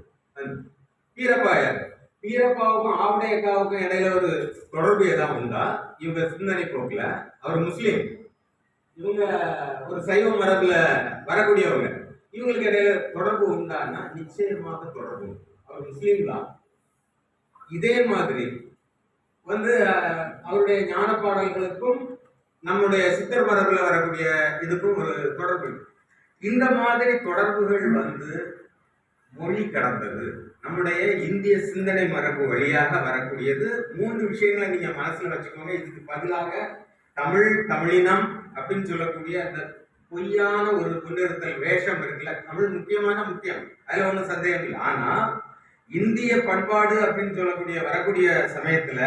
பீரப்பா யாரு? பீரப்பாவுக்கும் ஆவுடையக்காவுக்கும் இடையில ஒரு தொடர்பு ஏதாவது உண்டா? இவங்க சிந்தனை போக்குல அவர் முஸ்லீம், இவங்க ஒரு சைவ மரபுல வரக்கூடியவங்க, இவங்களுக்கு இடையில தொடர்பு உண்டான்னா நிச்சயமாக தொடர்பு. அவர் முஸ்லீம் தான். இதே மாதிரி அவருடைய ஞான பாடல்களுக்கும் நம்முடைய சித்தர் மரபுல வரக்கூடிய இதுக்கும் ஒரு தொடர்பு. இந்த மாதிரி தொடர்புகள் மொழி கடந்தது. நம்முடைய இந்திய சிந்தனை மரபு வழியாக வரக்கூடியது. 3 விஷயங்களை நீங்க மனசுல வச்சுக்கோங்க. இதுக்கு பதிலாக தமிழினம் அப்படின்னு சொல்லக்கூடிய அந்த பொய்யான ஒரு கொண்டிருத்தல் வேஷம் இருக்குல்ல, தமிழ் முக்கியம், அதுல ஒன்றும் சந்தேகம் இல்லை. ஆனா இந்திய பண்பாடு அப்படின்னு சொல்லக்கூடிய வரக்கூடிய சமயத்துல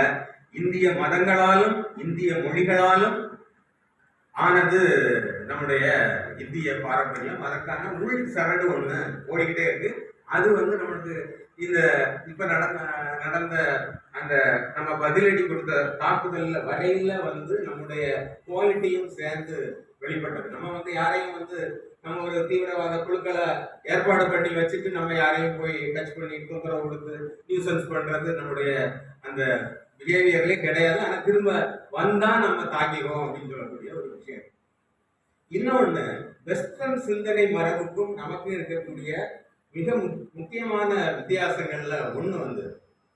இந்திய மதங்களாலும் இந்திய மொழிகளாலும் ஆனது நம்முடைய இந்திய பாரம்பரியம். அதற்கான உள் சரடு ஒண்ணு ஓடிக்கிட்டே இருக்கு. அது நம்மளுக்கு இந்த இப்ப நடந்த அந்த நம்ம பதிலடி கொடுத்த தாக்குதல்ல வரையில நம்முடைய குவாலிட்டியும் சேர்ந்து வெளிப்பட்டது. நம்ம யாரையும் நம்ம ஒரு தீவிரவாத குழுக்களை ஏற்பாடு பண்ணி வச்சுட்டு நம்ம யாரையும் போய் டச் பண்ணி தொந்தரவு கொடுத்து நியூசன்ஸ் பண்றது நம்முடைய அந்த பிஹேவியர்களே கிடையாது. ஆனா திரும்ப வந்தா நம்ம தாக்கிறோம் அப்படின்னு சொல்லக்கூடிய ஒரு விஷயம். இன்னொன்னு, வெஸ்டர்ன் சிந்தனை மரபுக்கும் நமக்கு இருக்கக்கூடிய மிக முக்கியமான வித்தியாசங்கள்ல ஒண்ணு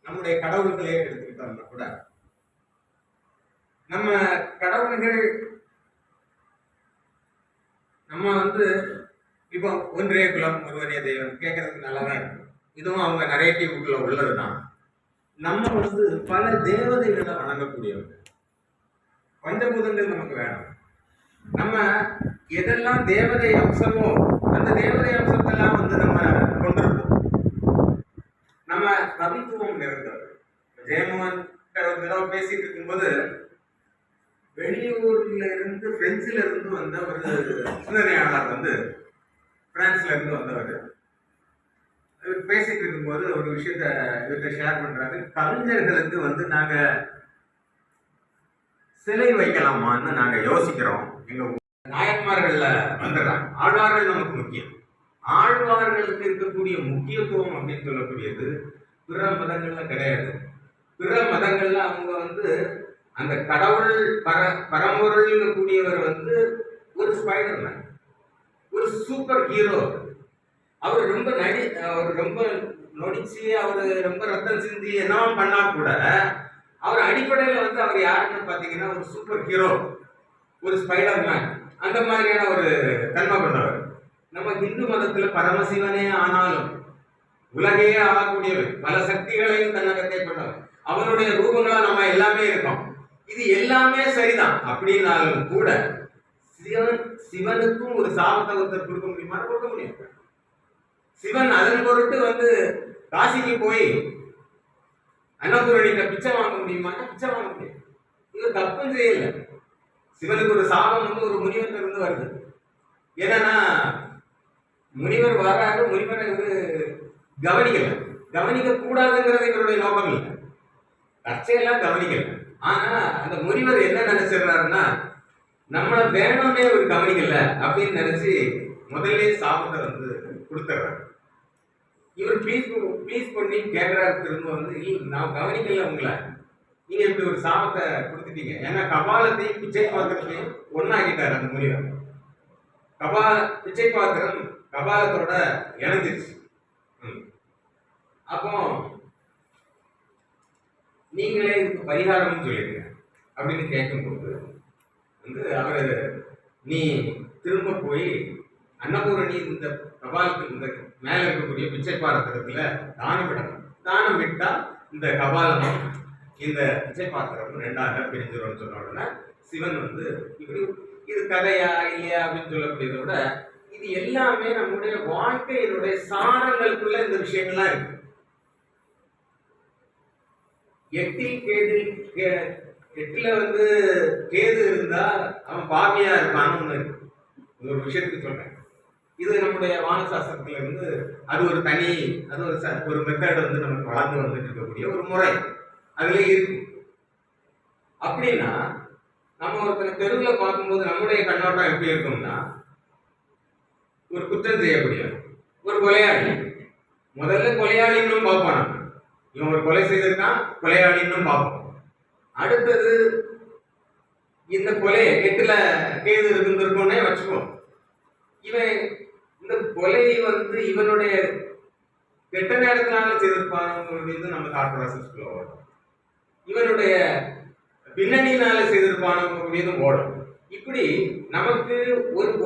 நம்முடைய கடவுள்களே எடுத்துக்கிட்டோம்னா கூட, நம்ம கடவுள்கள் நம்ம இப்போ ஒன்றே குலம் ஒருவரே தெய்வம் கேட்கறதுக்கு நல்லாதான் இருக்கும். இதுவும் அவங்க நரேட்டிவ்க்குள்ள உள்ளதுதான். நம்ம பல தேவதைகளை வணங்கக்கூடியவங்க. பஞ்சபூதங்கள் நமக்கு வேணும். நம்ம எதெல்லாம் தேவதை அம்சமோ அந்த தேவதை அம்சத்தெல்லாம் நம்ம கொண்டிருப்போம். நம்ம கவித்துவம் நிறைந்தவர். ஜெயமோகன் ஒரு தடவை பேசிட்டு இருக்கும்போது வெளியூர்ல இருந்து பிரெஞ்சுல இருந்து வந்த ஒரு சிந்தனையாளர் பிரான்ஸ்ல இருந்து வந்தவர். இவர் பேசிட்டு இருக்கும்போது ஒரு விஷயத்த இவர்கிட்ட ஷேர் பண்றாரு. கவிஞர்களுக்கு நாங்க சிலை வைக்கலாமான்னு நாங்க யோசிக்கிறோம். எங்க நாயன்மார்கள்ல வந்துடுறாங்க. ஆழ்வார்கள் நமக்கு முக்கியம். ஆழ்வார்களுக்கு இருக்கக்கூடிய முக்கியத்துவம் அப்படின்னு சொல்லக்கூடியது பிற மதங்கள்ல கிடையாது. பிற மதங்கள்ல அவங்க அந்த கடவுள் பரம்பொருள் கூடியவர் ஒரு ஸ்பைடர்மேன், ஒரு சூப்பர் ஹீரோ. அவர் ரொம்ப நொடிச்சு அவர் ரொம்ப ரத்தம் சிந்தி என்ன பண்ணா கூட அவர் அடிப்படையில் அவர் யாருன்னு பாத்தீங்கன்னா ஒரு சூப்பர் ஹீரோ, ஒரு ஸ்பைடர்மேன், அந்த மாதிரியான ஒரு தன்மை கொண்டவர். நம்ம இந்து மதத்துல பரமசிவனே ஆனாலும் உலகையே ஆளக்கூடியவர், பல சக்திகளையும் தன்னகத்தை கொண்டவர். அவனுடைய ரூபங்களா நம்ம எல்லாமே இருக்கோம். இது எல்லாமே சரிதான். அப்படின்னாலும் கூட சிவனுக்கும் ஒரு சாபத்தை ஒருத்தர் கொடுக்க முடியுமா? கொடுக்க முடியும். சிவன் அதன் பொருட்டு காசிக்கு போய் அன்னபூரணிட்ட பிச்சை வாங்க முடியுமா? பிச்சை வாங்க முடியும். இது தப்பும் செய்யல. சிவனுக்கு ஒரு சாபம் ஒரு முனிவர்ல இருந்து வருது. என்னன்னா முனிவர் வராரு, முனிவரை கவனிக்க கூடாதுங்கிறது இவருடைய நோக்கம் இல்லை. தற்செயலாம் கவனிக்கல. ஆனா அந்த முனிவர் என்ன நினைச்சிடுறாருன்னா நம்மளை வேணும்னே ஒரு கவனிக்கல அப்படின்னு நினைச்சு முதல்ல சாபத்தை கொடுத்துறாரு. இவர் ப்ளீஸ் பண்ணி கேட்கிறாரு. திரும்ப நான் கவனிக்கல உங்களை, நீங்க இப்படி ஒரு சாபத்தை கொடுத்துட்டீங்க. ஏன்னா கபாலத்தையும் பிச்சை பாத்திரத்தையும் ஒன்னாக்கிட்டாரு அந்த முனிவர். பிச்சை பாத்திரம் கபாலத்தோட இணைஞ்சிருச்சு. அப்போ நீங்களே இதுக்கு பரிகாரம் சொல்லிடுங்க அப்படின்னு கேட்கும்போது அவரு நீ திரும்ப போய் அன்னபூரணி இந்த கபாலத்துக்கு இந்த மேல இருக்கக்கூடிய பிச்சை பாத்திரத்துல தானம் விட்டா இந்த கபாலமும் இந்த பிச்சை பாத்திரம் ரெண்டாக பிரிஞ்சிடும் சொன்ன உடனே சிவன் இப்படி இது கதையா இல்லையா அப்படின்னு சொல்லக்கூடியதை விட இது எல்லாமே நம்முடைய வாழ்க்கையினுடைய சாரங்களுக்குள்ள இந்த விஷயங்கள்லாம் இருக்கு. எட்டுல கேது இருந்தா அவன் பாவியா இருப்பான்னு ஒரு விஷயத்துக்கு சொல்றேன். இது நம்முடைய வானசாஸ்திரத்துல அது ஒரு தனி ஒரு மெத்தட் நமக்கு வளர்ந்து வந்துட்டு இருக்கக்கூடிய ஒரு முறை அதுல இருக்கு. அப்படின்னா நம்ம ஒருத்தனை தெருவில் பார்க்கும்போது நம்முடைய கண்ணோட்டம் எப்படி இருக்கும்னா ஒரு குற்றம் செய்யக்கூடியவன், ஒரு கொலையாளி. முதல்ல கொலையாளின்னு பார்ப்பான். இவன் ஒரு கொலை செய்திருக்கான், கொலையாளின்னு பார்ப்போம். அடுத்தது இந்த கொலை எட்டுல கேது இருக்குன்னே வச்சுப்போம். இவன் இந்த கொலை இவனுடைய கெட்ட நேரத்தினால செய்திருப்பானவங்க நம்ம தாட் ப்ராசஸ்க்குள்ள ஓடும். இவனுடைய பின்னணியினால செய்திருப்பானவங்க ஓடும். இப்படி நமக்கு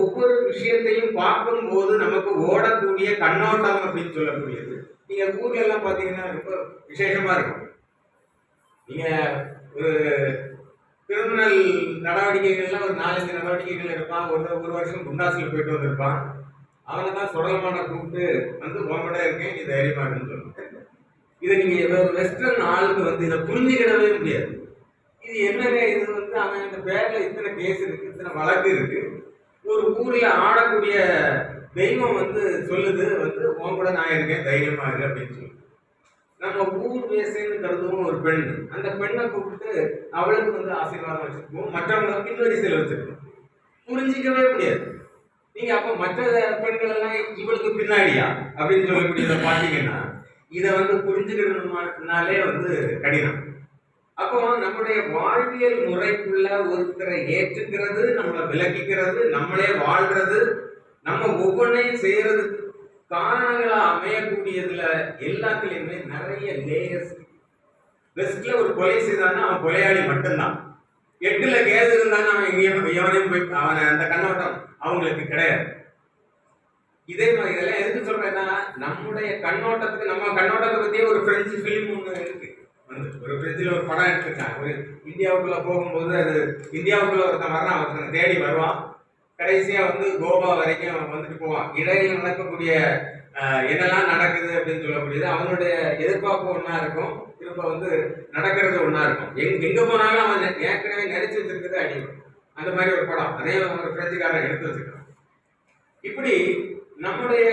ஒவ்வொரு விஷயத்தையும் பார்க்கும் போது நமக்கு ஓடக்கூடிய கண்ணோட்டம் அப்படின்னு சொல்லக்கூடியது. நீங்க ஊர்ல எல்லாம் பாத்தீங்கன்னா ரொம்ப விசேஷமா இருக்கும். நீங்க ஒரு கிரிமினல் நடவடிக்கைகள்லாம் ஒரு 4-5 நடவடிக்கைகள் இருப்பான். ஒரு வருஷம் குண்டாசில் போயிட்டு வந்திருப்பான். அவனை தான் சுடலமான கூப்பிட்டு உங்களோட இருக்கேன், நீ தைரியமா இருக்குன்னு சொல்லுவாங்க. இதை நீங்க வெஸ்டர்ன் ஆளுக்கு இதை புரிஞ்சுக்கிடவே முடியாது. இது என்னங்க இது வந்து அவன் இந்த பேர்ல இத்தனை கேஸ் இருக்கு, இத்தனை வழக்கு இருக்கு, ஒரு ஊர்ல ஆடக்கூடிய தெய்வம் வந்து சொல்லுது வந்து உன் கூட நான் இருக்கேன் தைரியமா இருக்கு அப்படின்னு சொல்லி. நம்ம ஊர் வேசைன்னு கருதுவோம் ஒரு பெண், அந்த பெண்ணை கூப்பிட்டு அவளுக்கு வந்து ஆசீர்வாதம் வச்சிருப்போம், மற்றவங்களை பின்வரிசையில் வச்சிருப்போம். புரிஞ்சிக்கவே முடியாது. நீங்க அப்ப மற்ற பெண்கள் எல்லாம் இவளுக்கு பின்னாடியா அப்படின்னு சொல்லக்கூடியதை பார்த்தீங்கன்னா இதை வந்து புரிஞ்சுக்கணும்னாலே வந்து கடினம். அப்போ நம்முடைய வாழ்வியல் முறைக்குள்ள ஒருத்தரை ஏற்றுக்கிறது, நம்மளை விலக்கிக்கிறது, நம்மளே வாழ்றது, நம்ம ஒவ்வொன்றையும் செய்யறதுக்கு காரணங்களா அமையக்கூடியதுல எல்லாத்துலயுமே நிறைய லேயர்ஸ். வெஸ்ட்ல ஒரு கொலை செய்தான்னா அவன் கொலையாளி மட்டும்தான். 8ல கேது இருந்தான்னு அவன் எங்கேயும் எவனையும் போய் அவனை அந்த கண்ணோட்டம் அவங்களுக்கு கிடையாது. இதே மாதிரி இதெல்லாம் எதுக்கு சொல்றேன்னா நம்முடைய கண்ணோட்டத்துக்கு, நம்ம கண்ணோட்டத்தை பத்தியே ஒரு பிரெஞ்சு பிலிம் ஒன்று இருக்கு. ஒரு பிரெஞ்சில் ஒரு படம் எடுத்துருக்காங்க. ஒரு இந்தியாவுக்குள்ள போகும்போது அது இந்தியாவுக்குள்ள ஒருத்தன் வர்றான், ஒருத்தனை தேடி வருவான், கடைசியா வந்து கோவா வரைக்கும் வந்துட்டு போவான். இடையில நடக்கக்கூடிய என்னெல்லாம் நடக்குது அப்படின்னு சொல்லக்கூடியது அவனுடைய எதிர்பார்ப்பு ஒன்றா இருக்கும், திரும்ப வந்து நடக்கிறது ஒன்றா இருக்கும். எங்க போனாலும் அவன் ஏற்கனவே நினைச்சு வச்சிருக்கிறது அடிக்கும். அந்த மாதிரி ஒரு படம், அதே ஒரு பிரெஞ்சுக்காரன் எடுத்து வச்சிருக்கான். இப்படி நம்முடைய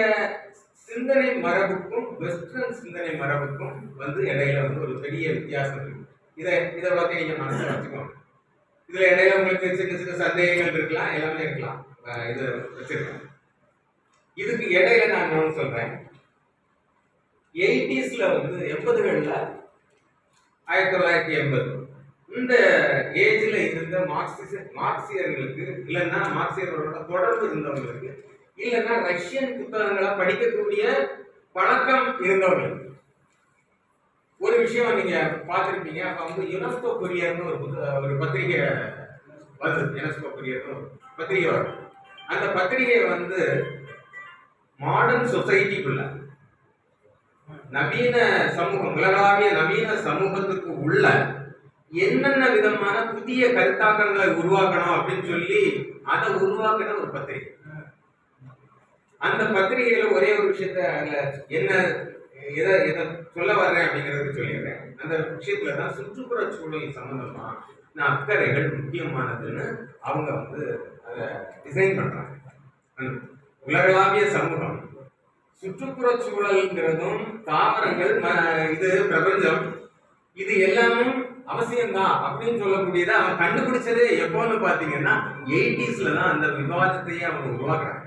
சிந்தனை மரபுக்கும் வெஸ்டர்ன் சிந்தனை மரபுக்கும் வந்து இடையில வந்து ஒரு பெரிய வித்தியாசம் இருக்கு. இதை பற்றி நீங்க மனசில் வச்சுக்கோங்க. இதுல இடையில உங்களுக்கு சின்ன சின்ன சந்தேகங்கள் இருக்கலாம், எல்லாமே இருக்கலாம். இது வச்சிருக்கேன். இதுக்கு இடையில நான் என்ன சொல்றேன், 80s வந்து 80களில் 1980 இந்த ஏஜ்ல இருந்த மார்க்சியர்களுக்கு இல்லைன்னா மார்க்சியர்களோட தொடர்பு இருந்தவங்களுக்கு இல்லைன்னா ரஷ்யன் புத்தகங்களை படிக்கக்கூடிய பழக்கம் இருந்தவங்களுக்கு ஒரு விஷயம் நீங்க பார்த்துருப்பீங்க. அப்ப வந்து யுனெஸ்கோ கொரியர்னு ஒரு பத்திரிகை வருது. யுனெஸ்கோ கொரியர்னு ஒரு பத்திரிகை வரும். அந்த பத்திரிகை வந்து மாடர்ன் சொசைட்டிக்குள்ள நவீன சமூகம், உலகளாவிய நவீன சமூகத்துக்கு உள்ள என்னென்ன விதமான புதிய கருத்தாக்கங்களை உருவாக்கணும் அப்படின்னு சொல்லி அதை உருவாக்கின ஒரு பத்திரிகை. அந்த பத்திரிகையில ஒரே ஒரு விஷயத்த என்ன எதை சொல்ல வர்றேன் அப்படிங்கிறது சொல்லிடுறேன். அந்த விஷயத்துல தான் சுற்றுப்புற சூழல் சம்பந்தமா அக்கறைகள் முக்கியமானதுன்னு அவங்க வந்து அதை டிசைன் பண்றாங்க. உலகளாவிய சமூகம், சுற்றுப்புற சூழல்ங்கிறதும் தாவரங்கள், இது பிரபஞ்சம், இது எல்லாமும் அவசியம்தான் அப்படின்னு சொல்லக்கூடியதை அவன் கண்டுபிடிச்சதே எப்போன்னு பாத்தீங்கன்னா 80sல தான் அந்த விவாதத்தையே அவங்க உருவாக்குறாங்க.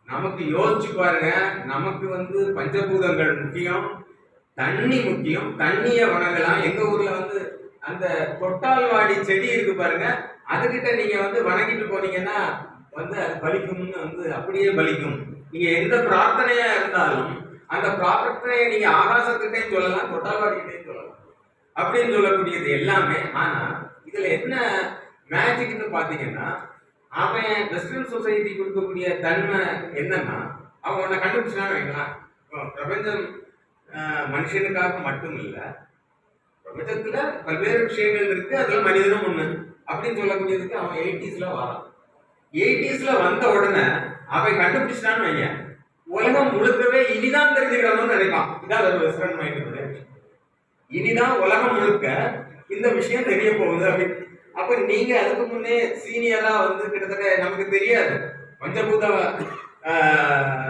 நமக்கு யோசிச்சு பாருங்க, நமக்கு வந்து பஞ்சபூதங்கள் முக்கியம், தண்ணி முக்கியம், தண்ணிய வணங்கலாம். எங்க ஊர்ல வந்து அந்த தொட்டால்வாடி செடி இருக்கு பாருங்க, அதுகிட்ட நீங்க வந்து வணங்கிட்டு போனீங்கன்னா வந்து அது பலிக்கும்னு வந்து அப்படியே பலிக்கும். நீங்க எந்த பிரார்த்தனையா இருந்தாலும் அந்த பிரார்த்தனையை நீங்க ஆகாசத்துக்கிட்டையும் சொல்லலாம், தொட்டால்வாடிக்கிட்டையும் சொல்லலாம் அப்படின்னு சொல்லக்கூடியது எல்லாமே. ஆனா இதுல என்ன மேஜிக்னு பாத்தீங்கன்னா அவன் வெஸ்டர்ன் சொசைட்டி கொடுக்கக்கூடிய தன்மை என்னன்னா அவன் உன்னை கண்டுபிடிச்சான்னு வைக்கலாம். பிரபஞ்சம் மனுஷனுக்காக மட்டும் இல்லை, பிரபஞ்சத்துல பல்வேறு விஷயங்கள் இருக்கு, அதுல மனிதனும் ஒண்ணு அப்படின்னு சொல்லக்கூடியதுக்கு அவன் 80sல வரான். 80sல வந்த உடனே அவன் கண்டுபிடிச்சான்னு வைங்க, உலகம் முழுக்கவே இனிதான் தெரிஞ்சுக்கணும்னு நினைப்பான். இதான் ஒரு வெஸ்டர்ன் மைண்ட். இனிதான் உலகம் முழுக்க இந்த விஷயம் தெரிய போகுது அப்படின்னு. அப்ப நீங்க அதுக்கு முன்னே சீனியரா வந்து கிட்டத்தட்ட நமக்கு தெரியாது பஞ்சபூத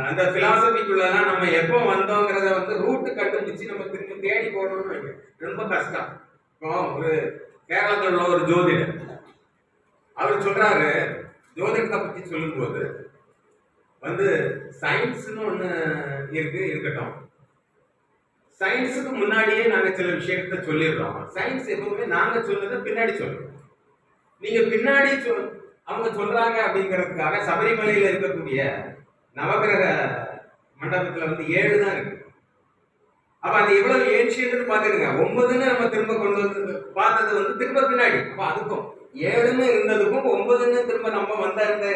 அந்த பிலாசபிக்குள்ளலாம் நம்ம எப்போ வந்தோங்கிறத வந்து ரூட்டு கண்டுபிடிச்சு நம்ம திரும்ப தேடி போடணும்னு ரொம்ப கஷ்டம். இப்போ ஒரு கேரளத்தில் உள்ள ஒரு ஜோதிடர் அவர் சொல்றாரு, ஜோதிடத்தை பத்தி சொல்லும்போது வந்து சயின்ஸ்னு ஒண்ணு இருக்கட்டும், சயின்ஸுக்கு முன்னாடியே நாங்க சில விஷயத்த சொல்லிடுறோம். சயின்ஸ் எப்பவுமே நாங்க சொன்னதை பின்னாடி சொல்றோம். நீங்க பின்னாடி அவங்க சொல்றாங்க அப்படிங்கிறதுக்காக சபரிமலையில இருக்கக்கூடிய நவகிரக மண்டபத்துல வந்து 7 தான் இருக்கு. அப்ப அது எவ்வளவு ஏன்ஷியன்ட்னு பாத்துடுங்க. 9ன்னு நம்ம திரும்ப கொண்டு வந்து பார்த்தது வந்து திரும்ப பின்னாடி. அப்ப அதுக்கும் 7ன்னு இருந்ததுக்கும் 9ன்னு திரும்ப நம்ம வந்த இந்த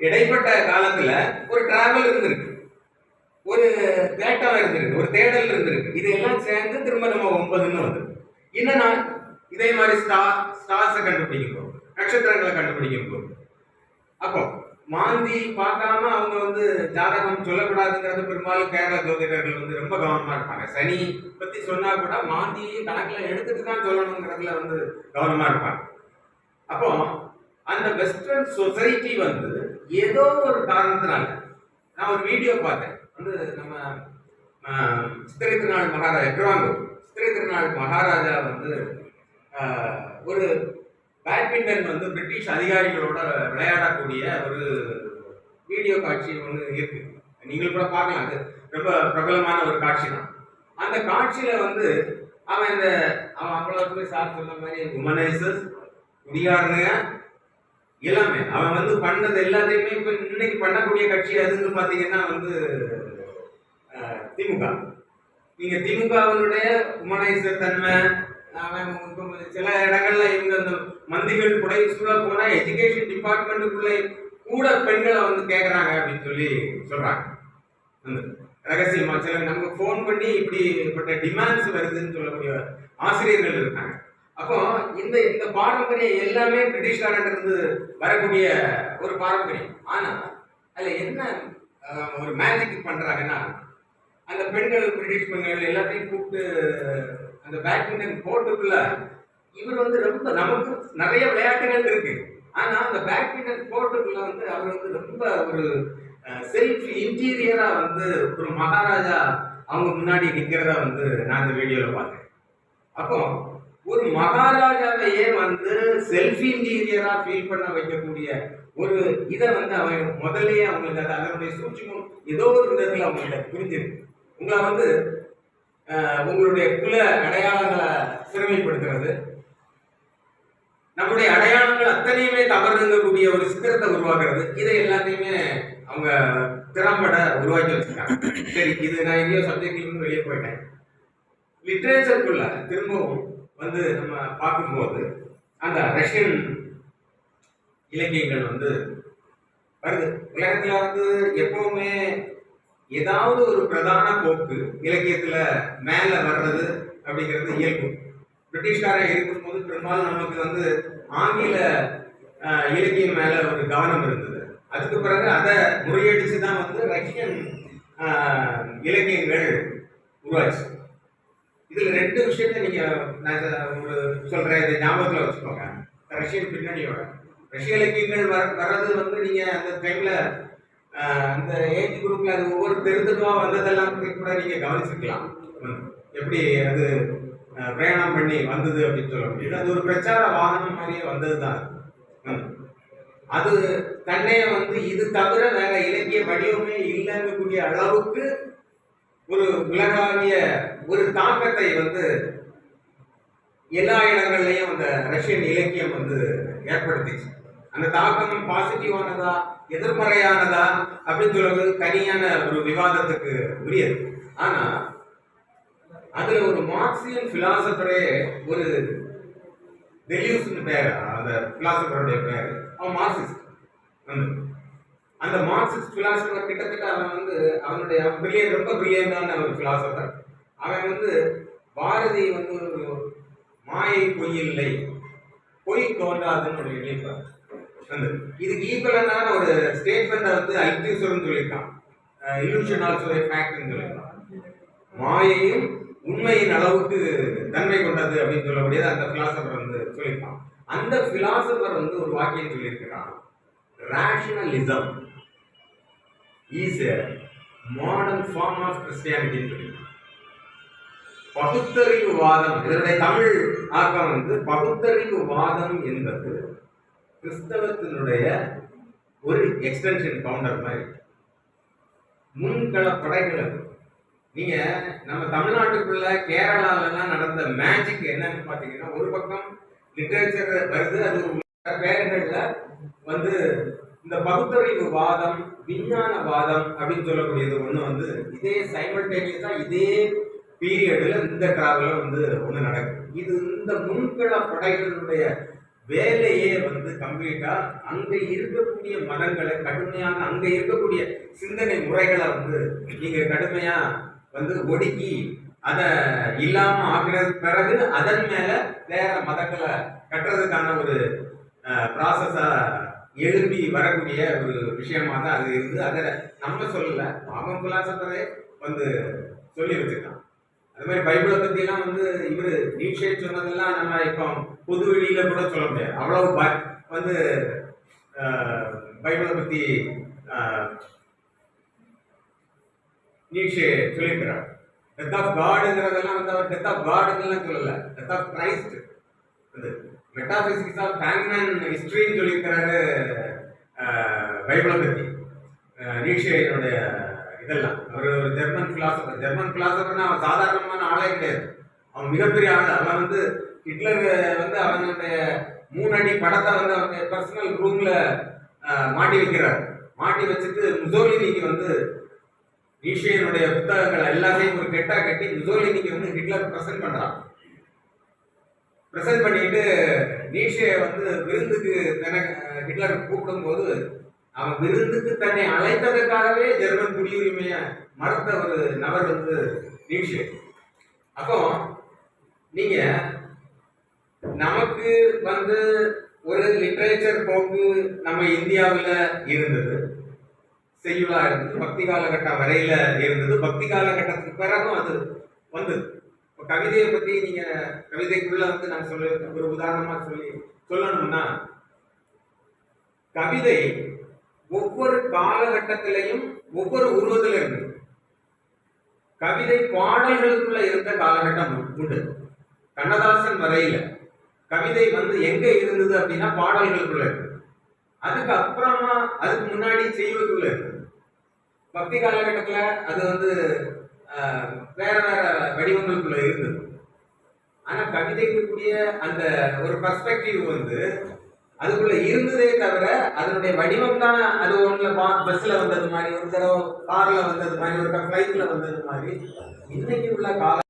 இடைப்பட்ட காலத்துல ஒரு டிராவல் இருந்திருக்கு, ஒரு தேட்டம் இருந்திருக்கு, ஒரு தேடல் இருந்திருக்கு. இதெல்லாம் சேர்ந்து திரும்ப நம்ம 9ன்னு வந்து என்னன்னா இதே மாதிரி ஸ்டார்ஸை கண்டுபிடிக்கும் போது, நட்சத்திரங்களை கண்டுபிடிக்கும் போது, அப்போ மாந்தி பார்க்காம அவங்க வந்து ஜாதகம் சொல்லக்கூடாதுங்கிறது பெரும்பாலும் கேரள ஜோதிடர்கள் வந்து ரொம்ப கவனமா இருப்பாங்க. சனி பத்தி சொன்னா கூட மாந்தியையும் கணக்குல எடுத்துட்டு தான் சொல்லணுங்கிறதுல வந்து கவனமா இருப்பாங்க. அப்போ அந்த வெஸ்டர்ன் சொசைட்டி வந்து ஏதோ ஒரு காரணத்தினால, நான் ஒரு வீடியோ பார்த்தேன் வந்து நம்ம சித்திரை திருநாள் மகாராஜா திருவாங்கூர் சித்திரை திருநாள் மகாராஜா வந்து ஒரு பேட்மிண்டன் வந்து பிரிட்டிஷ் அதிகாரிகளோட விளையாடக்கூடிய ஒரு வீடியோ காட்சி ஒன்று இருக்கு. நீங்கள் கூட பார்க்கலாம், அது ரொம்ப பிரபலமான ஒரு காட்சி தான். அந்த காட்சியில வந்து அவன் அவ்வளவு சார் சொன்ன மாதிரி உமனைசர்ஸ் குடியாருங்க எல்லாமே அவன் வந்து பண்ணது எல்லாத்தையுமே இப்ப இன்னைக்கு பண்ணக்கூடிய கட்சி அதுன்னு பாத்தீங்கன்னா வந்து திமுக. நீங்க திமுகவினுடைய உமனைசர் தன்மை, அவன் சில இடங்கள்ல இவங்க அந்த மந்திகள் புடை சூழ போனா எஜுகேஷன் டிபார்ட்மெண்ட்டுக்குள்ளே கூட பெண்களை வந்து கேட்கறாங்க அப்படின்னு சொல்லி சொல்றாங்க. ரகசியமா சில நமக்கு போன் பண்ணி இப்படிப்பட்ட டிமாண்ட்ஸ் வருதுன்னு சொல்லக்கூடிய ஆசிரியர்கள் இருக்காங்க. அப்போ இந்த இந்த பாரம்பரியம் எல்லாமே பிரிட்டிஷ்காரன் இருந்து வரக்கூடிய ஒரு பாரம்பரியம். ஆனா அதுல என்ன ஒரு மேஜிக் பண்றாங்கன்னா, அந்த பெண்கள் பிரிட்டிஷ் பெண்கள் எல்லாத்தையும் கூப்பிட்டு அந்த பேட்மிண்டன் கோர்ட்டுக்குள்ள இவர் வந்து ரொம்ப நமக்கு நிறைய விளையாட்டுகள் இருக்கு. ஆனா அந்த பேட்மிண்டன் கோர்ட்டுக்குள்ள வந்து அவர் வந்து ரொம்ப ஒரு செல்ஃப் இன்டீரியரா வந்து ஒரு மகாராஜா அவங்க முன்னாடி நிக்கிறத வந்து நான் இந்த வீடியோல பார்த்தேன். அப்போ ஒரு மகாராஜாவையே வந்து செல்ஃப் இன்டீரியரா ஃபீல் பண்ண வைக்கக்கூடிய ஒரு இதை வந்து அவன் முதல்லயே அவங்களுக்கு அதனுடைய சூட்சுமம் ஏதோ ஒரு விதத்துல அவங்கள்ட்ட புரிஞ்சிருக்கு. உங்களை வந்து உங்களுடைய குல அடையாளங்களை சிறுமைப்படுத்துறது, நம்முடைய அடையாளங்கள் அத்தனையுமே தவறுங்கக்கூடிய ஒரு சித்திரத்தை உருவாக்குறது, இதை எல்லாத்தையுமே அவங்க திறம்பட உருவாக்கி வச்சிருக்காங்க. சரி, இது நான் எங்கேயோ சப்ஜெக்ட்ல இருந்து வெளியே போயிட்டேன். லிட்ரேச்சருக்குள்ள திரும்பவும் வந்து நம்ம பார்க்கும்போது அந்த ரஷ்யன் இலக்கியங்கள் வந்து வருது. உலகத்துல வந்து எப்பவுமே ஏதாவது ஒரு பிரதான போக்கு இலக்கியத்துல மேல வர்றது அப்படிங்கிறது இயல்பு. பிரிட்டிஷ்காரன் இருக்கும்போது பெரும்பாலும் நமக்கு வந்து ஆங்கில இலக்கியம் மேல ஒரு கவனம் இருந்தது. அதுக்கு பிறகு அதை முறியடிச்சுதான் வந்து ரஷ்யன் இலக்கியங்கள் உருவாச்சு. இதுல ரெண்டு விஷயத்த நீங்க நான் ஒரு சொல்றேன், இதை ஞாபகத்துல வச்சுக்கோங்க. ரஷ்யன் பின்னணியோட ரஷ்ய இலக்கியங்கள் வர்றது வந்து நீங்க அந்த டைம்ல அந்த ஏஜ் குரூப்ல அது ஒவ்வொரு தெருத்துவா வந்ததெல்லாம் கூட நீங்க கவனிச்சிருக்கலாம். எப்படி அது பிரயாணம் பண்ணி வந்தது அப்படின்னு சொல்ல முடியாது. அது ஒரு பிரச்சார வாகனம் மாதிரியே வந்ததுதான். அது தன்னைய வந்து இது தவிர வேற இலக்கிய வடிவமே இல்லைங்கக்கூடிய அளவுக்கு ஒரு உலகளாவிய ஒரு தாக்கத்தை வந்து எல்லா இடங்கள்லையும் அந்த ரஷ்யன் இலக்கியம் வந்து ஏற்படுத்திச்சு. அந்த தாக்கம் பாசிட்டிவானதா எதிர்மறையானதா அப்படின்னு சொல்றது தனியான ஒரு விவாதத்துக்கு உரியது. ஆனா அதுல ஒரு மார்க்சியன் பிலாசபரே, ஒரு டெலியூஸ்னு பேர் அந்த பிலாசபருடைய பேர், அவன் மார்க்சிஸ்ட். அந்த மார்க்சிஸ்ட் பிலாசபர் கிட்டத்தட்ட அவன் வந்து அவனுடைய ரொம்ப பிரில்லியண்டான ஒரு பிலாசபர். அவன் வந்து பாரதி வந்து ஒரு மாயை பொய் இல்லை, பொய் தோன்றாதுன்னு ஒரு எழுதியிருப்பார். இதுக்கு ஈக்குவலான ஒரு ஸ்டேட்மெண்ட் வந்து அல்தூசர்னு சொல்லியிருக்கான். இல்லூஷன் ஆல்சோ எ ஃபேக்ட்னு சொல்லியிருக்கான். மாயையும் உண்மையின் அளவுக்கு தன்மை கொண்டது அப்படின்னு சொல்லக்கூடியது அந்த பிலாசபர் வந்து சொல்லியிருக்கான். அந்த பிலாசபர் வந்து ஒரு வாக்கியம் சொல்லியிருக்கிறான், rationalism is a modern form of Christianity. பகுத்தறிவு வாதம், இதனுடைய தமிழ் ஆக்கம் வந்து பகுத்தறிவு வாதம் என்பது கிறிஸ்தவத்தினுடைய ஒரு எக்ஸ்டென்ஷன் கவுண்டர் மாதிரி. முன்கள படைகள் நீங்க நம்ம தமிழ்நாட்டுக்குள்ள கேரளாலாம் நடந்த மேஜிக் என்னன்னு பாத்தீங்கன்னா, ஒரு பக்கம் லிட்டரேச்சர் வருது, அது பேர்கள்ல வந்து இந்த பகுத்தறிவு வாதம் விஞ்ஞான வாதம் அப்படின்னு சொல்லக்கூடியது ஒண்ணு வந்து இதே சைமல்டேனியஸா இதே பீரியட்ல இந்த டிராவல வந்து ஒண்ணு நடக்குது. இது இந்த முன்கள படைகளுடைய வேலையே வந்து கம்ப்ளீட்டா அங்க இருக்கக்கூடிய மதங்களை கடுமையான, அங்க இருக்கக்கூடிய சிந்தனை முறைகளை வந்து நீங்க கடுமையா வந்து ஒடுக்கி அதை இல்லாம ஆக்குறது, பிறகு அதன் மேல வேற மதங்களை கட்டுறதுக்கான ஒரு ப்ராசஸா எழும்பி வரக்கூடிய ஒரு விஷயமா தான் அது இருந்து. அதை நம்ம சொல்லல, அவன் பிலாசபரே வந்து சொல்லி வச்சிருக்கான். அது மாதிரி பைபிளை பத்தி எல்லாம் வந்து இவரு நீட்சே சொன்னதெல்லாம் நம்ம இப்போ பொது வெளியில கூட சொல்ல முடியாது. அவ்வளவு வந்து பைபிளை பத்தி நீட்சே சொல்லியிருக்கிறார். டெத் ஆஃப் காடுங்கிறதெல்லாம் வந்து அவர் டெத் ஆஃப் காடுங்கெல்லாம் சொல்லல, டெத் ஆஃப் கிரைஸ்ட். அது மெட்டாபிசிக்ஸ் ஆஃப் ஹேங்மேன் ஹிஸ்டரின்னு சொல்லியிருக்கிறாரு பைபிளை பத்தி நீட்சேனுடைய இதெல்லாம். அவர் ஒரு ஜெர்மன் பிலாசபர்னா அவன் சாதாரணமான ஆளே கிடையாது, அவன் மிகப்பெரிய ஆள். அவன் வந்து ஹிட்லர் வந்து அவனுடைய 3 அடி படத்தை வந்து அவனுடைய பர்சனல் ரூம்ல மாட்டி வைக்கிறார். மாட்டி வச்சுட்டு முசோலினிக்கு வந்து நீட்சேனுடைய புத்தகங்கள் எல்லாத்தையும் ஒரு கெட்டா கட்டி முசோலினிக்கு வந்து ஹிட்லர் பிரசன்ட் பண்றான். பிரசன்ட் பண்ணிட்டு நீட்சே வந்து விருந்துக்கு ஹிட்லர் கூப்பிடும் போது அவன் விருந்துக்கு தன்னை அழைத்ததற்காகவே ஜெர்மன் குடியுரிமையை மறுத்த ஒரு நபர் வந்து நீட்சே. அப்போ நீங்க நமக்கு வந்து ஒரு லிட்ரேச்சர் போக்கு நம்ம இந்தியாவில் இருந்தது, செய்யுளா இருந்தது, பக்தி காலகட்டம் வரையில இருந்தது. பக்தி காலகட்டத்துக்கு பிறகும் அது வந்தது. இப்போ கவிதையை பத்தி நீங்க கவிதைக்குள்ள வந்து நான் ஒரு உதாரணமா சொல்லணும்னா, கவிதை ஒவ்வொரு காலகட்டத்திலையும் ஒவ்வொரு உருவத்தில் இருந்தது. கவிதை பாடல்களுக்குள்ள இருந்த காலகட்டம் உண்டு. கண்ணதாசன் வரையில கவிதை வந்து எங்க இருந்தது அப்படின்னா பாடல்களுக்குள்ள இருந்தது. அதுக்கு அப்புறமா அதுக்கு முன்னாடி செய்யுளுக்குள்ள இருந்தது. பக்தி காலகட்டத்துல அது வந்து வேற வேற வடிவங்களுக்குள்ள இருந்தது. ஆனா கவிதைக்கு கூடிய அந்த ஒரு பர்ஸ்பெக்டிவ் வந்து அதுக்குள்ள இருந்ததே தவிர அதனுடைய வடிவம் தான் அது ஒண்ணுல பஸ்ல வந்தது மாதிரி, ஒரு தடவை கார்ல வந்தது மாதிரி, ஒரு ஃபிளைட்ல வந்தது மாதிரி இன்னைக்கு உள்ள கால